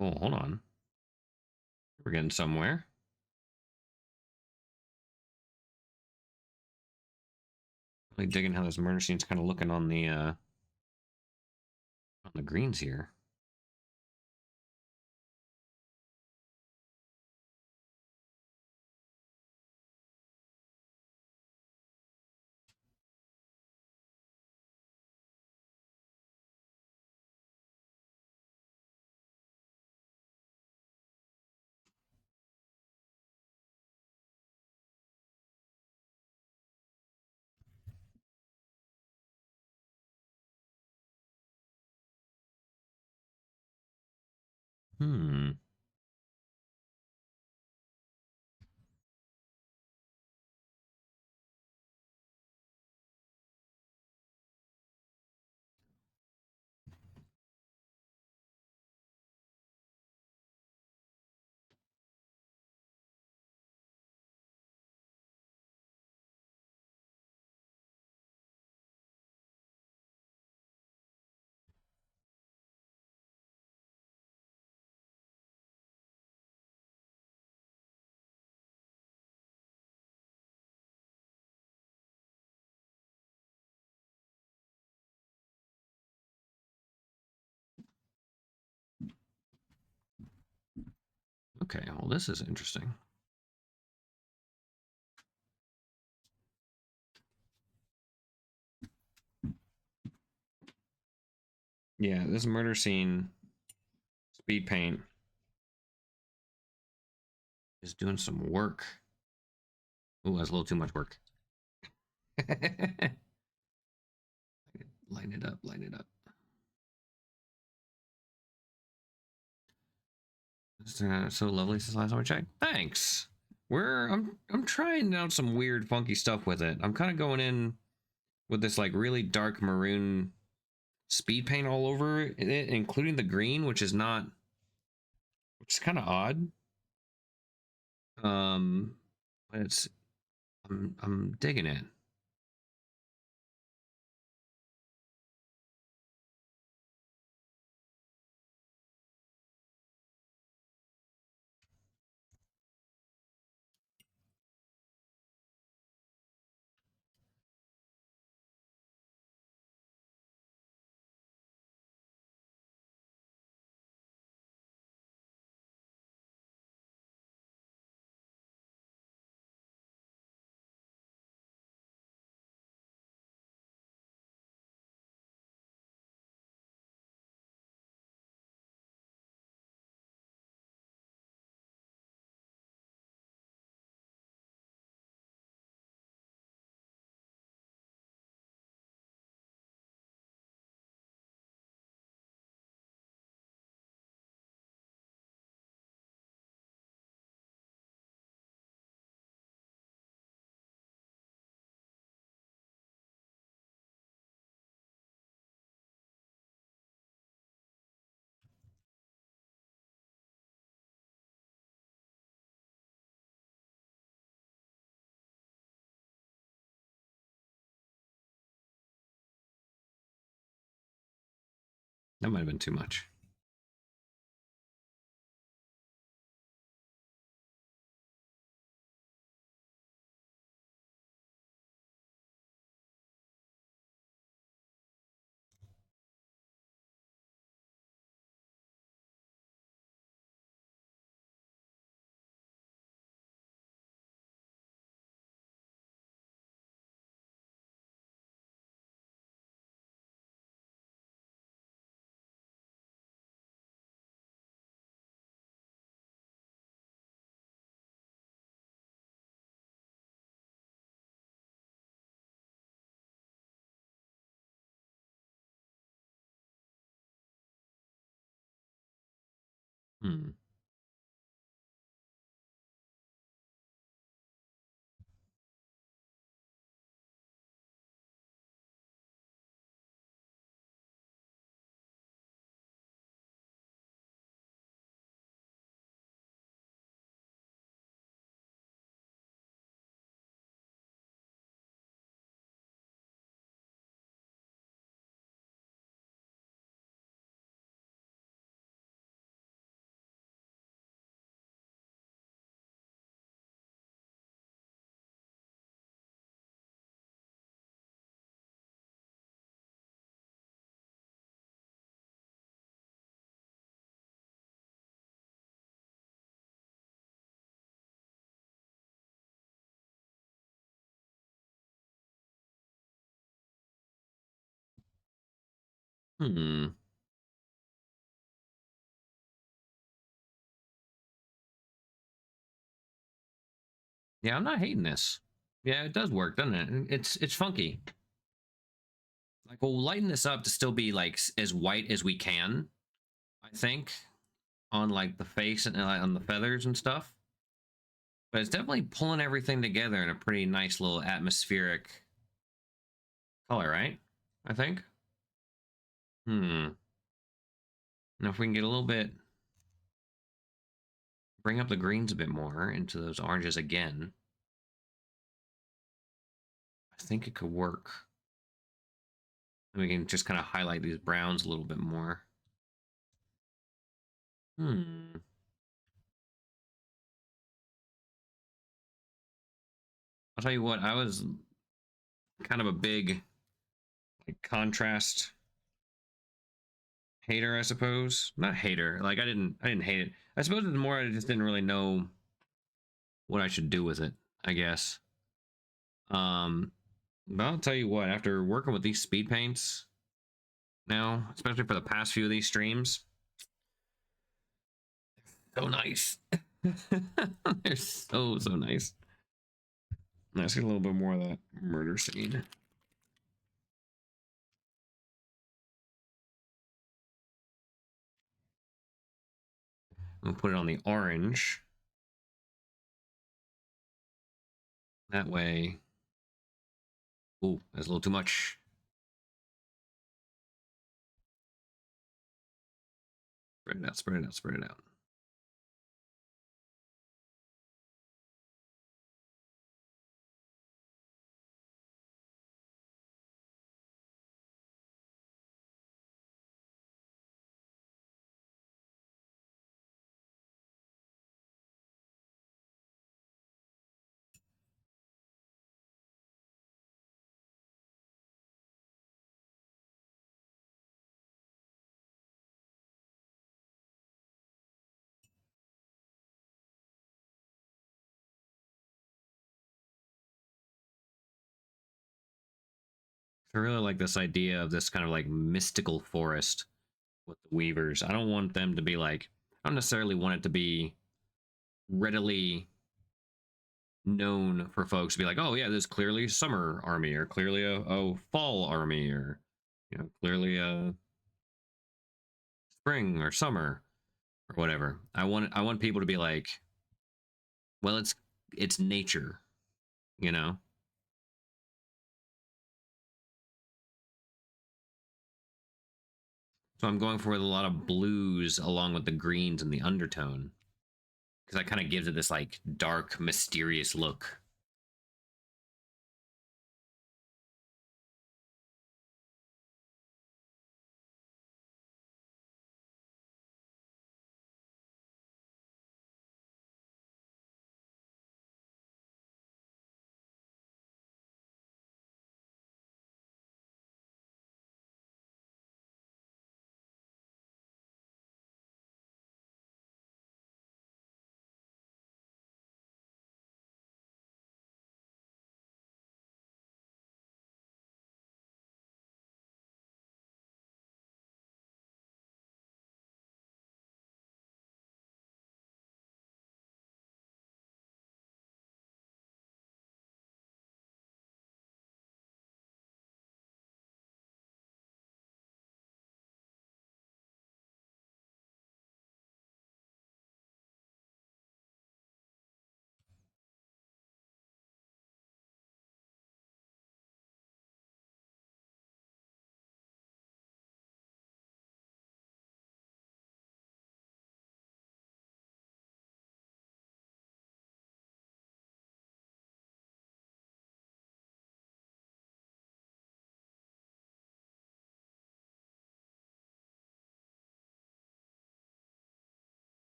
Oh, hold on. We're getting somewhere. Really digging how this murder scene's kind of looking on the greens here. Hmm. Okay, well, this is interesting. Yeah, this murder scene, speed paint, is doing some work. Ooh, that's a little too much work. Line it up, line it up. So lovely since last time I checked. Thanks. I'm trying out some weird funky stuff with it. I'm kind of going in with this like really dark maroon speed paint all over it, including the green, which is kind of odd. But I'm digging it. That might have been too much. Hmm. Hmm. Yeah, I'm not hating this. Yeah, it does work, doesn't it? It's funky. Like we'll lighten this up to still be like as white as we can, I think, on like the face and on the feathers and stuff. But it's definitely pulling everything together in a pretty nice little atmospheric color, right? I think. Hmm. Now if we can get a little bit, bring up the greens a bit more into those oranges again, I think it could work. And we can just kind of highlight these browns a little bit more. Hmm. I'll tell you what, I was kind of a big like contrast hater, I suppose. Not hater. Like I didn't hate it. I suppose it's more I just didn't really know what I should do with it, I guess. Um but I'll tell you what, after working with these speed paints now, especially for the past few of these streams, so nice. They're so nice. Let's get a little bit more of that murder scene. We'll put it on the orange. That way. Ooh, that's a little too much. Spread it out, spread it out, spread it out. I really like this idea of this kind of like mystical forest with the weavers. I don't want them to be like, I don't necessarily want it to be readily known for folks to be like, oh yeah, this is clearly a summer army or clearly a fall army or clearly a spring or summer or whatever. I want people to be like, well, it's nature, you know. So I'm going for a lot of blues along with the greens and the undertone because that kind of gives it this like dark, mysterious look.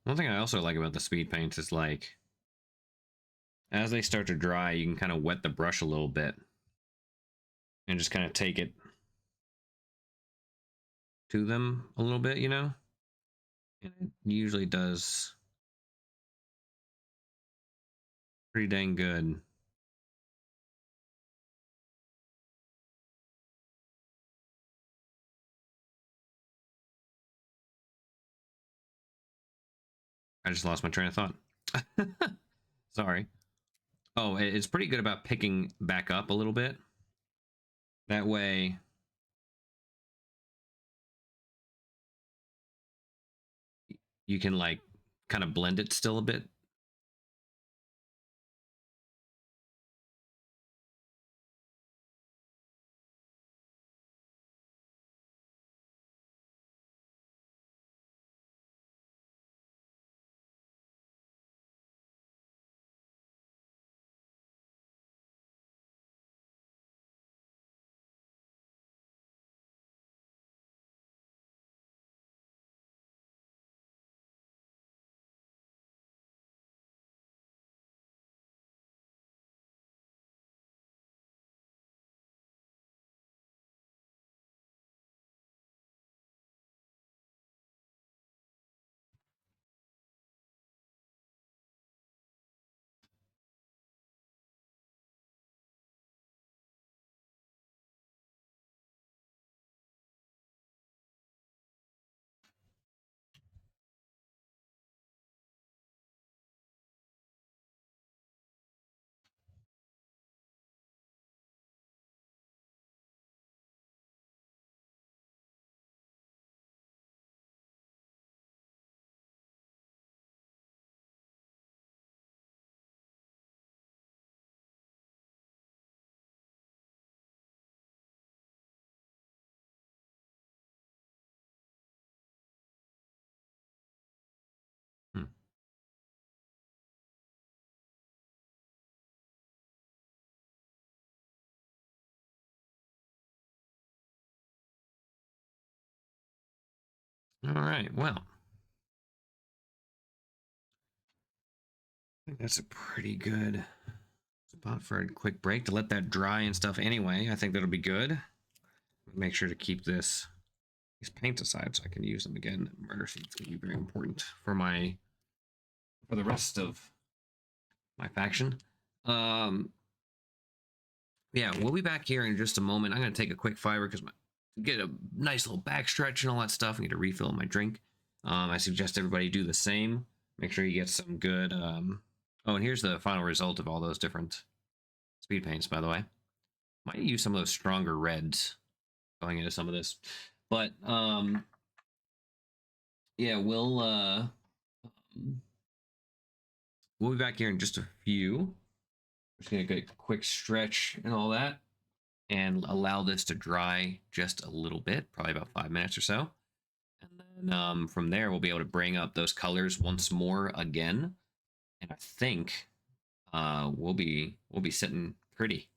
One thing I also like about the speed paints is like as they start to dry, you can kind of wet the brush a little bit and just kind of take it to them a little bit, and it usually does pretty dang good. I just lost my train of thought. Sorry. Oh, it's pretty good about picking back up a little bit. That way, you can like kind of blend it still a bit. All right, well, I think that's a pretty good spot for a quick break to let that dry and stuff anyway. I think that'll be good. Make sure to keep these paints aside so I can use them again. Murder seed's going to be very important for the rest of my faction. Yeah, we'll be back here in just a moment. I'm going to take a quick fiber because get a nice little back stretch and all that stuff and get a refill of my drink. I suggest everybody do the same. Make sure you get some good. Oh, and here's the final result of all those different speed paints, by the way. Might use some of those stronger reds going into some of this. But yeah, we'll be back here in just a few. Just gonna get a quick stretch and all that, and allow this to dry just a little bit, probably about 5 minutes or so. And then from there, we'll be able to bring up those colors once more again. And I think we'll be sitting pretty.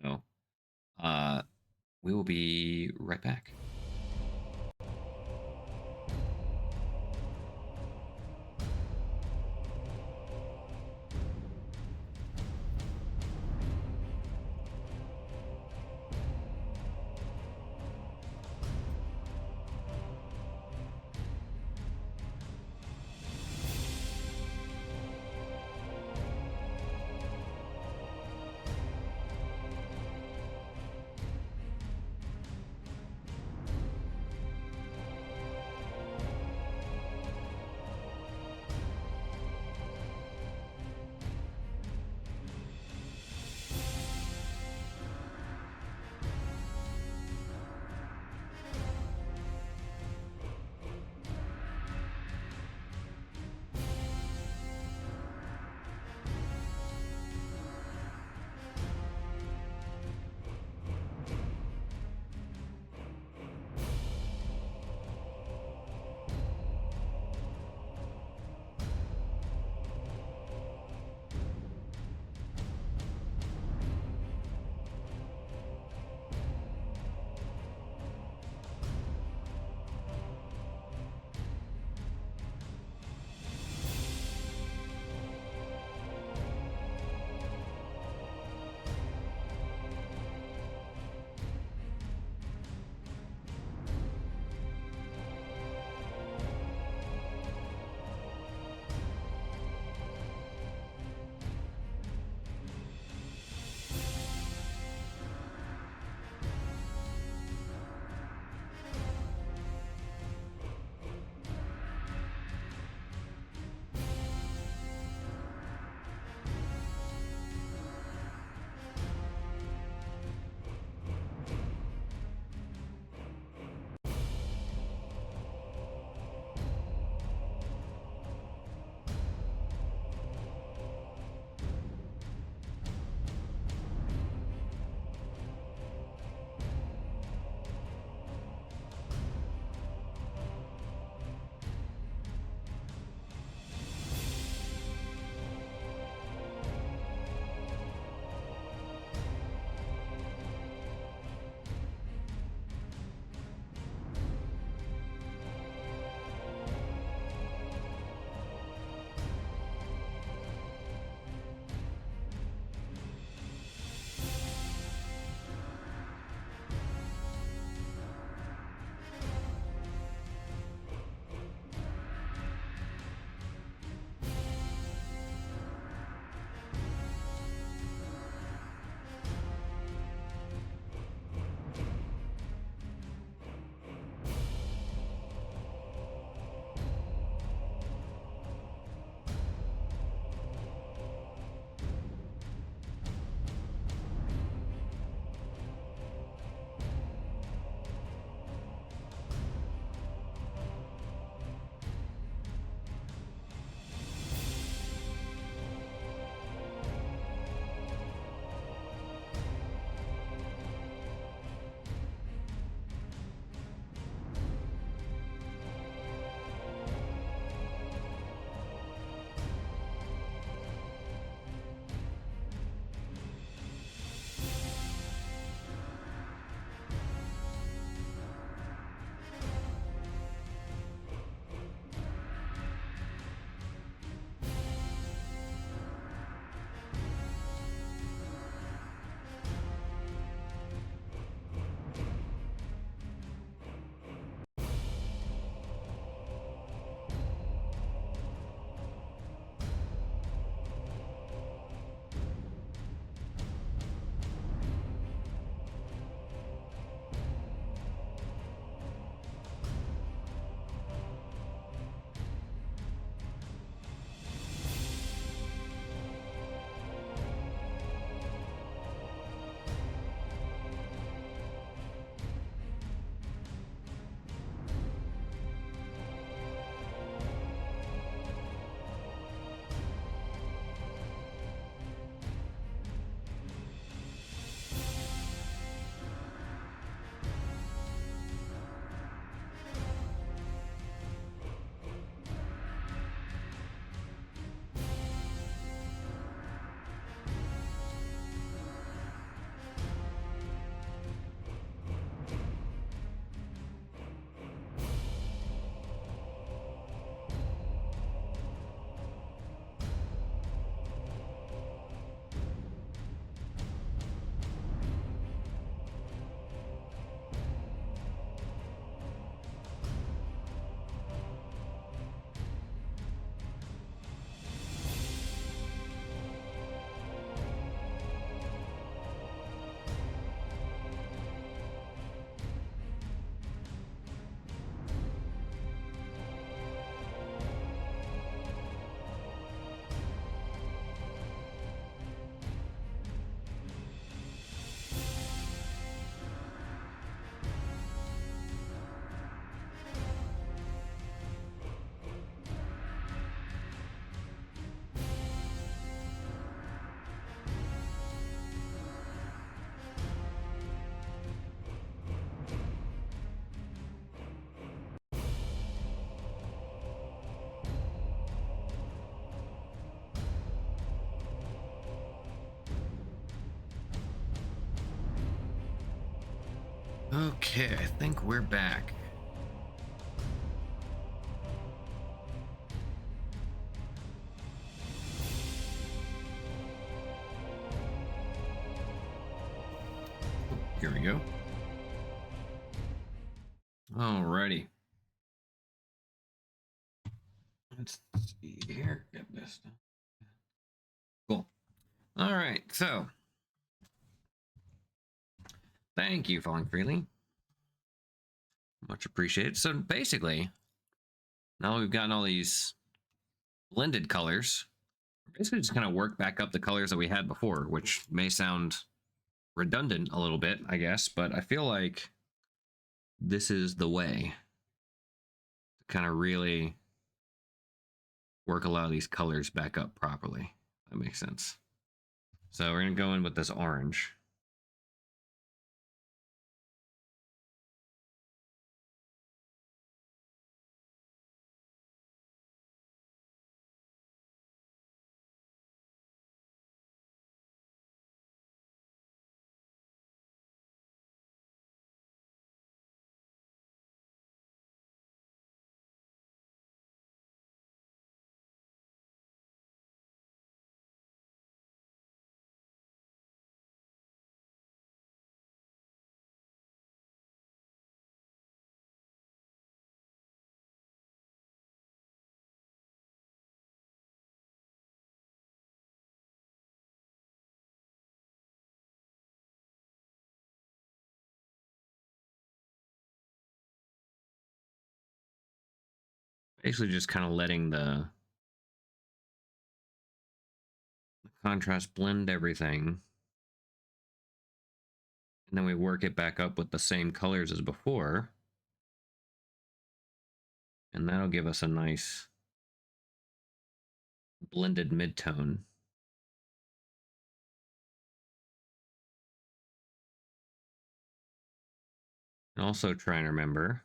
So we will be right back. Okay, I think we're back. Here we go. Alrighty. Let's see here. Get this done. Cool. All right, so thank you, Falling Freely. Much appreciated. So basically, now we've gotten all these blended colors. Basically, just kind of work back up the colors that we had before, which may sound redundant a little bit, I guess, but I feel like this is the way to kind of really work a lot of these colors back up properly. That makes sense. So we're going to go in with this orange. Basically just kind of letting the contrast blend everything. And then we work it back up with the same colors as before. And that'll give us a nice blended midtone. And also try and remember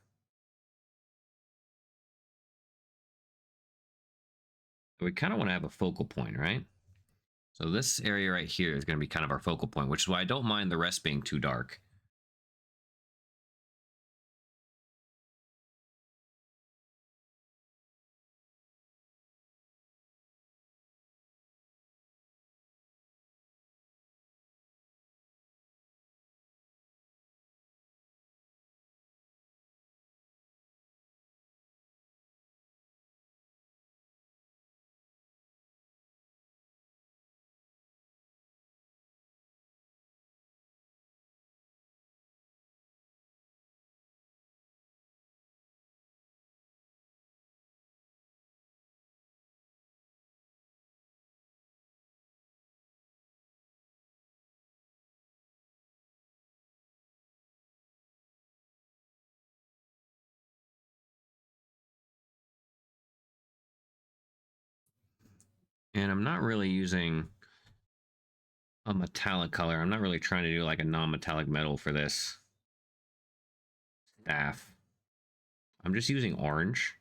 we kind of want to have a focal point, right? So this area right here is going to be kind of our focal point, which is why I don't mind the rest being too dark. And I'm not really using a metallic color. I'm not really trying to do like a non-metallic metal for this staff. I'm just using orange.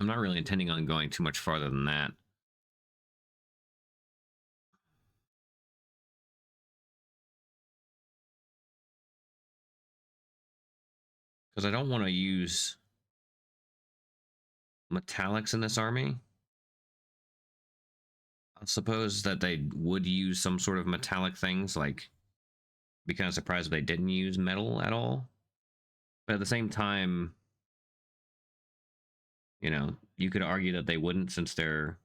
I'm not really intending on going too much farther than that. Because I don't want to use metallics in this army. I suppose that they would use some sort of metallic things, like be kind of surprised if they didn't use metal at all. But at the same time, you know, you could argue that they wouldn't, since they're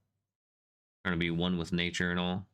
trying to be one with nature and all.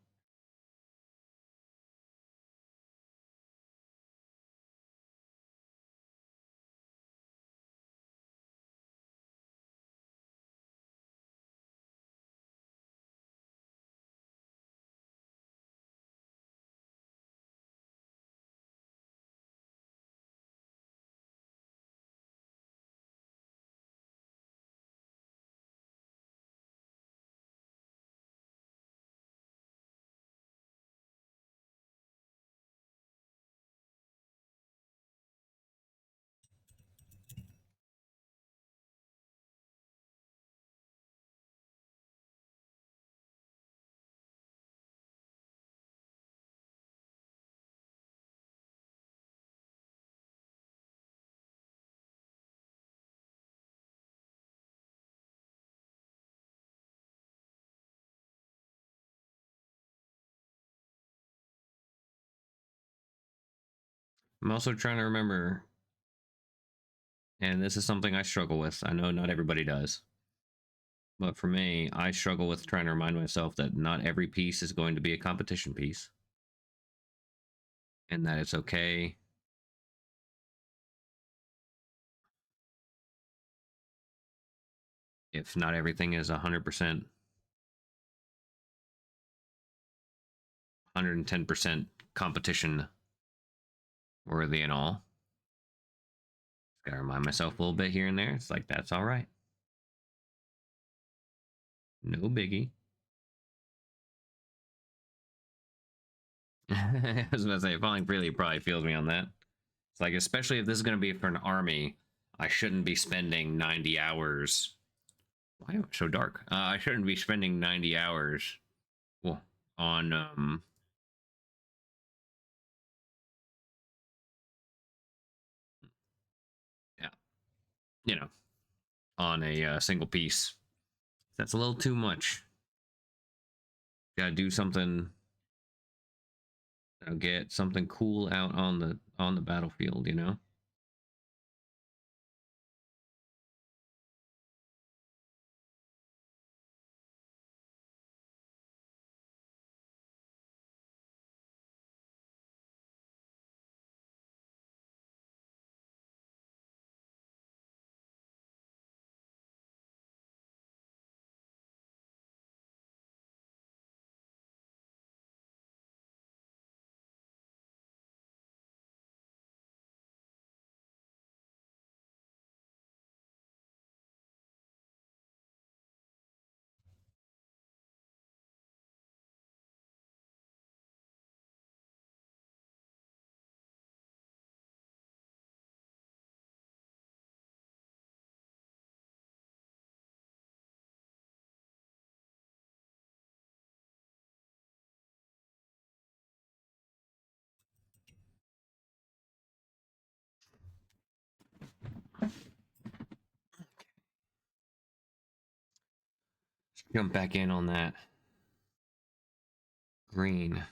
I'm also trying to remember, and this is something I struggle with. I know not everybody does. But for me, I struggle with trying to remind myself that not every piece is going to be a competition piece. And that it's okay if not everything is 100%, 110% competition worthy and all. Gotta remind myself a little bit here and there. It's like, that's all right. No biggie. I was about to say, falling freely probably feels me on that. It's like, especially if this is going to be for an army, I shouldn't be spending 90 hours. Why am I so dark? I shouldn't be spending 90 hours well, on, yeah, you know, on a single piece. That's a little too much. Gotta do something, get something cool out on the battlefield, you know? Jump back in on that green.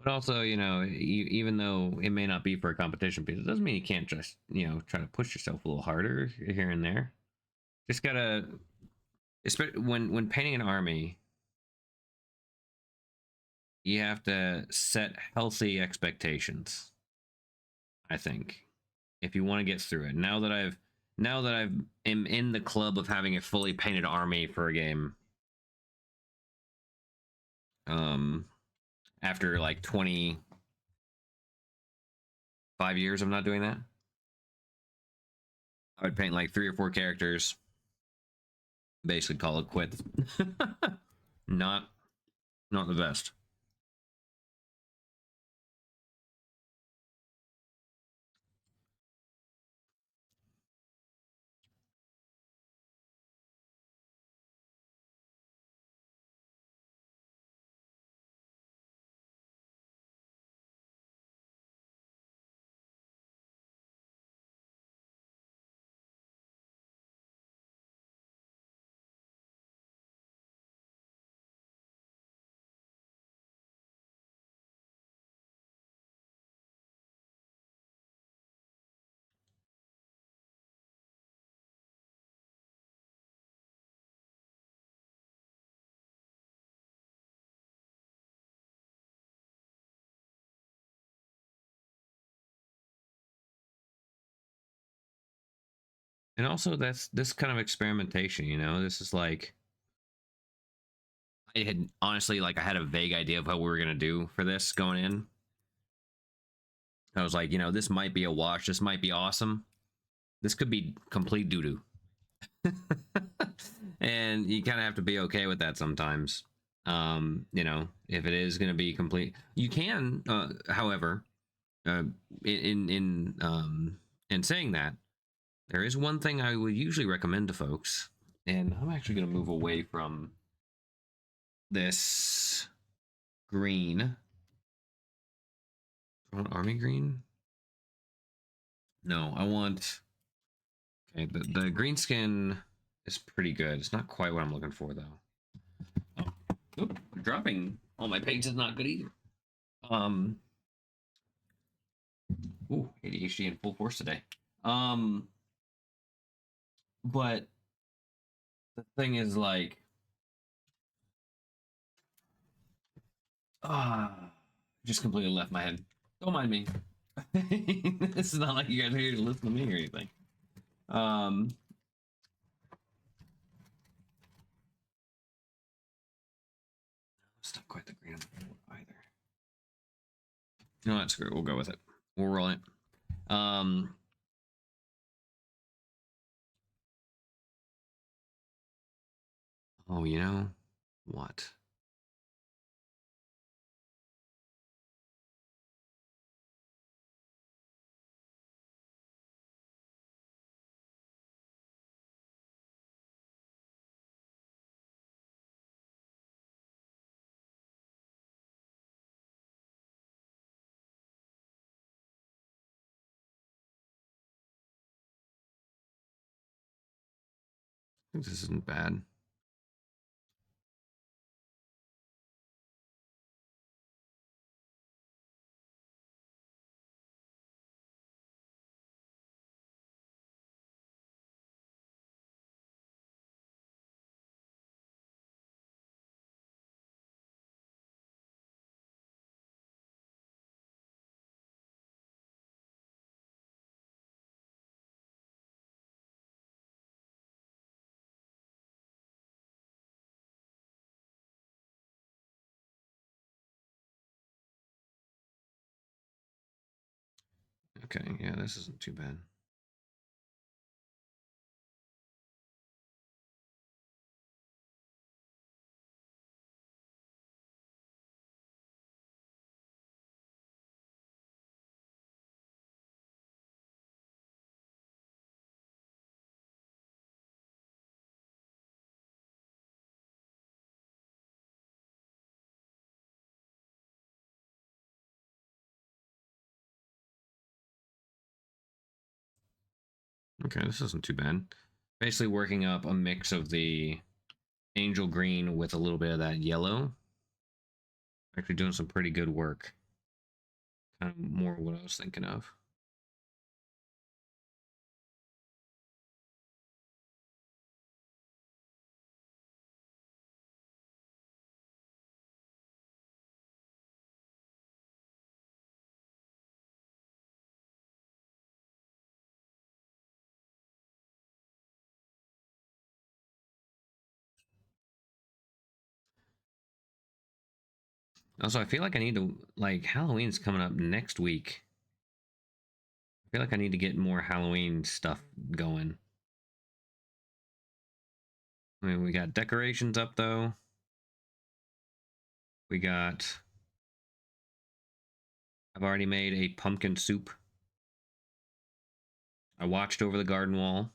But also, even though it may not be for a competition piece, it doesn't mean you can't just, try to push yourself a little harder here and there. Just gotta, especially when painting an army, you have to set healthy expectations. I think if you want to get through it. Now that I've am in the club of having a fully painted army for a game, um, after like 25 years of not doing that, I would paint like 3 or 4 characters, basically call it quits. not not the best. And also that's this kind of experimentation, you know, this is like I had honestly like I had a vague idea of what we were gonna do for this going in. I was like, you know, this might be a wash, this might be awesome. This could be complete doo-doo. And you kind of have to be okay with that sometimes. You know, if it is gonna be complete, you can, however, uh in saying that, there is one thing I would usually recommend to folks, and I'm actually gonna move away from this green. I want army green. No, I want. Okay, the green skin is pretty good. It's not quite what I'm looking for though. Oh, oop, dropping all my paints is not good either. Um, ooh, ADHD in full force today. Um, but the thing is like, just completely left my head. Don't mind me. This is not like you guys are here to listen to me or anything. It's not quite the green either. You know what? Screw it. We'll go with it. We'll roll it. Oh, you know what? I think this isn't bad. Okay, yeah, this isn't too bad. Okay, this isn't too bad. Basically working up a mix of the angel green with a little bit of that yellow. Actually doing some pretty good work. Kind of more what I was thinking of. Also, I feel like I need to, like, Halloween's coming up next week. I feel like I need to get more Halloween stuff going. I mean, we got decorations up though. We got. I've already made a pumpkin soup. I watched over the garden wall.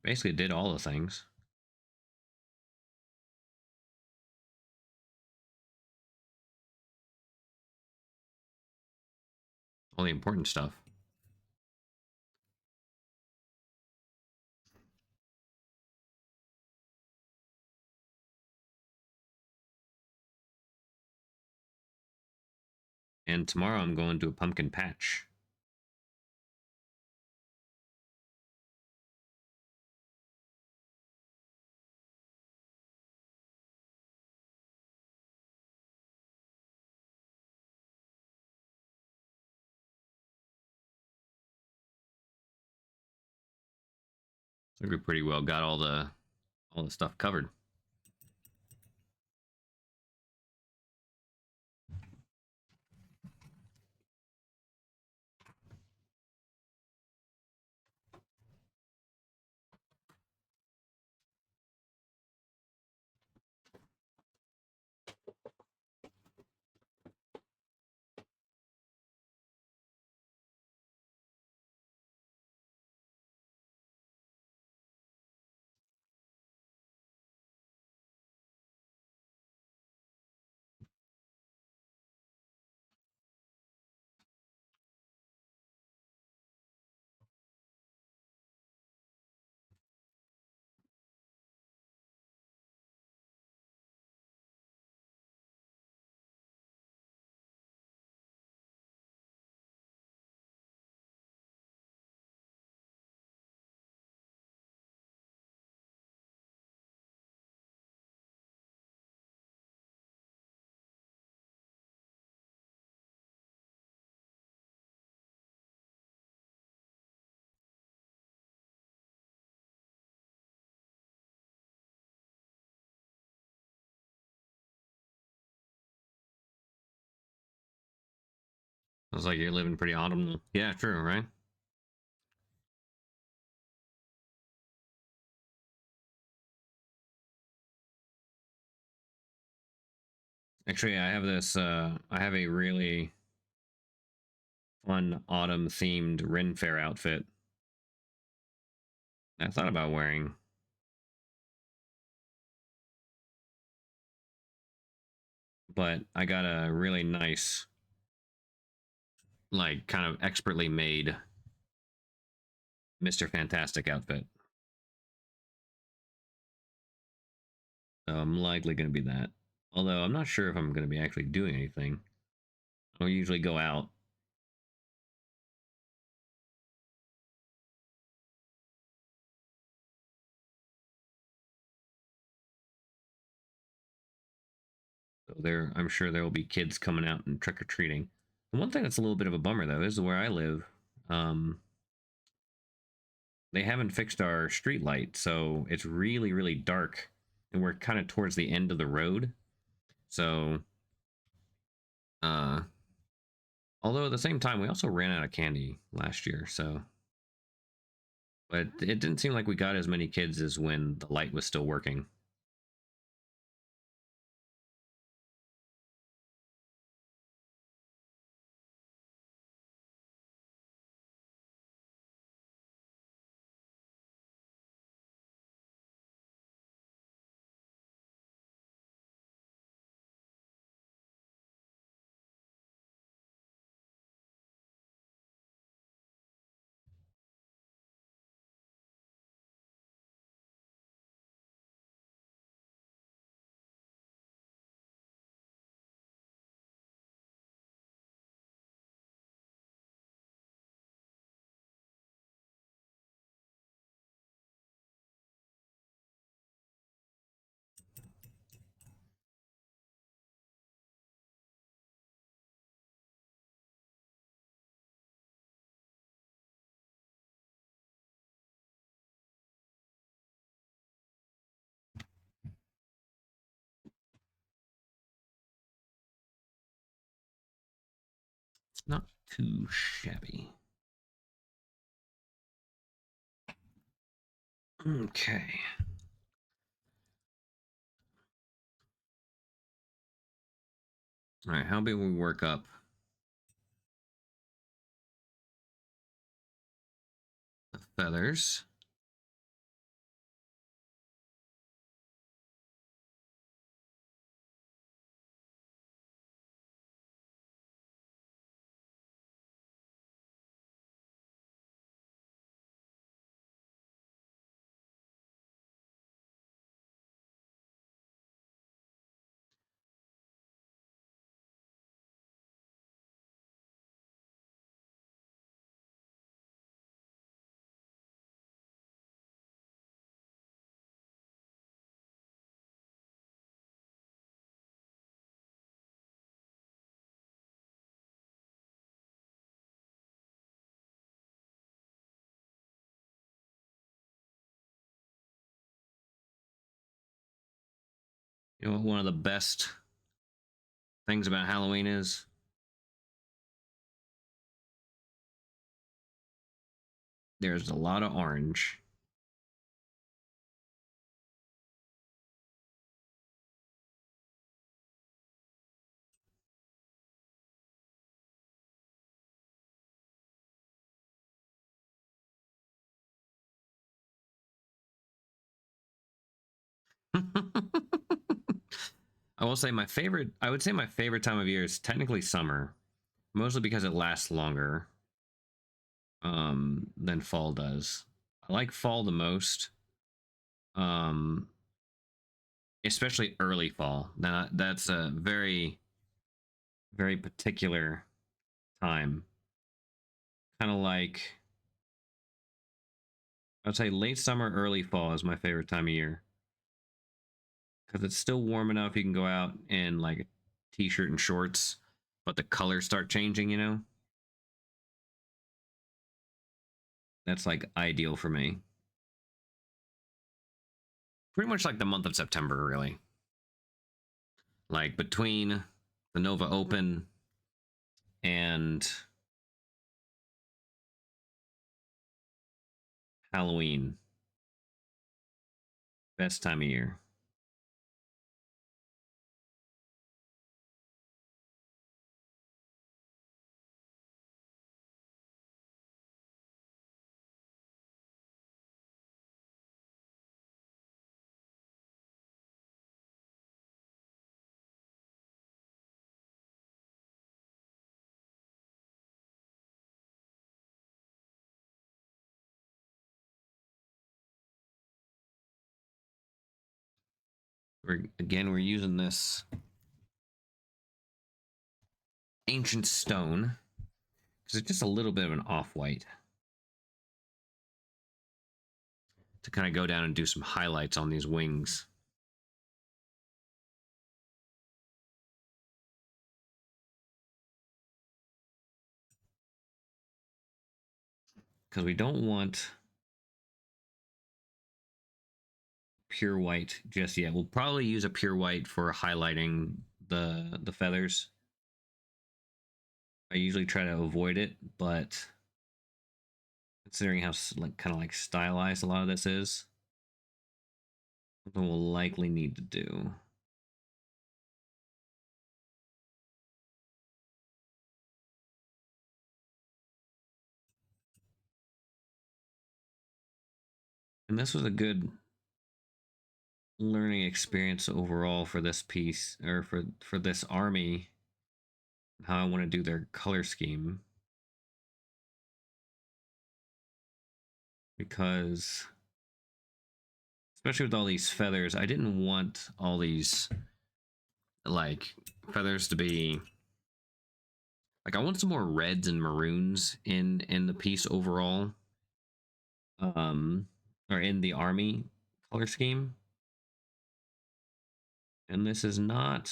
Basically, did all the things. All the important stuff. And tomorrow I'm going to a pumpkin patch. I think we pretty well got all the stuff covered. Sounds like you're living pretty autumnal. Yeah, true, right? Actually, I have this. I have a really fun autumn themed Ren Fair outfit. I thought about wearing, but I got a really nice, like, kind of expertly made Mr. Fantastic outfit. So I'm likely going to be that. Although I'm not sure if I'm going to be actually doing anything. I'll usually go out. So there, I'm sure there will be kids coming out and trick or treating. The one thing that's a little bit of a bummer though is where I live. They haven't fixed our street light, so it's really, really dark, and we're kind of towards the end of the road. So, uh, although at the same time, we also ran out of candy last year, so. But it didn't seem like we got as many kids as when the light was still working. It's not too shabby. Okay. All right, how about we work up the feathers? You know what one of the best things about Halloween is? There's a lot of orange. I will say my favorite, I would say my favorite time of year is technically summer, mostly because it lasts longer than fall does. I like fall the most, um, especially early fall. Now that's a very, very particular time. Kind of like, I would say late summer, early fall is my favorite time of year because it's still warm enough you can go out in like a t-shirt and shorts, but the colors start changing, you know? That's like ideal for me. Pretty much like the month of September, really. Like between the Nova Open and Halloween, best time of year. We're using this ancient stone because it's just a little bit of an off-white to kind of go down and do some highlights on these wings. Because we don't want pure white just yet. We'll probably use a pure white for highlighting the feathers. I usually try to avoid it, but considering how like kind of like stylized a lot of this is, something we'll likely need to do. And this was a good learning experience overall for this piece, or for this army, how I want to do their color scheme, because especially with all these feathers, I didn't want all these like feathers to be like, I want some more reds and maroons in the piece overall, or in the army color scheme, and this is not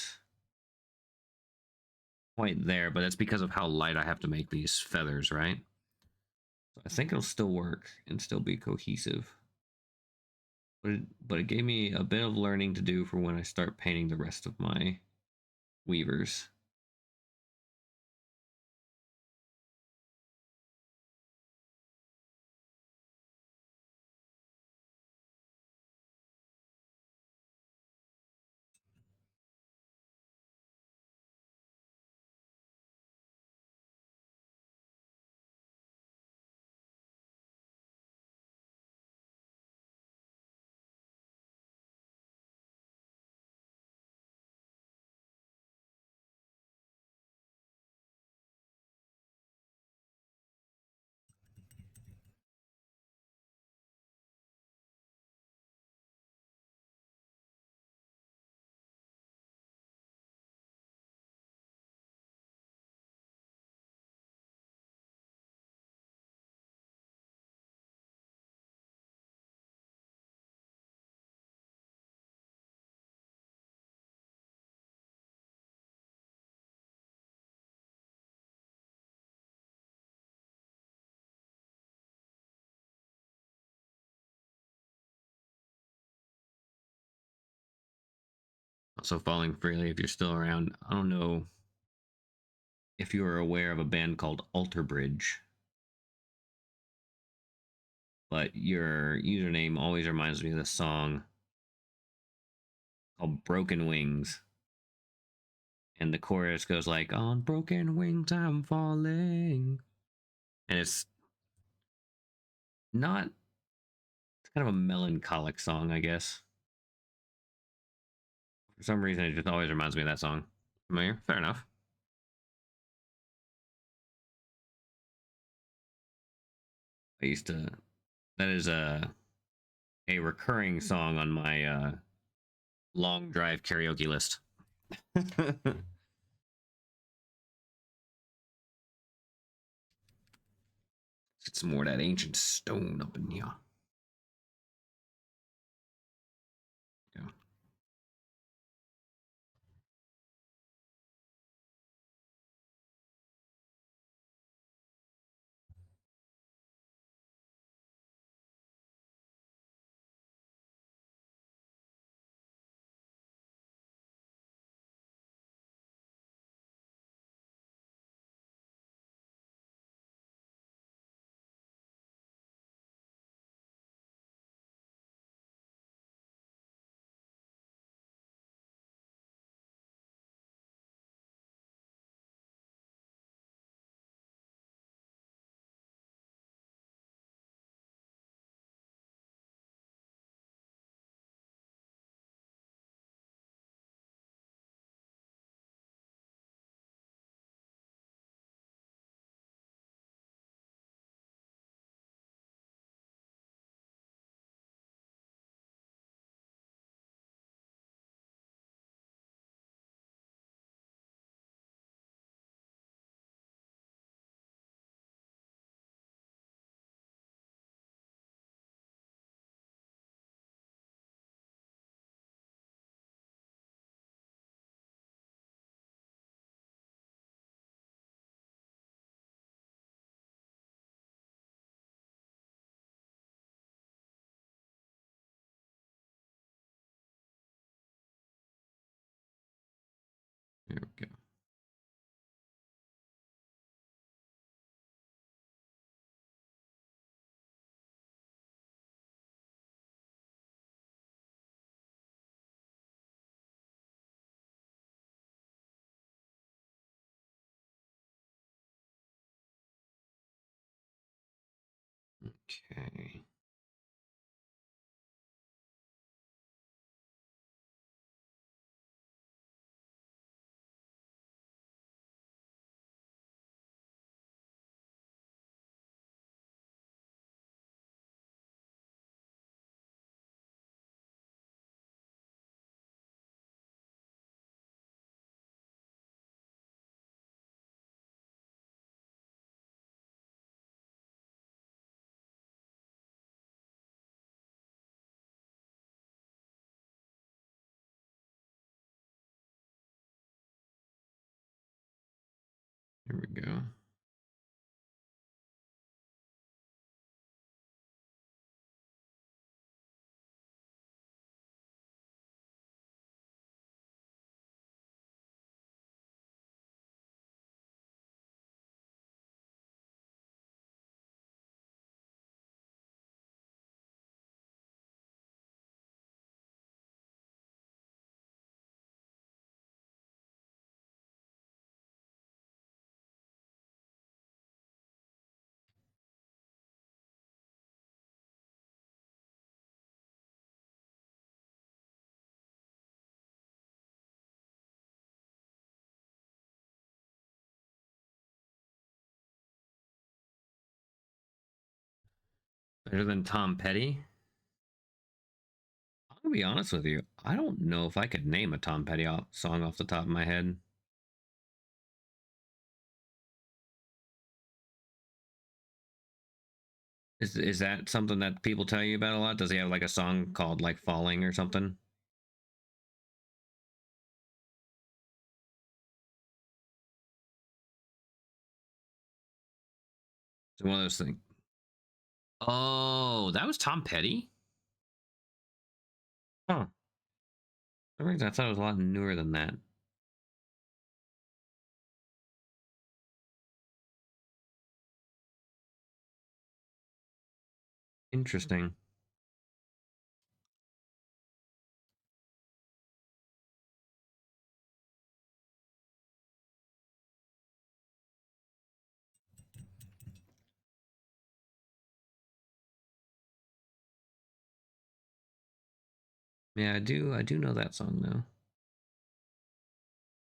quite there, but that's because of how light I have to make these feathers, right? So I think it'll still work and still be cohesive. But it gave me a bit of learning to do for when I start painting the rest of my weavers. Also, Falling Freely, if you're still around. I don't know if you are aware of a band called Alter Bridge, but your username always reminds me of this song called Broken Wings. And the chorus goes like, "On broken wings I'm falling." And it's not, it's kind of a melancholic song, I guess. For some reason, it just always reminds me of that song. Familiar? Fair enough. I used to, that is a recurring song on my long drive karaoke list. It's more that ancient stone up in here. Yeah. Here we go. Okay. Here we go. Better than Tom Petty? I'm gonna be honest with you. I don't know if I could name a Tom Petty song off the top of my head. Is that something that people tell you about a lot? Does he have like a song called like Falling or something? It's one of those things. Oh, that was Tom Petty? Huh. some reason I thought it was a lot newer than that. Interesting. Yeah, I do know that song though.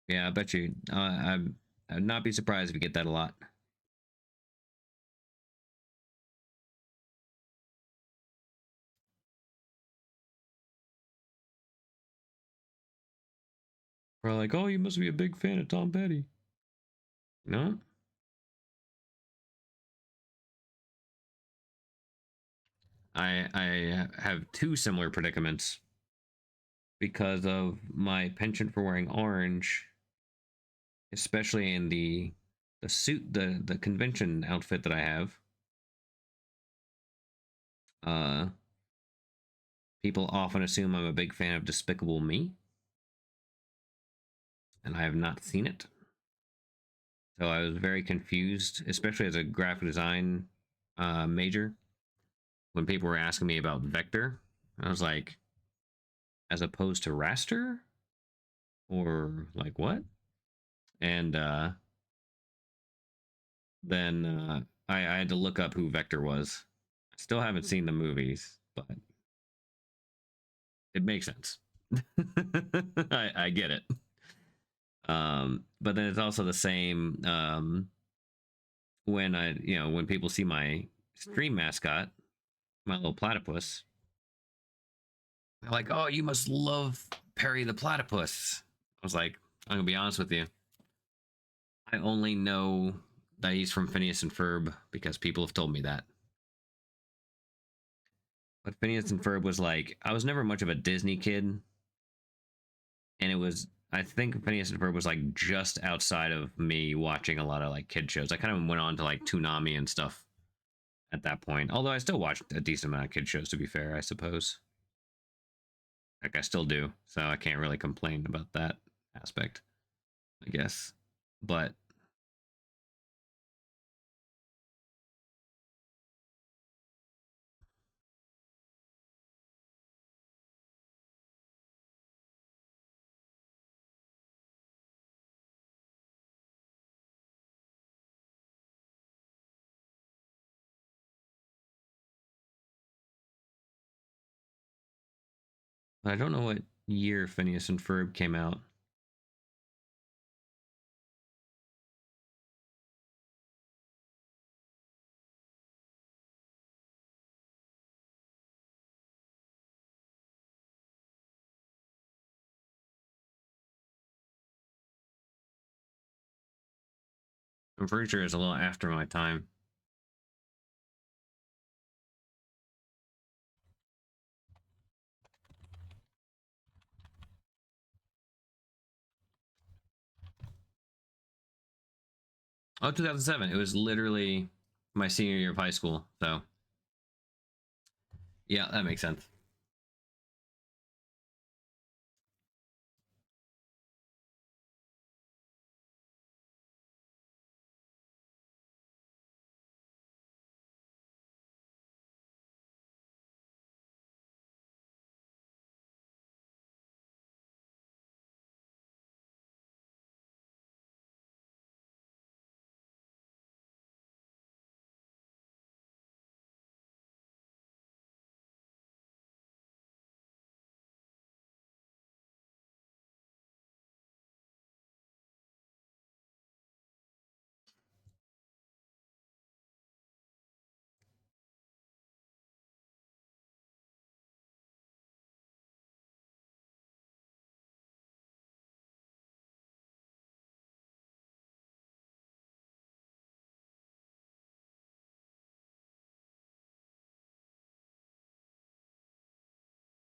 Yeah, I bet you. I'd not be surprised if you get that a lot. We're like, oh, you must be a big fan of Tom Petty. No, I have two similar predicaments because of my penchant for wearing orange, especially in the suit, the convention outfit that I have. Uh, People often assume I'm a big fan of Despicable Me, and I have not seen it. So I was very confused, especially as a graphic design major, when people were asking me about vector. I was like, as opposed to raster, or like what? And then I had to look up who Vector was. I still haven't seen the movies, but it makes sense. I get it. But then it's also the same when when people see my stream mascot, my little platypus, they're like, "Oh, you must love Perry the platypus." I was like, "I'm gonna be honest with you. I only know that he's from Phineas and Ferb because people have told me that." But Phineas and Ferb was like, I was never much of a Disney kid, and it was, I think Phineas and Ferb was like just outside of me watching a lot of like kid shows. I kind of went on to like Toonami and stuff at that point. Although I still watched a decent amount of kid shows, to be fair, I suppose. Like I still do, so I can't really complain about that aspect, I guess. But I don't know what year Phineas and Ferb came out. I'm pretty sure it's a little after my time. Oh, 2007. It was literally my senior year of high school. So, yeah, that makes sense.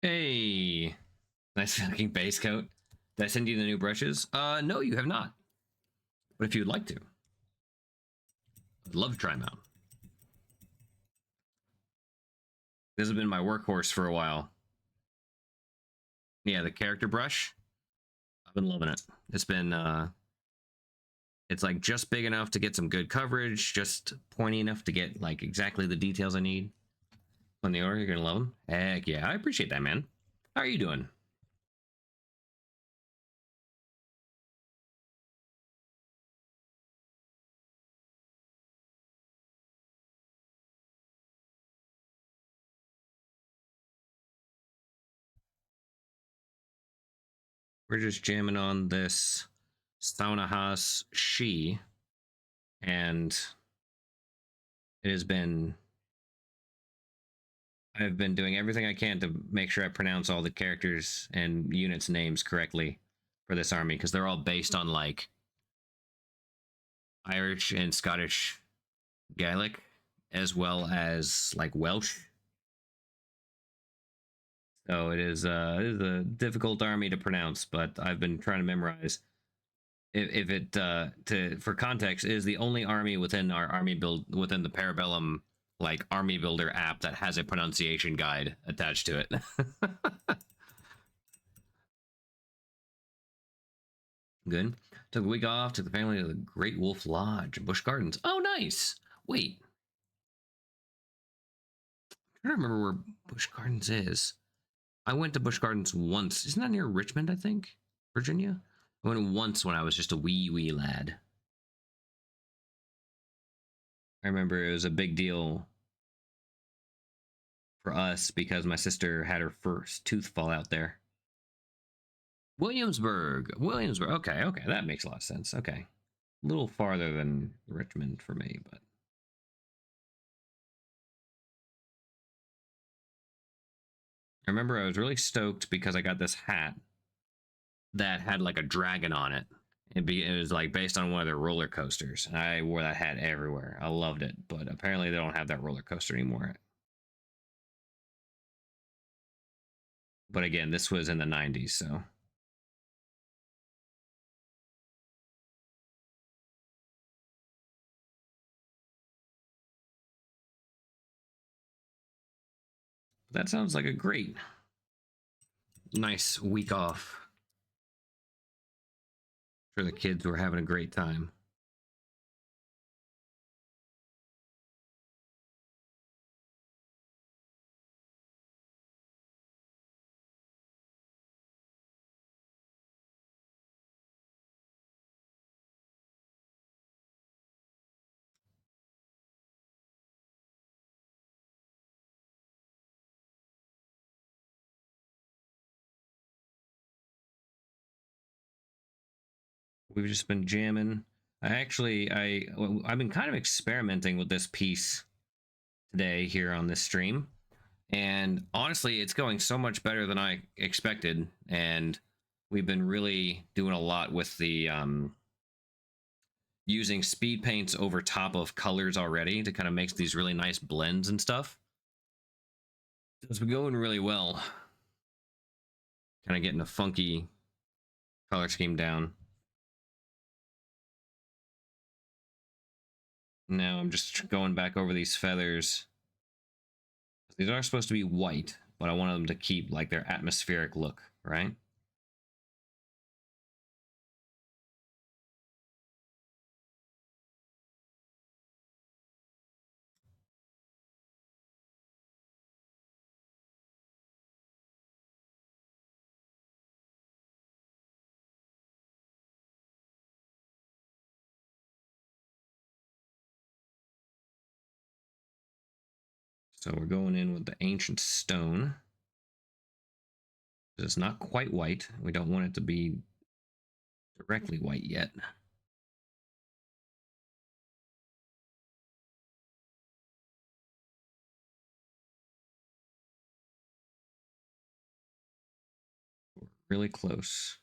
Hey, nice looking base coat. Did I send you the new brushes? No, you have not. But if you would like to, I'd love to try them out. This has been my workhorse for a while. Yeah, the character brush. I've been loving it. It's been it's like just big enough to get some good coverage, just pointy enough to get like exactly the details I need. On the order, you're gonna love them. Heck yeah, I appreciate that, man. How are you doing? We're just jamming on this Saunahas She, and it has been. I've been doing everything I can to make sure I pronounce all the characters and units' names correctly for this army because they're all based on like Irish and Scottish Gaelic as well as like Welsh. So it is a difficult army to pronounce, but I've been trying to memorize. If it to for context, it is the only army within our army build within the Parabellum like army builder app that has a pronunciation guide attached to it. Good. Took a week off. Took the family to the Great Wolf Lodge, Busch Gardens. Oh, nice. Wait, I don't remember where Busch Gardens is. I went to Busch Gardens once. Isn't that near Richmond? I think Virginia. I went once when I was just a wee lad. I remember it was a big deal for us because my sister had her first tooth fall out there. Williamsburg. Okay, okay, that makes a lot of sense. Okay, a little farther than Richmond for me, but I remember I was really stoked because I got this hat that had like a dragon on it. It was like based on one of their roller coasters. I wore that hat everywhere. I loved it, but apparently they don't have that roller coaster anymore. But again, this was in the 90s, so that sounds like a great, nice week off. I'm sure the kids were having a great time. We've just been jamming. I've been kind of experimenting with this piece today here on this stream, and honestly, it's going so much better than I expected. And we've been really doing a lot with the using speed paints over top of colors already to kind of make these really nice blends and stuff. It's been going really well. Kind of getting a funky color scheme down. Now I'm just going back over these feathers. These are supposed to be white, but I want them to keep like their atmospheric look, right? So we're going in with the ancient stone. It's not quite white. We don't want it to be directly white yet. We're really close.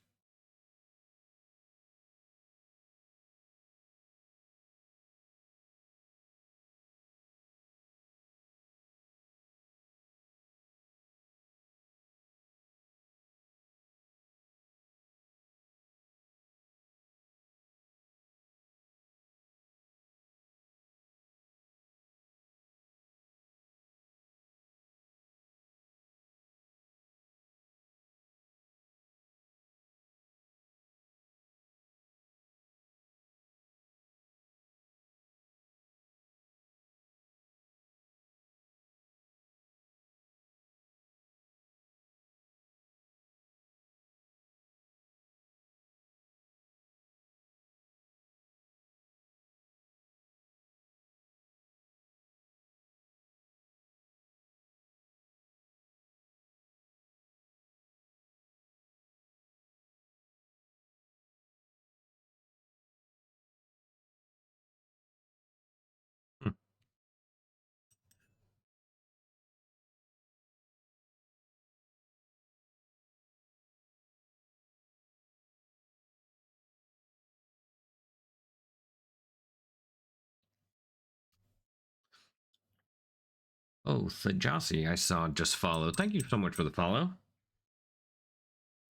Oh, Thajasi, I saw just follow. Thank you so much for the follow.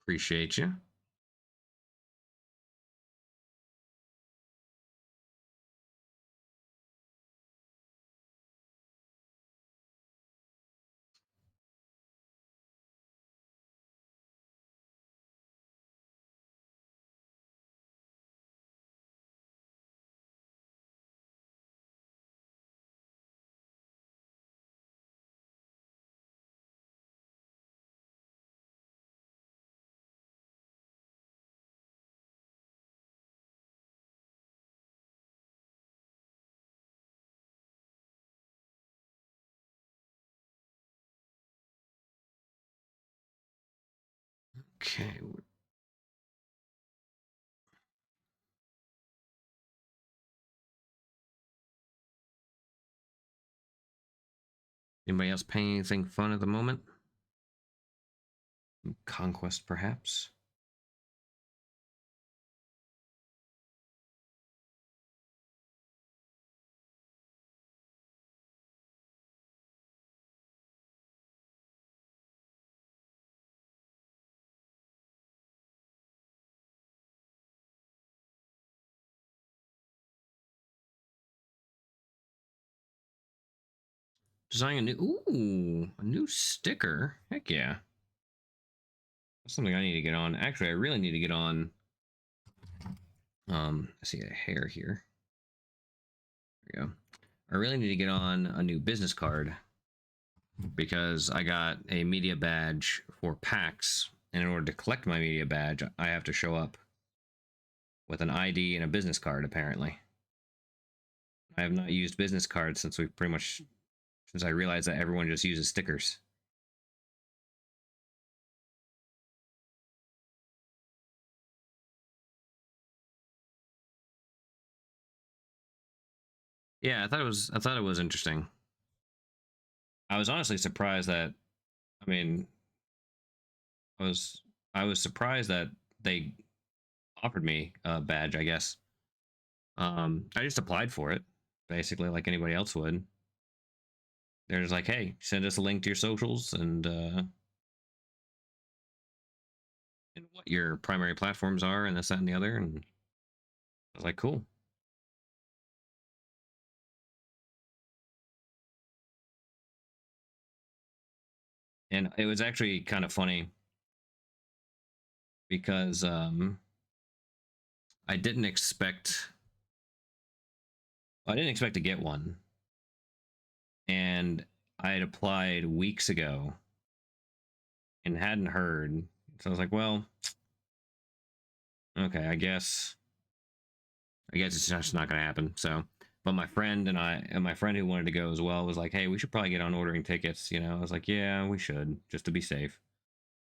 Appreciate you. Okay. Anybody else paying anything fun at the moment? Conquest, perhaps? Designing a new sticker. Heck yeah. That's something I need to get on. Actually, I really need to get on. I see a hair here. There we go. I really need to get on a new business card because I got a media badge for PAX, and in order to collect my media badge, I have to show up with an ID and a business card. Apparently, I have not used business cards since I realized that everyone just uses stickers. Yeah, I thought it was interesting. I was honestly surprised that I mean I was I was surprised that they offered me a badge, I guess. I just applied for it, basically like anybody else would. They're just like, hey, send us a link to your socials and what your primary platforms are, and this, that, and the other. And I was like, cool. And it was actually kind of funny because I didn't expect I didn't expect to get one, and I had applied weeks ago and hadn't heard. So I was like, well, okay, I guess it's just not going to happen. So, but my friend who wanted to go as well was like, hey, we should probably get on ordering tickets. You know, I was like, yeah, we should just to be safe.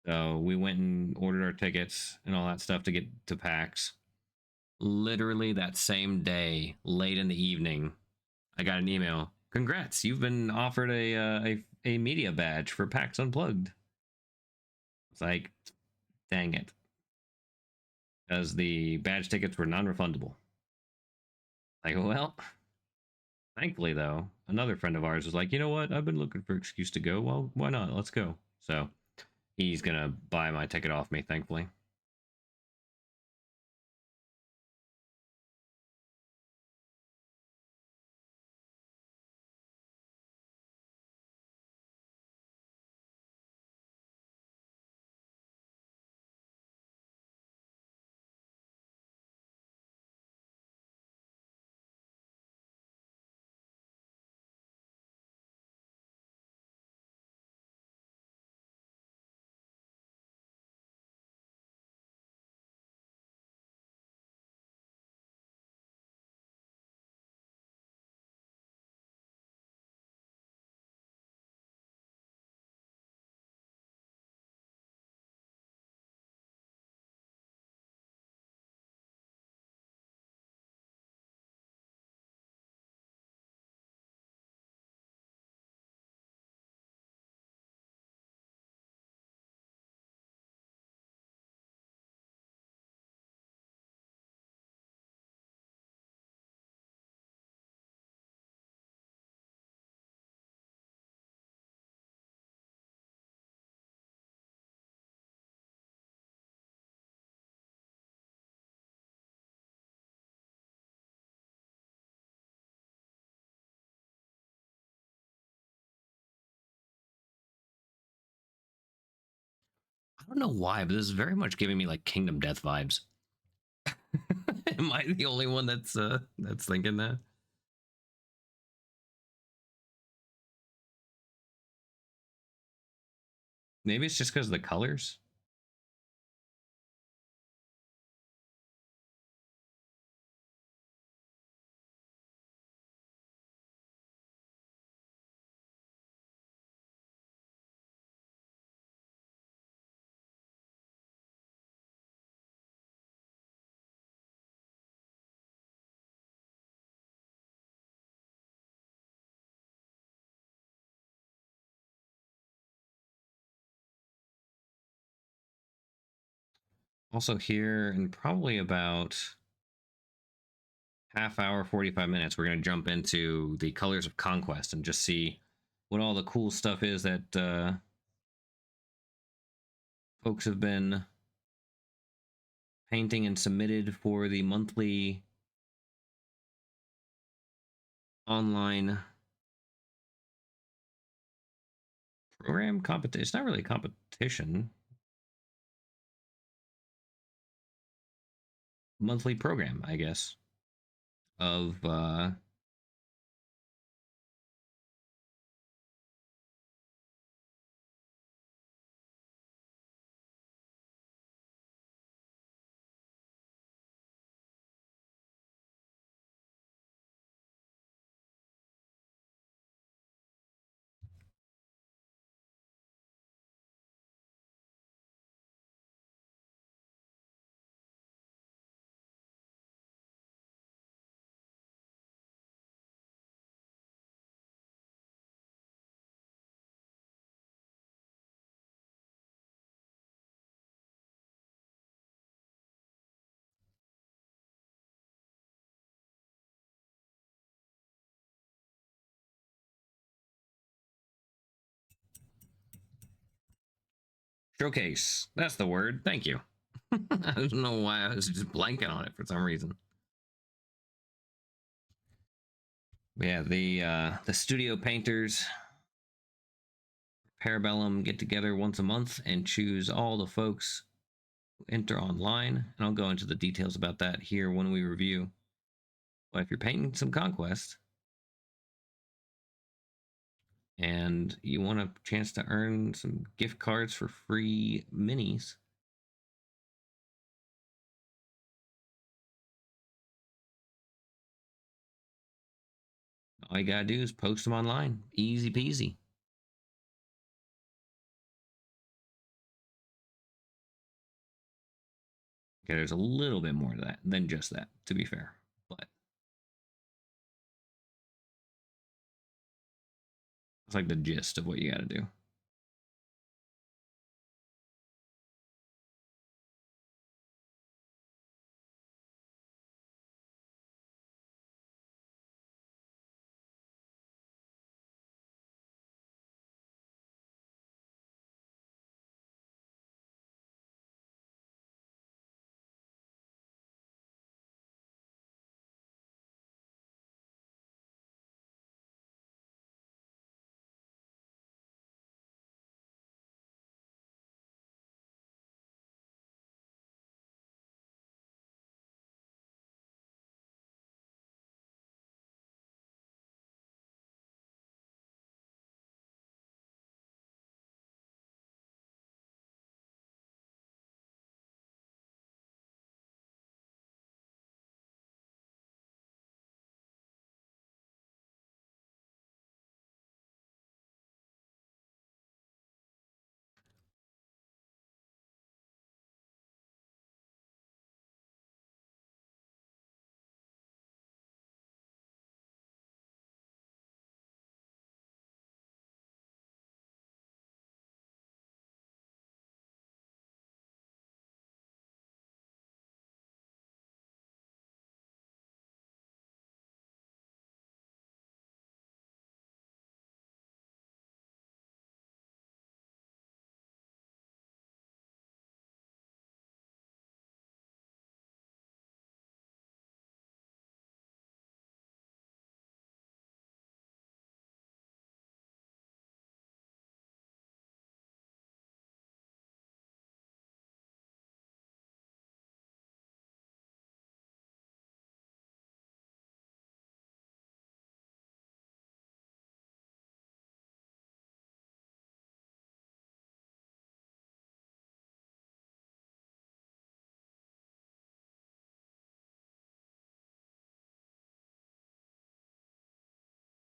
So we went and ordered our tickets and all that stuff to get to PAX. Literally that same day, late in the evening, I got an email. Congrats, you've been offered a media badge for PAX Unplugged. It's like, dang it, because the badge tickets were non-refundable. Like, well, thankfully, though, another friend of ours was like, you know what? I've been looking for an excuse to go. Well, why not? Let's go. So he's going to buy my ticket off me, thankfully. don't know why, but this is very much giving me like Kingdom Death vibes. Am I the only one that's thinking that? Maybe it's just because of the colors. Also here in probably about half hour, 45 minutes, we're going to jump into the Colors of Conquest and just see what all the cool stuff is that folks have been painting and submitted for the monthly online program competition. It's not really a competition. Monthly program, I guess, of showcase. That's the word. Thank you. I don't know why I was just blanking on it for some reason. But yeah, the studio painters Parabellum get together once a month and choose all the folks who enter online. And I'll go into the details about that here when we review. But if you're painting some Conquest and you want a chance to earn some gift cards for free minis, all you gotta do is post them online. Easy peasy. Okay, there's a little bit more to that than just that, to be fair. But it's like the gist of what you gotta do.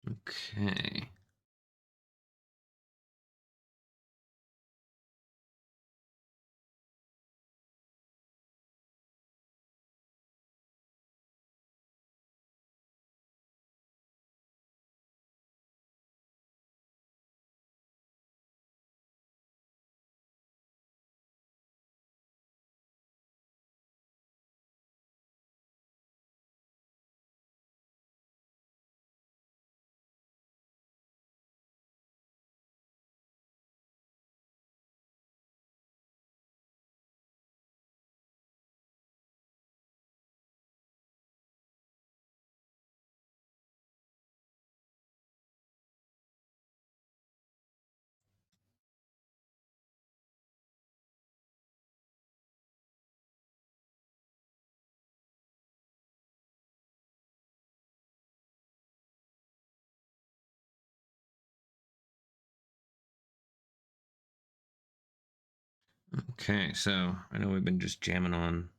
Okay. Okay, so I know we've been just jamming on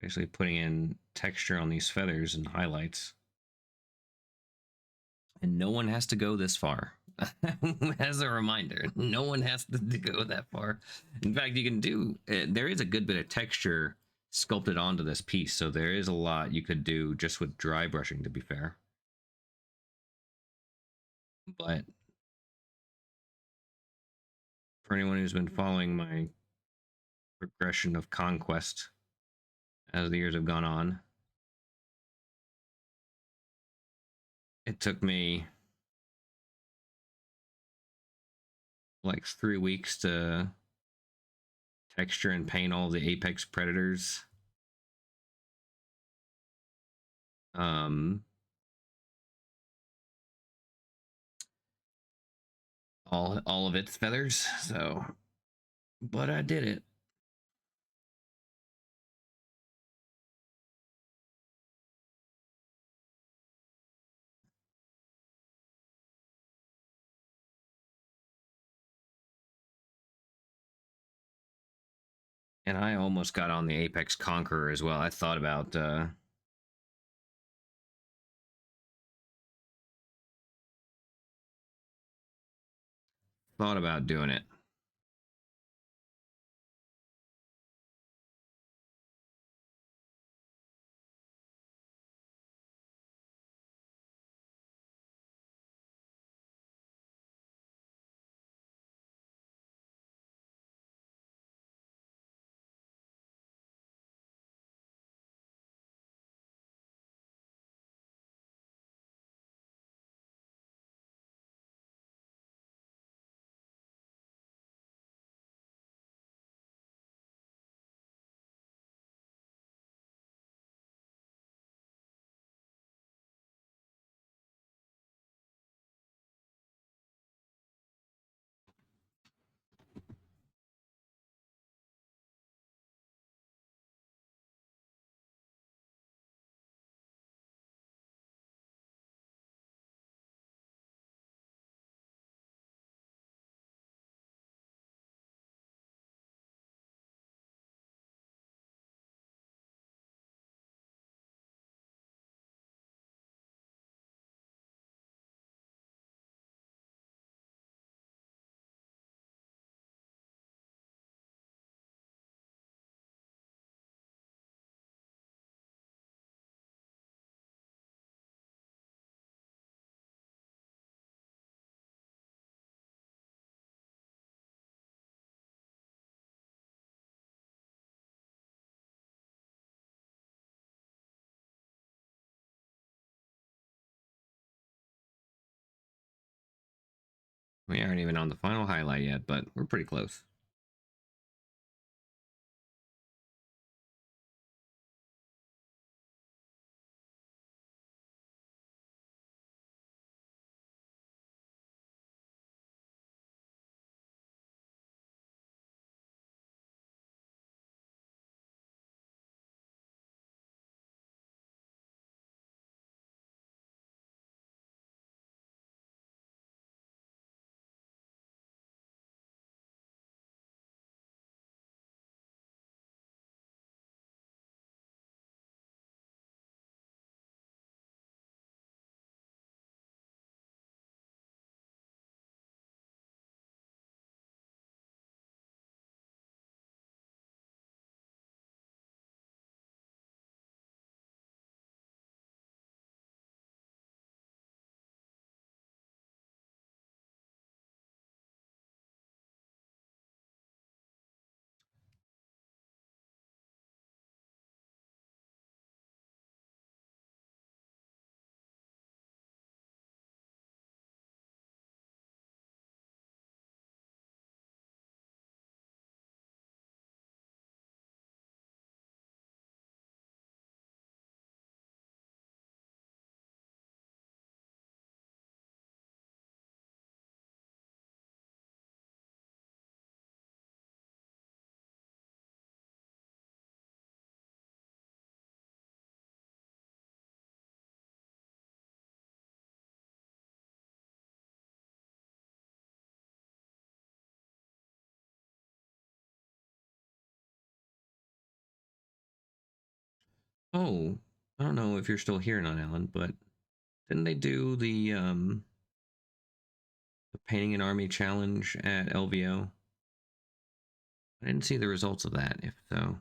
basically putting in texture on these feathers and highlights. And no one has to go this far. As a reminder, no one has to go that far. In fact, you can do, there is a good bit of texture sculpted onto this piece, so there is a lot you could do just with dry brushing, to be fair. But for anyone who's been following my progression of Conquest as the years have gone on, it took me like 3 weeks to texture and paint all the apex predators. Um, all of its feathers. So, but I did it. And I almost got on the Apex Conqueror as well. I thought about doing it. We aren't even on the final highlight yet, but we're pretty close. Oh, I don't know if you're still here or not, Alan, but didn't they do the painting an army challenge at LVO? I didn't see the results of that, if so.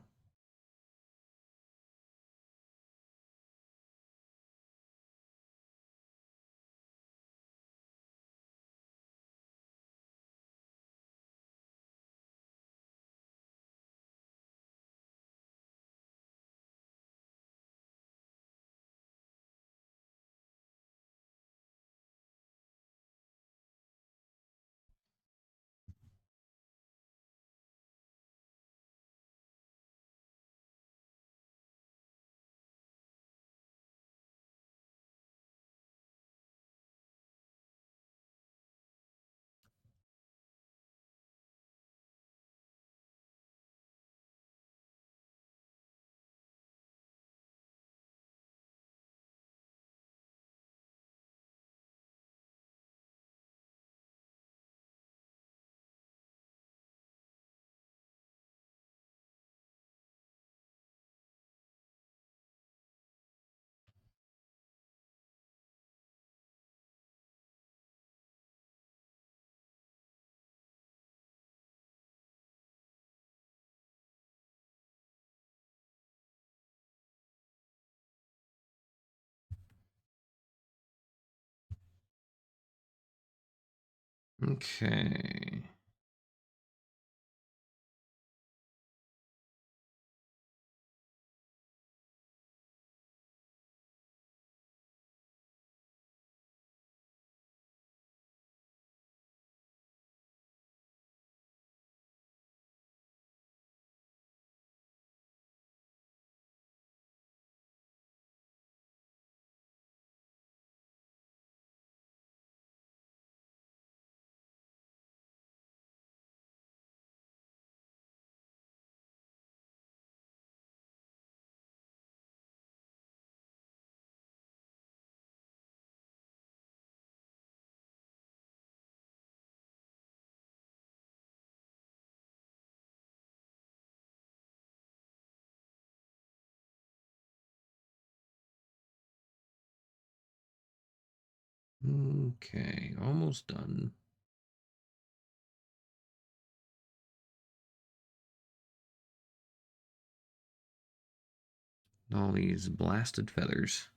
Okay. Okay, almost done. All these blasted feathers.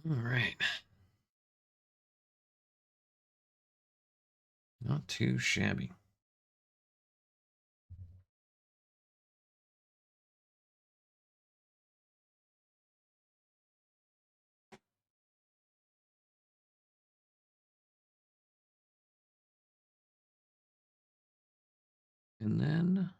All right. Not too shabby. And then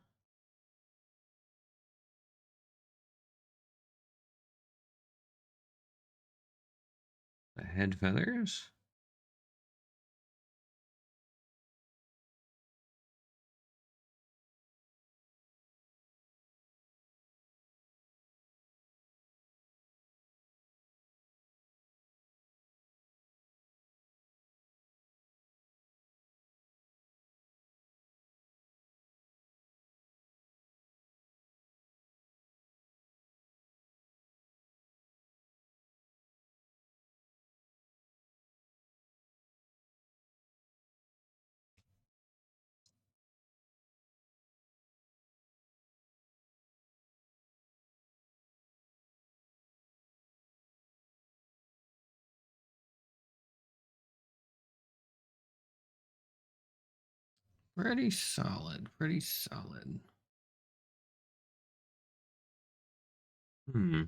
the head feathers. Pretty solid. Pretty solid. Hmm.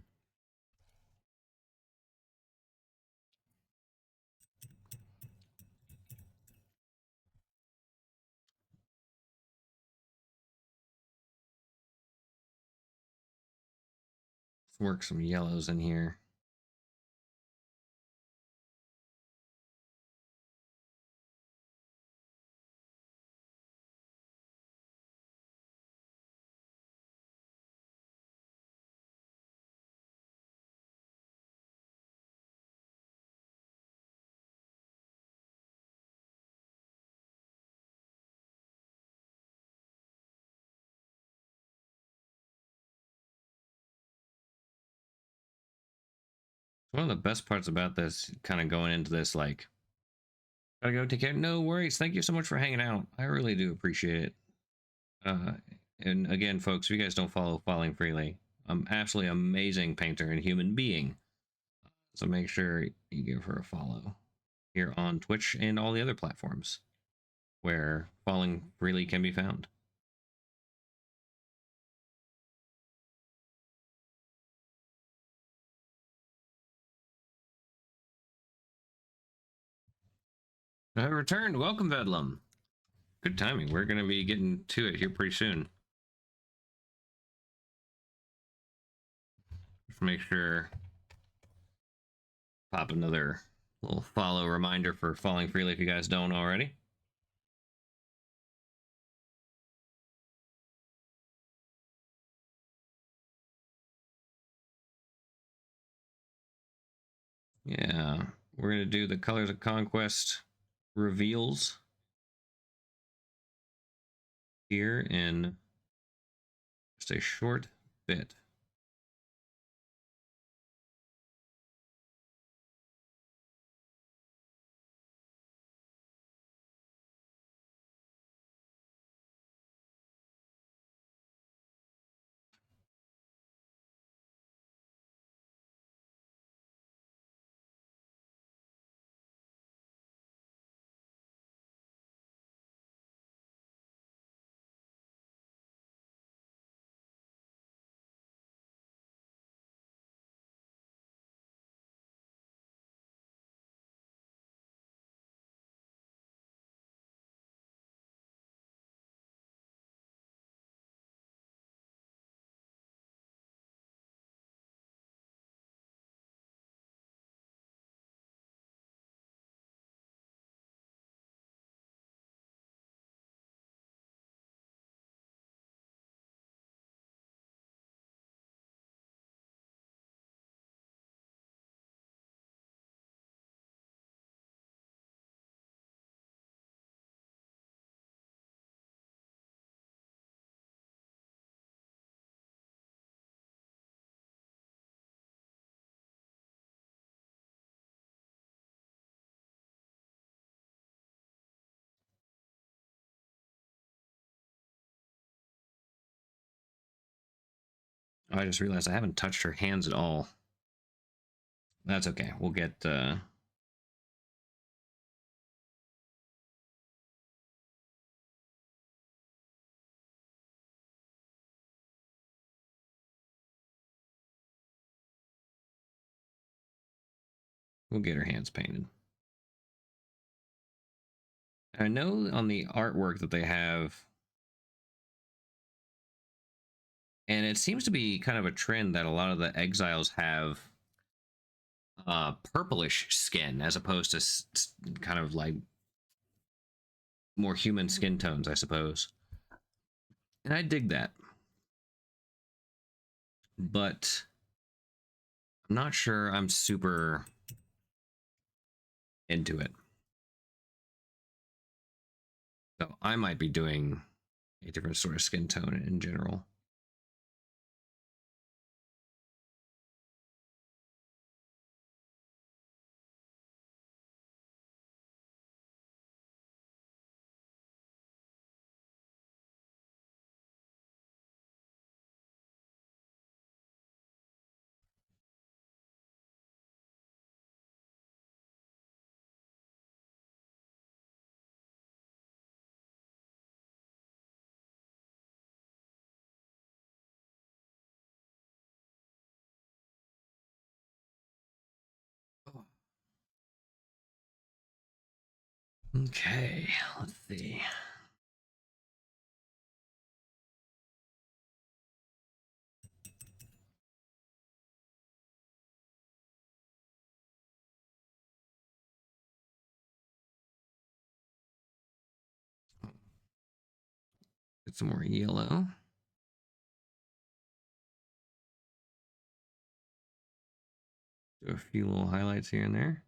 Let's work some yellows in here. One of the best parts about this, kind of going into this, like, gotta go take care. No worries. Thank you so much for hanging out. I really do appreciate it. Uh, and again, folks, if you guys don't follow Falling Freely, I'm absolutely amazing painter and human being. So make sure you give her a follow here on Twitch and all the other platforms where Falling Freely can be found. I returned. Welcome, Bedlam. Good timing. We're going to be getting to it here pretty soon. Just make sure pop another little follow reminder for Falling Freely if you guys don't already. Yeah, we're going to do the Colors of Conquest reveals here in just a short bit. Oh, I just realized I haven't touched her hands at all. that's okay. We'll get we'll get her hands painted. I know on the artwork that they have, and it seems to be kind of a trend that a lot of the exiles have purplish skin as opposed to kind of like more human skin tones, I suppose. And I dig that. But I'm not sure I'm super into it. So I might be doing a different sort of skin tone in general. Okay, let's see. Get some more yellow. Do a few little highlights here and there.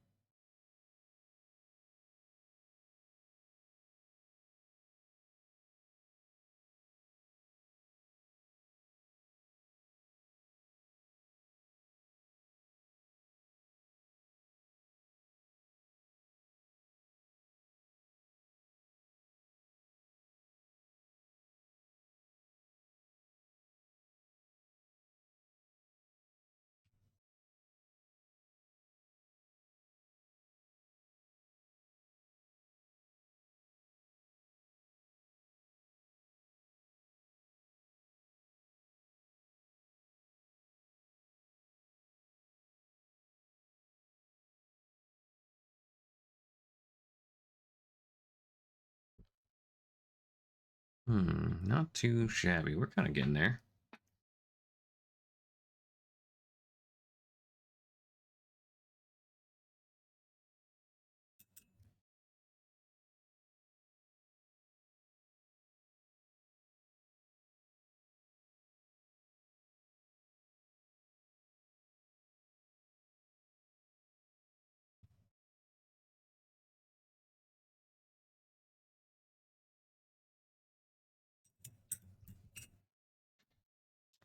Not too shabby. We're kind of getting there.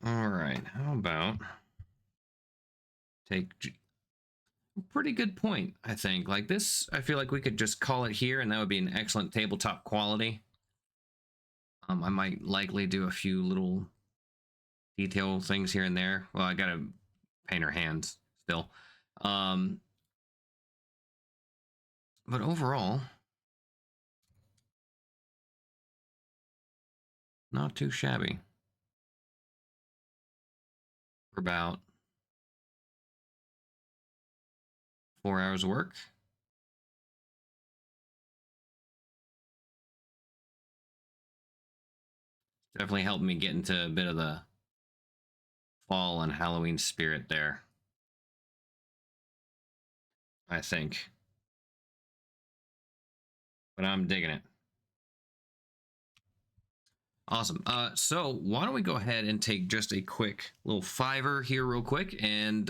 All right, how about take pretty good point, I think. Like this, I feel like we could just call it here and that would be an excellent tabletop quality. I might likely do a few little detail things here and there. Well, I gotta paint her hands still. But overall, not too shabby. For about 4 hours of work. Definitely helped me get into a bit of the fall and Halloween spirit there, I think. But I'm digging it. Awesome. So why don't we go ahead and take just a quick little fiver here real quick, and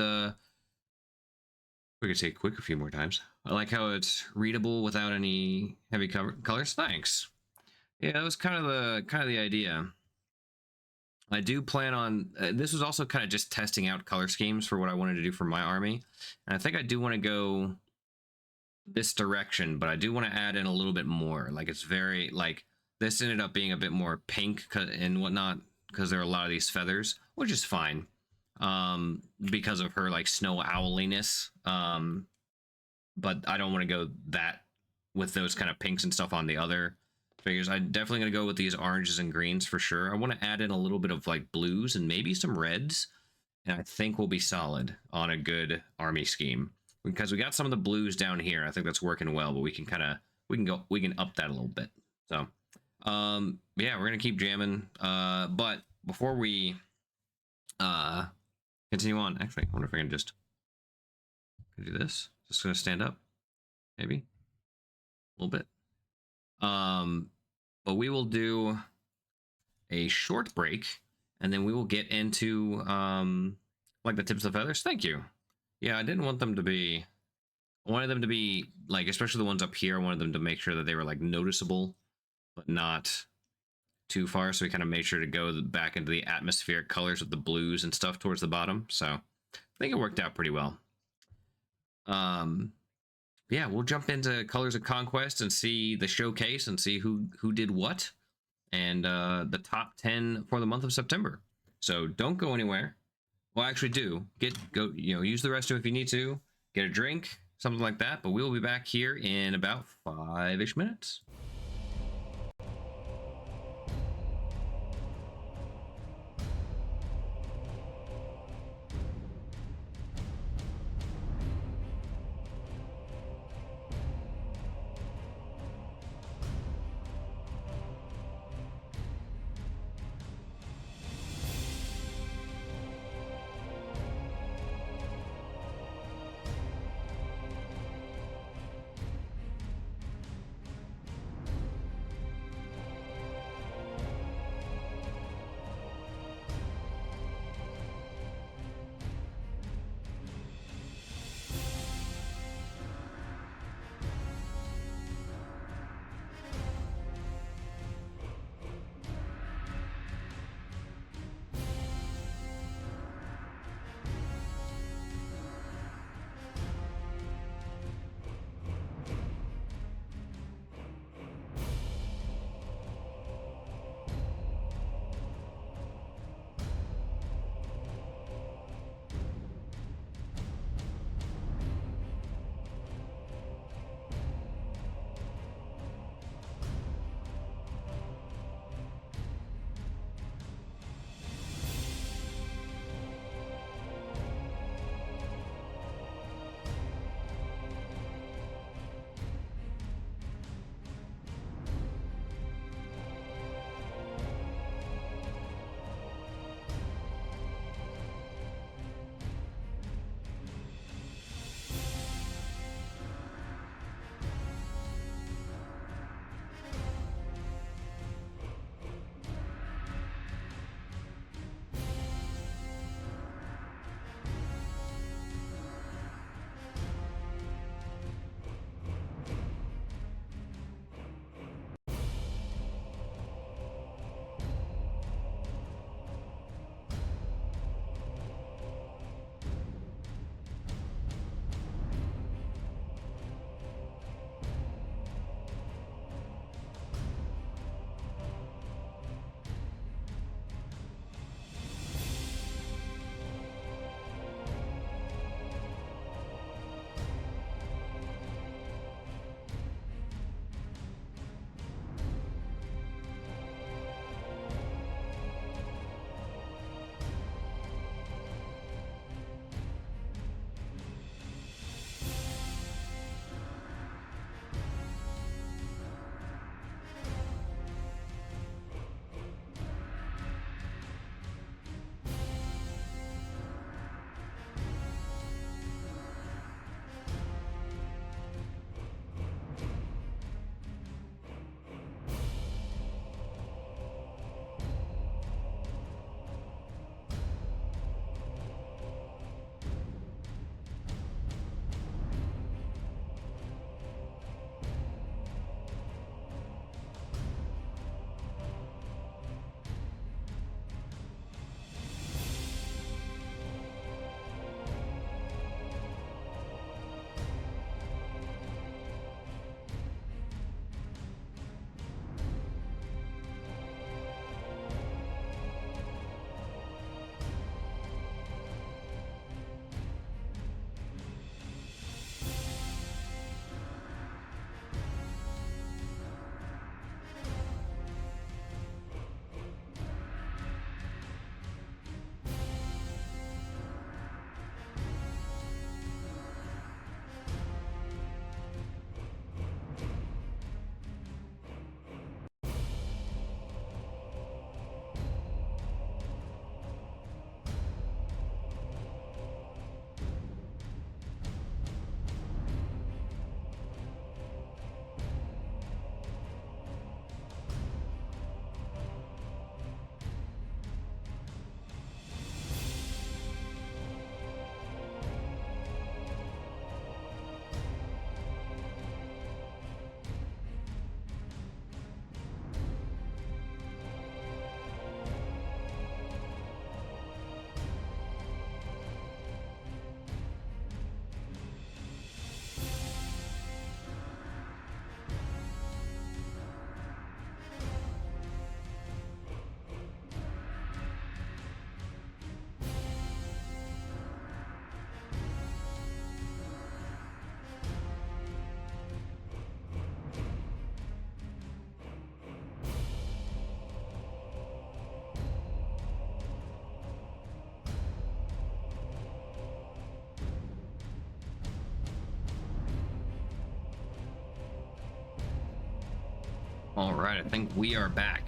we could say quick a few more times. I like how it's readable without any heavy colors. Thanks. Yeah, that was kind of the idea. I do plan on this was also kind of just testing out color schemes for what I wanted to do for my army, and I think I do want to go this direction, but I do want to add in a little bit more. Like it's very like this ended up being a bit more pink and whatnot because there are a lot of these feathers, which is fine. because of her like snow owliness. But I don't want to go that with those kind of pinks and stuff on the other figures. I'm definitely going to go with these oranges and greens for sure. I want to add in a little bit of like blues and maybe some reds, and I think we'll be solid on a good army scheme, because we got some of the blues down here. I think that's working well, but we can up that a little bit. So yeah, we're gonna keep jamming. But before we continue on, actually, I wonder if I can just do this. Just gonna stand up, maybe a little bit. But we will do a short break, and then we will get into like the tips of feathers. Thank you. Yeah, I didn't want them to be. I wanted them to be like, especially the ones up here. I wanted them to make sure that they were like noticeable, but not too far. So we kind of made sure to go back into the atmospheric colors with the blues and stuff towards the bottom. So I think it worked out pretty well. Yeah, we'll jump into Colors of Conquest and see the showcase and see who did what, and the top 10 for the month of September. So don't go anywhere. Well, actually, go. Use the restroom if you need to. Get a drink, something like that. But we will be back here in about 5-ish minutes. All right, I think we are back.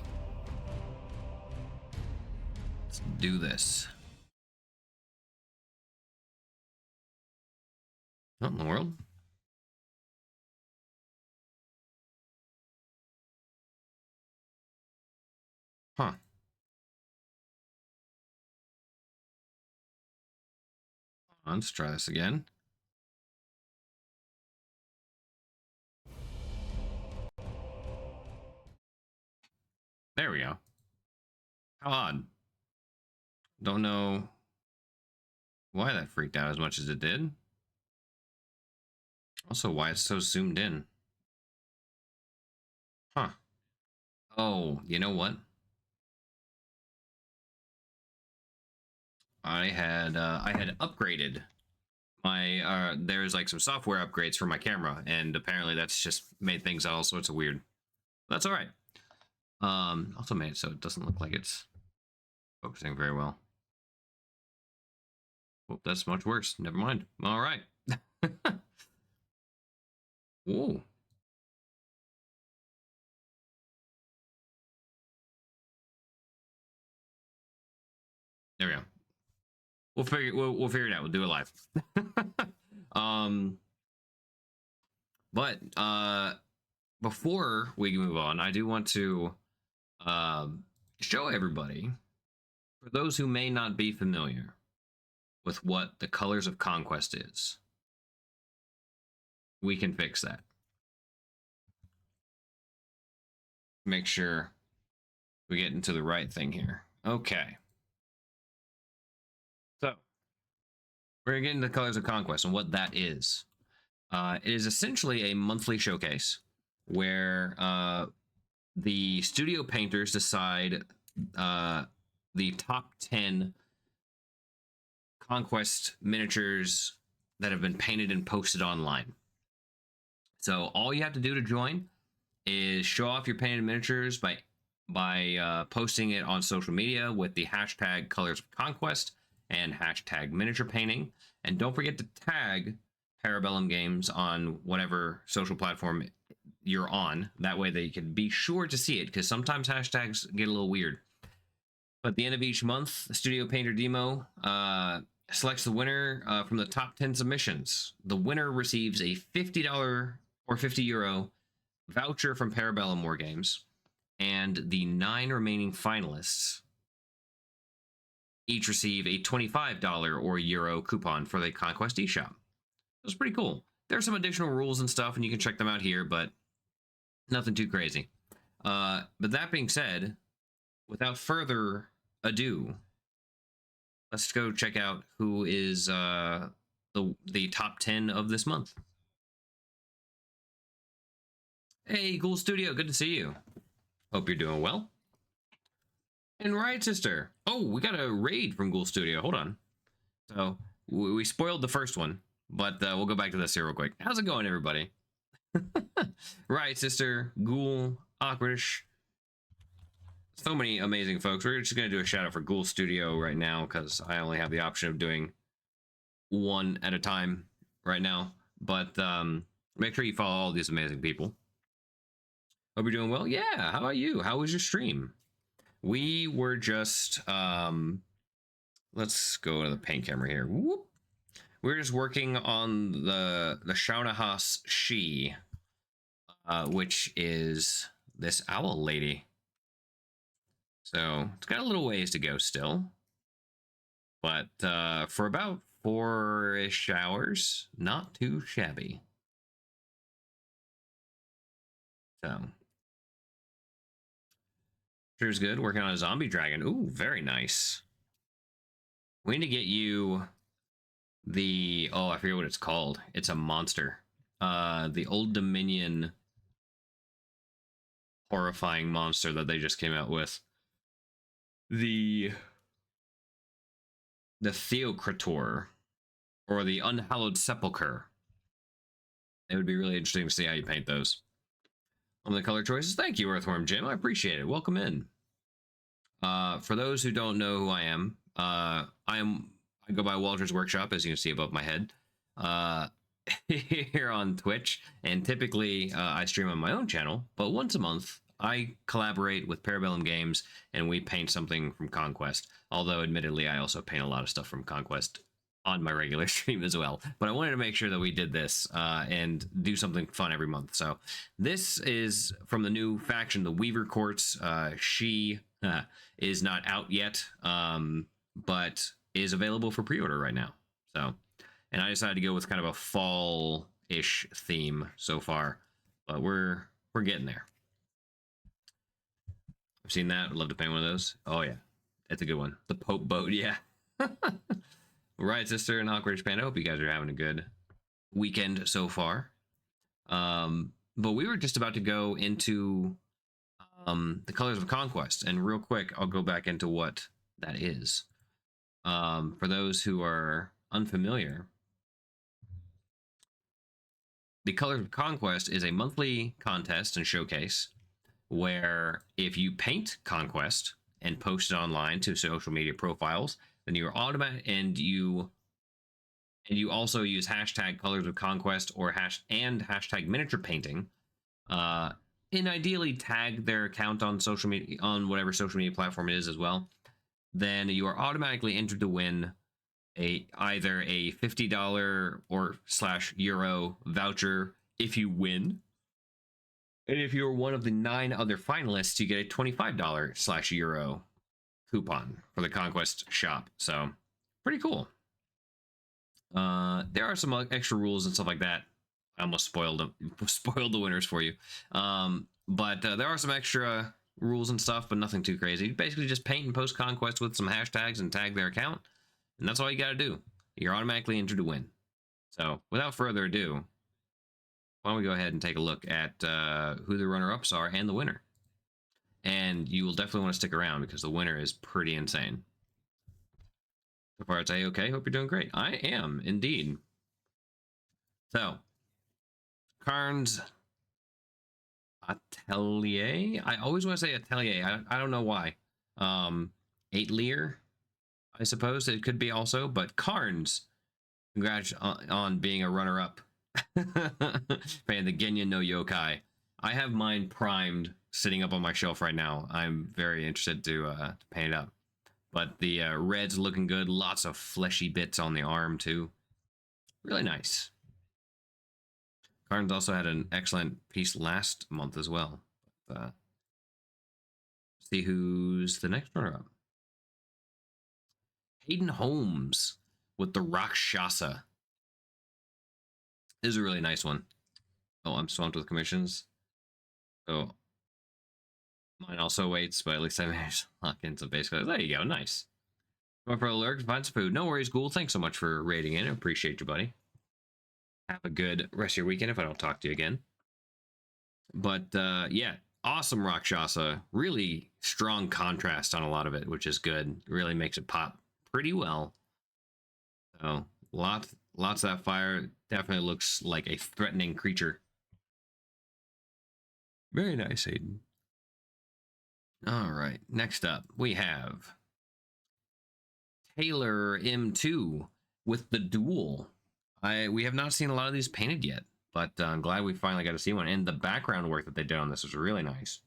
Let's do this. What in the world? Huh. Let's try this again. There we go. How odd. Don't know why that freaked out as much as it did. Also, why it's so zoomed in. Huh. Oh, you know what? I had upgraded my there's like some software upgrades for my camera, and apparently that's just made things all sorts of weird. That's all right. Also made it so it doesn't look like it's focusing very well. Oh, that's much worse. Never mind. All right. Ooh. There we go. We'll figure it out. We'll do it live. But before we move on, I do want to show everybody, for those who may not be familiar with what the Colors of Conquest is, we can fix that. Make sure we get into the right thing here. Okay. So we're gonna get into the Colors of Conquest and what that is. It is essentially a monthly showcase where the studio painters decide the top 10 Conquest miniatures that have been painted and posted online. So all you have to do to join is show off your painted miniatures by posting it on social media with the hashtag Colors of Conquest and hashtag miniature painting. And don't forget to tag Parabellum Games on whatever social platform you're on. That way they can be sure to see it, because sometimes hashtags get a little weird. But at the end of each month, the Studio Painter Demo selects the winner from the top 10 submissions. The winner receives a $50 or €50 voucher from Parabellum War Games, and the 9 remaining finalists each receive a $25 or €1 coupon for the Conquest eShop. It's pretty cool. There's some additional rules and stuff, and you can check them out here, but nothing too crazy. But that being said, without further ado, let's go check out who is the top 10 of this month. Hey, Ghoul Studio, good to see you. Hope you're doing well. And Riot Sister. Oh, we got a raid from Ghoul Studio. Hold on. So we spoiled the first one, but we'll go back to this here real quick. How's it going, everybody? Riot Sister, Ghoul, Awkwardish. So many amazing folks. We're just going to do a shout out for Ghoul Studio right now, because I only have the option of doing one at a time right now. But make sure you follow all these amazing people. Hope you're doing well. Yeah, how about you? How was your stream? We were just let's go to the paint camera here. Whoop. We're just working on the Shaunahas She, which is this owl lady. So it's got a little ways to go still, but for about 4-ish hours, not too shabby. So sure's good. Working on a zombie dragon. Ooh, very nice. We need to get you the, oh, I forget what it's called. It's a monster. The Old Dominion horrifying monster that they just came out with. The Theocrator, or the Unhallowed Sepulchre. It would be really interesting to see how you paint those. On the color choices, thank you, Earthworm Jim. I appreciate it. Welcome in. For those who don't know who I am, I go by Walter's Workshop, as you can see above my head, here on Twitch, and typically I stream on my own channel, but once a month I collaborate with Parabellum Games, and we paint something from Conquest. Although, admittedly, I also paint a lot of stuff from Conquest on my regular stream as well. But I wanted to make sure that we did this and do something fun every month. So this is from the new faction, the Weaver Courts. She is not out yet, but is available for pre-order right now. So, and I decided to go with kind of a fall-ish theme so far, but we're getting there. I've seen that. I'd love to paint one of those. Oh yeah, that's a good one. The Pope boat, yeah. Right, sister and Awkward Japan. I hope you guys are having a good weekend so far. But we were just about to go into the Colors of Conquest, and real quick, I'll go back into what that is. For those who are unfamiliar, the Colors of Conquest is a monthly contest and showcase where if you paint Conquest and post it online to social media profiles, then you're automatic, and you also use hashtag Colors of Conquest or hashtag miniature painting, and ideally tag their account on social media, on whatever social media platform it is as well. Then you are automatically entered to win either a $50 or /euro voucher if you win. And if you're one of the 9 other finalists, you get a $25 /euro coupon for the Conquest shop. So pretty cool. There are some extra rules and stuff like that. I almost spoiled the winners for you. But there are some extra rules and stuff, but nothing too crazy. Basically just paint and post Conquest with some hashtags and tag their account, and that's all you gotta do. You're automatically entered to win. So without further ado, why don't we go ahead and take a look at who the runner-ups are and the winner. And you will definitely want to stick around because the winner is pretty insane. So far, it's A-okay. Hope you're doing great. I am, indeed. So, Karn's Atelier? I always want to say Atelier. I don't know why. 8 Lear, I suppose it could be also. But Karn's, congrats on being a runner-up. Playing the Genya no Yokai. I have mine primed, sitting up on my shelf right now. I'm very interested to paint it up. But the red's looking good. Lots of fleshy bits on the arm too. Really nice. Karn's also had an excellent piece last month as well. See who's the next runner-up. Hayden Holmes with the Rakshasa. This is a really nice one. Oh, I'm swamped with commissions. So mine also waits, but at least I managed to lock in. So basically, there you go. Nice. Going for a lurk, find some food. No worries, Ghoul. Thanks so much for raiding in. I appreciate you, buddy. Have a good rest of your weekend if I don't talk to you again. But yeah, awesome Rakshasa. Really strong contrast on a lot of it, which is good. Really makes it pop pretty well. So lots of that fire. Definitely looks like a threatening creature. Very nice, Hayden. All right, next up we have Taylor M2 with the Duel. We have not seen a lot of these painted yet, but I'm glad we finally got to see one. And the background work that they did on this was really nice.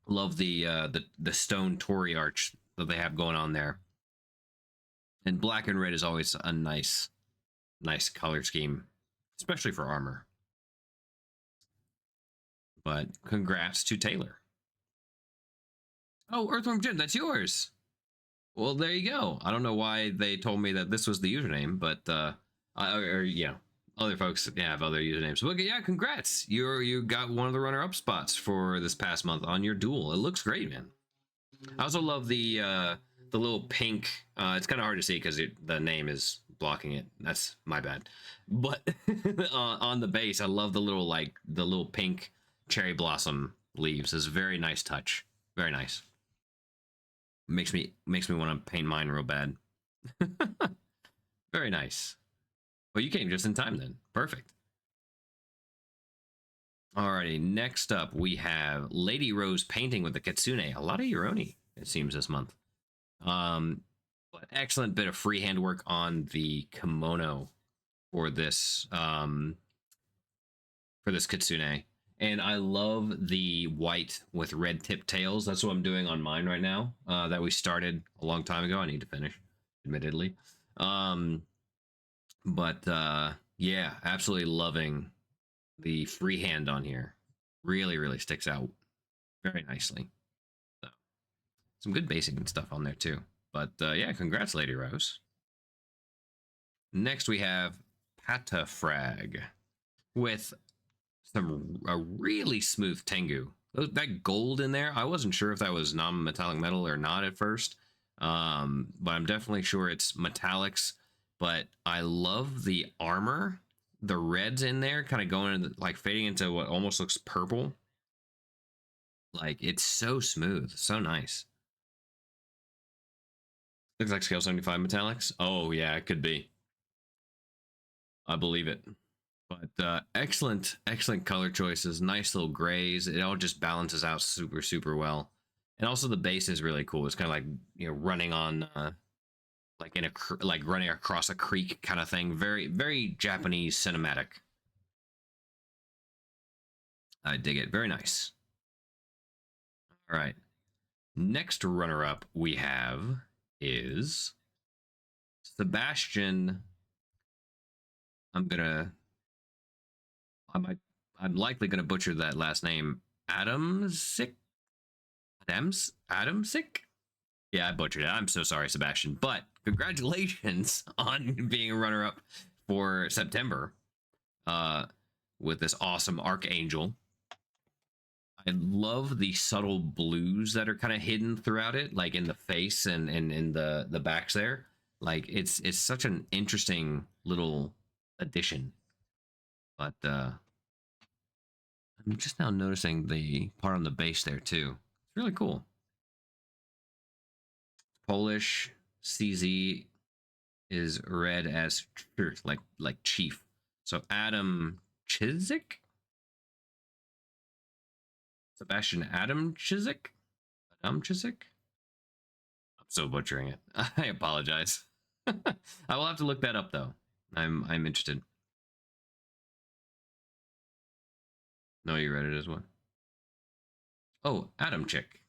Love the stone Torii arch that they have going on there. And black and red is always a nice color scheme, especially for armor. But congrats to Taylor. Oh, Earthworm Jim, that's yours. Well, there you go. I don't know why they told me that this was the username, but yeah, other folks have other usernames. But yeah, congrats. You got one of the runner-up spots for this past month on your Duel. It looks great, man. I also love the little pink. It's kind of hard to see because the name is blocking it. That's my bad. But on the base, I love the little pink cherry blossom leaves. It's a very nice touch. Very nice. Makes me want to paint mine real bad. Very nice. Well, you came just in time then. Perfect. Alrighty, next up we have Lady Rose painting with the Kitsune. A lot of Uroni, it seems, this month. But excellent bit of freehand work on the kimono for this for this kitsune. And I love the white with red tip tails. That's what I'm doing on mine right now. That we started a long time ago. I need to finish, admittedly. Um, but yeah, absolutely loving the freehand on here. Really, really sticks out very nicely. So, some good basic and stuff on there too. But yeah, congrats, Lady Rose. Next we have Patafrag with a really smooth Tengu. That gold in there, I wasn't sure if that was non-metallic metal or not at first, but I'm definitely sure it's metallics. But I love the armor, the reds in there, kind of going into, like fading into what almost looks purple. Like it's so smooth, so nice. Looks like scale 75 metallics. Oh yeah, it could be. I believe it. But excellent, excellent color choices. Nice little grays. It all just balances out super, super well. And also the base is really cool. It's kind of like, you know, running on like in a like running across a creek kind of thing. Very, very Japanese cinematic. I dig it. Very nice. All right. Next runner up we have is Sebastian. I'm gonna. I might. I'm likely gonna butcher that last name. Adamsick. Adamsick. Yeah, I butchered it. I'm so sorry, Sebastian. But congratulations on being a runner-up for September with this awesome Archangel. I love the subtle blues that are kind of hidden throughout it, like in the face and in the backs there. Like it's such an interesting little addition. But I'm just now noticing the part on the base there too. It's really cool. Polish CZ is read as like chief. So Adam Chiswick, Sebastian Adam Chiswick, Adam Chiswick. I'm so butchering it. I apologize. I will have to look that up though. I'm interested. No, you read it as well. Oh, Adam Chick.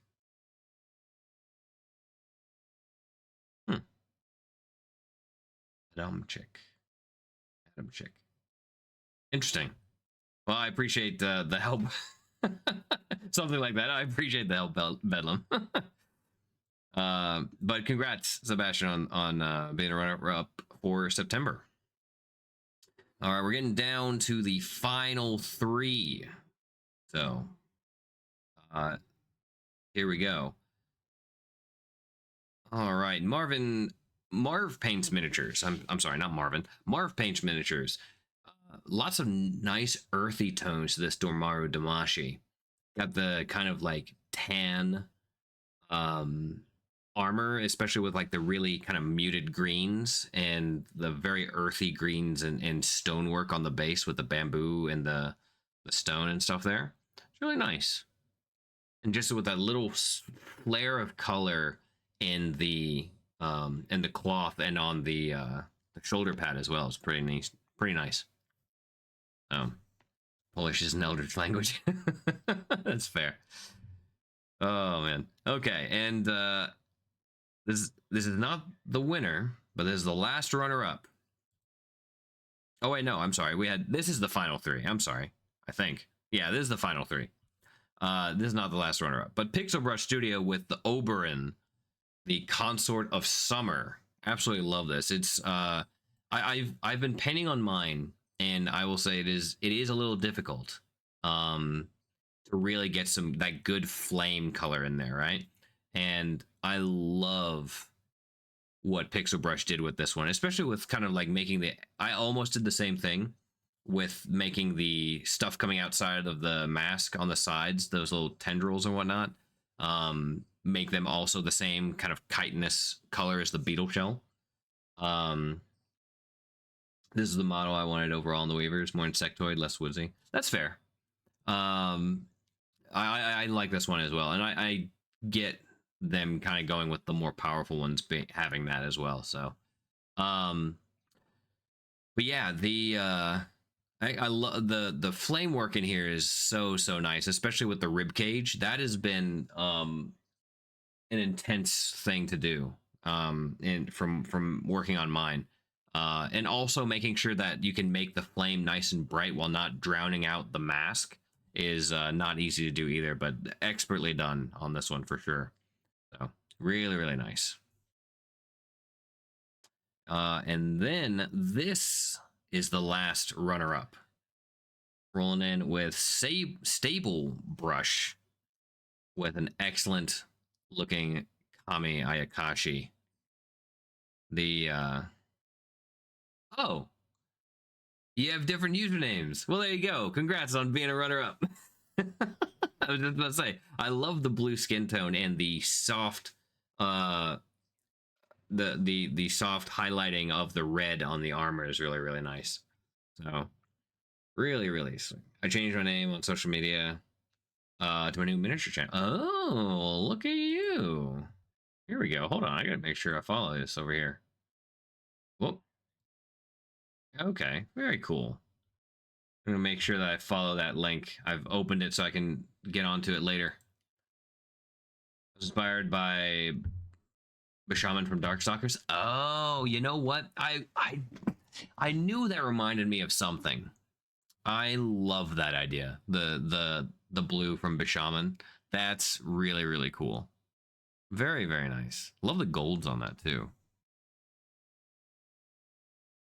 Hmm. Adam Chick. Adam Chick. Interesting. Well, I appreciate the help. Something like that. I appreciate the help, Bedlam. But congrats, Sebastian, on being a runner-up for September. All right, we're getting down to the final three. So, here we go. All right, Marv Paints Miniatures. I'm sorry, not Marvin. Marv Paints Miniatures. Lots of nice earthy tones to this Dormaru Damashi. Got the kind of like tan armor, especially with like the really kind of muted greens and the very earthy greens and stonework on the base with the bamboo and the stone and stuff there. It's really nice. And just with that little flare of color in the cloth and on the shoulder pad as well. It's pretty nice. Pretty nice. Polish is an Eldritch language. That's fair. Oh man. Okay, and this is not the winner, but this is the last runner up. Oh wait, no, I'm sorry. This is the final three. I'm sorry. I think. Yeah, this is the final three. This is not the last runner up, but Pixel Brush Studio with the Oberon, the Consort of Summer. Absolutely love this. It's I've been painting on mine, and I will say it is a little difficult to really get some that good flame color in there, right? And I love what Pixel Brush did with this one, especially with kind of like making the. I almost did the same thing with making the stuff coming outside of the mask on the sides, those little tendrils and whatnot. Make them also the same kind of chitinous color as the beetle shell. This is the model I wanted overall in the Weavers. More insectoid, less woodsy. That's fair. I like this one as well, and I get them kind of going with the more powerful ones having that as well. So, but yeah, the I love the flame work in here is so nice, especially with the rib cage. That has been an intense thing to do and from working on mine. And also making sure that you can make the flame nice and bright while not drowning out the mask is not easy to do either, but expertly done on this one for sure. So really nice. And then this is the last runner-up. Rolling in with Stable Brush with an excellent looking Kami Ayakashi. The oh, you have different usernames. Well, there you go. Congrats on being a runner-up. I was just about to say, I love the blue skin tone and the soft the soft highlighting of the red on the armor is really nice. So really sweet. I changed my name on social media to a new miniature channel. Oh, look at you. Here we go. Hold on, I gotta make sure I follow this over here. Whoop. Okay, very cool. I'm gonna make sure that I follow that link. I've opened it so I can get onto it later. Inspired by Bishaman from Darkstalkers. Oh, you know what? I knew that reminded me of something. I love that idea. The blue from Bishaman. That's really cool. Very nice. Love the golds on that too.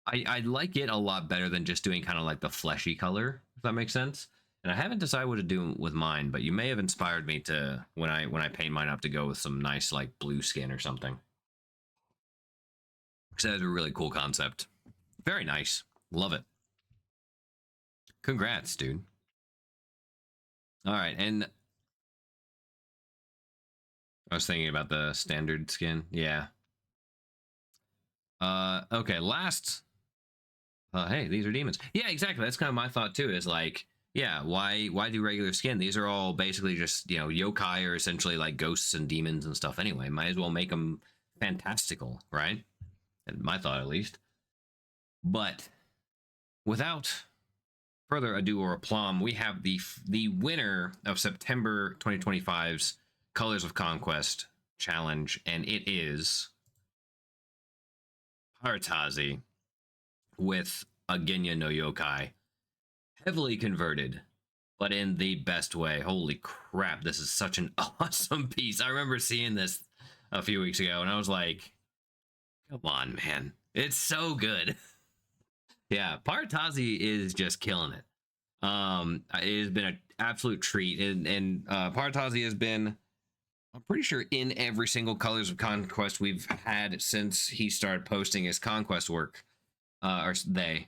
I like it a lot better than just doing kind of like the fleshy color, if that makes sense. And I haven't decided what to do with mine, but you may have inspired me to when I paint mine up to go with some nice like blue skin or something. Because that is a really cool concept. Very nice. Love it. Congrats, dude. All right, and I was thinking about the standard skin. Yeah. Okay, last hey, these are demons. Yeah, exactly. That's kind of my thought too. Is like, yeah, why do regular skin? These are all basically just, you know, yokai are essentially like ghosts and demons and stuff anyway. Might as well make them fantastical, right? And my thought at least. But without further ado or aplomb, we have the winner of September 2025's Colors of Conquest challenge, and it is Paratazi with a Genya no Yokai. Heavily converted, but in the best way. Holy crap, this is such an awesome piece. I remember seeing this a few weeks ago, and I was like, come on, man. It's so good. Yeah, Paratazi is just killing it. It has been an absolute treat, and Paratazi has been, I'm pretty sure, in every single Colors of Conquest we've had since he started posting his Conquest work, or they.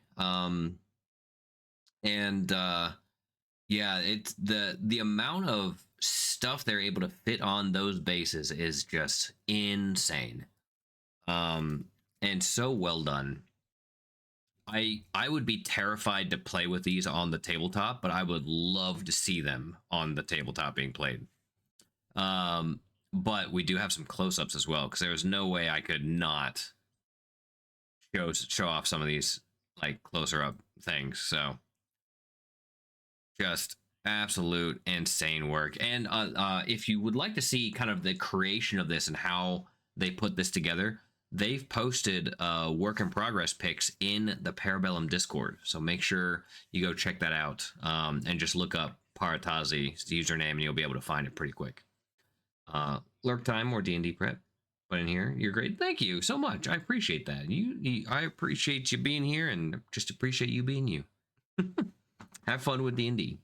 Yeah, it's the amount of stuff they're able to fit on those bases is just insane, and so well done. I would be terrified to play with these on the tabletop, but I would love to see them on the tabletop being played. But we do have some close-ups as well, because there was no way I could not show off some of these like closer up things. So just absolute insane work. And if you would like to see kind of the creation of this and how they put this together, they've posted work in progress pics in the Parabellum Discord. So make sure you go check that out, and just look up Paratazi's username and you'll be able to find it pretty quick. Lurk time or D&D prep. But in here, you're great. Thank you so much. I appreciate that. I appreciate you being here, and just appreciate you being you. Have fun with D&D.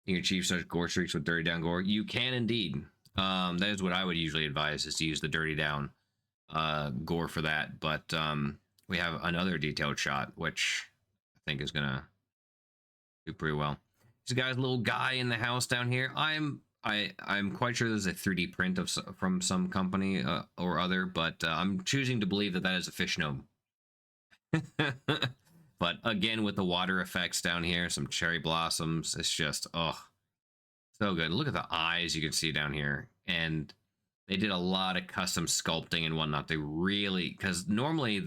You can achieve such gore streaks with Dirty Down Gore. You can indeed. That is what I would usually advise, is to use the Dirty Down gore for that. But we have another detailed shot, which I think is gonna do pretty well. This guy's little guy in the house down here. I'm quite sure there's a 3D print of from some company or other, but I'm choosing to believe that that is a fish gnome. But again, with the water effects down here, some cherry blossoms, it's just, oh, so good. Look at the eyes you can see down here. And they did a lot of custom sculpting and whatnot. They really, because normally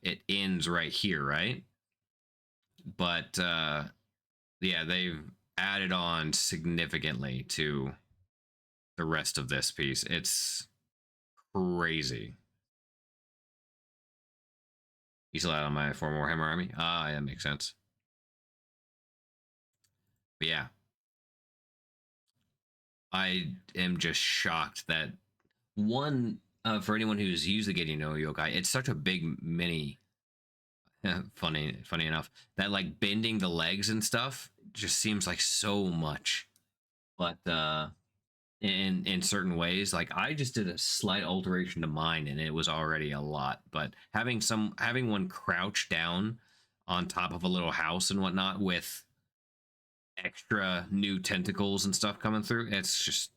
it ends right here, right? But yeah, they've added on significantly to the rest of this piece. It's crazy. You still out on my 4 Warhammer army? Ah, that makes sense. But yeah, I am just shocked that one, for anyone who's used the Getting No Yokai, it's such a big mini. Funny enough, that like bending the legs and stuff just seems like so much. But in certain ways, like I just did a slight alteration to mine and it was already a lot. But having one crouch down on top of a little house and whatnot with extra new tentacles and stuff coming through, it's just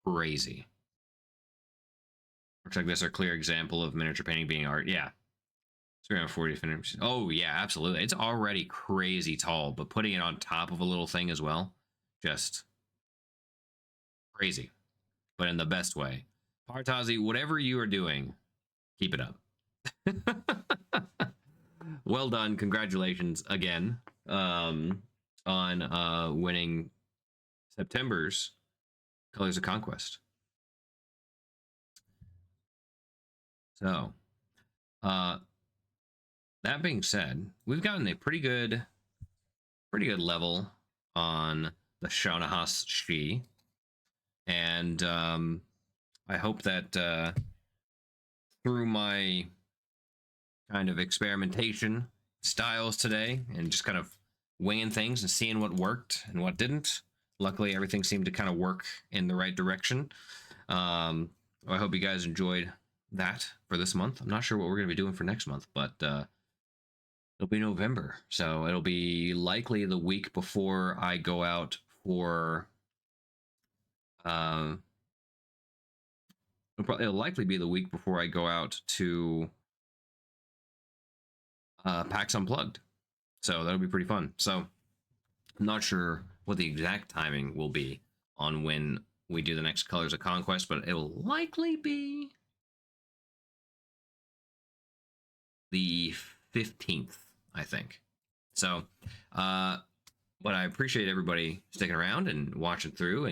crazy. Looks like this is a clear example of miniature painting being art. Yeah. 340 finish. Oh yeah, absolutely. It's already crazy tall, but putting it on top of a little thing as well, just crazy, but in the best way. Partazi, whatever you are doing, keep it up. Well done. Congratulations again on winning September's Colors of Conquest. So, that being said, we've gotten a pretty good level on the Shaunahas Shi, and I hope that through my kind of experimentation styles today and just kind of weighing things and seeing what worked and what didn't, luckily everything seemed to kind of work in the right direction. I hope you guys enjoyed that for this month. I'm not sure what we're going to be doing for next month, but it'll be November, so it'll be likely the week before I go out for it'll likely be the week before I go out to PAX Unplugged, so that'll be pretty fun. So I'm not sure what the exact timing will be on when we do the next Colors of Conquest, but it will likely be the 15th, I think. So, but I appreciate everybody sticking around and watching through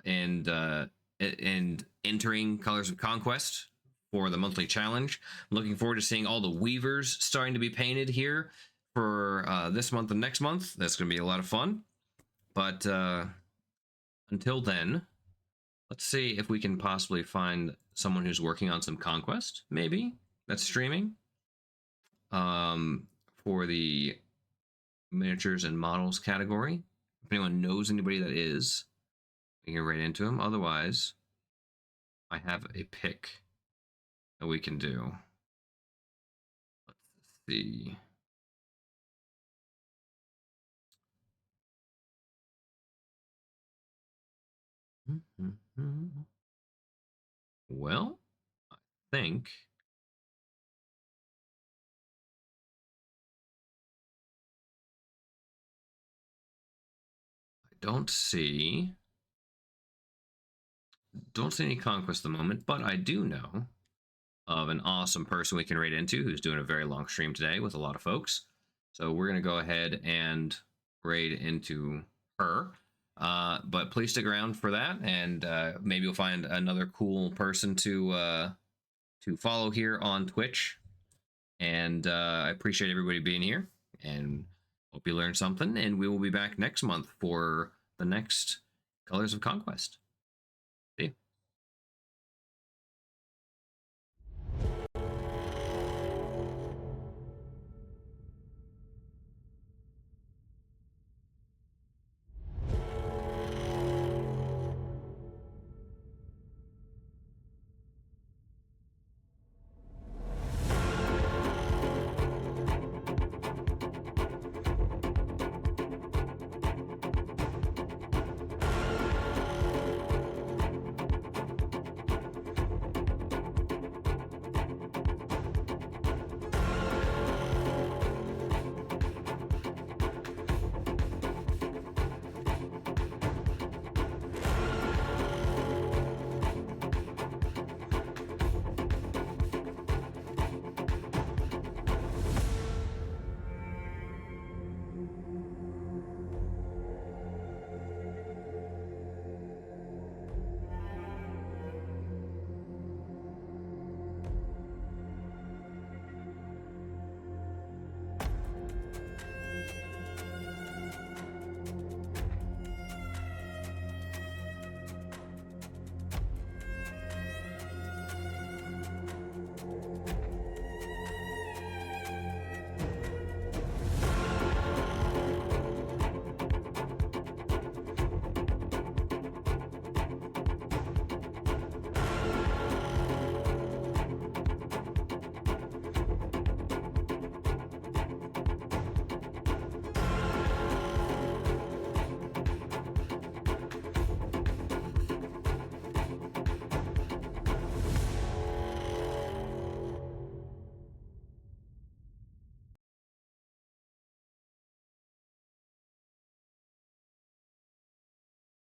and entering Colors of Conquest for the monthly challenge. I'm looking forward to seeing all the weavers starting to be painted here for this month and next month. That's going to be a lot of fun. But until then, let's see if we can possibly find someone who's working on some Conquest, maybe, that's streaming for the miniatures and models category. If anyone knows anybody that is, we can right into them. Otherwise, I have a pick that we can do. Let's see. Well, I think I don't see any Conquest at the moment, but I do know of an awesome person we can raid into who's doing a very long stream today with a lot of folks. So we're going to go ahead and raid into her. But please stick around for that, and maybe you'll find another cool person to follow here on Twitch. And I appreciate everybody being here, and hope you learned something. And we will be back next month for the next Colors of Conquest.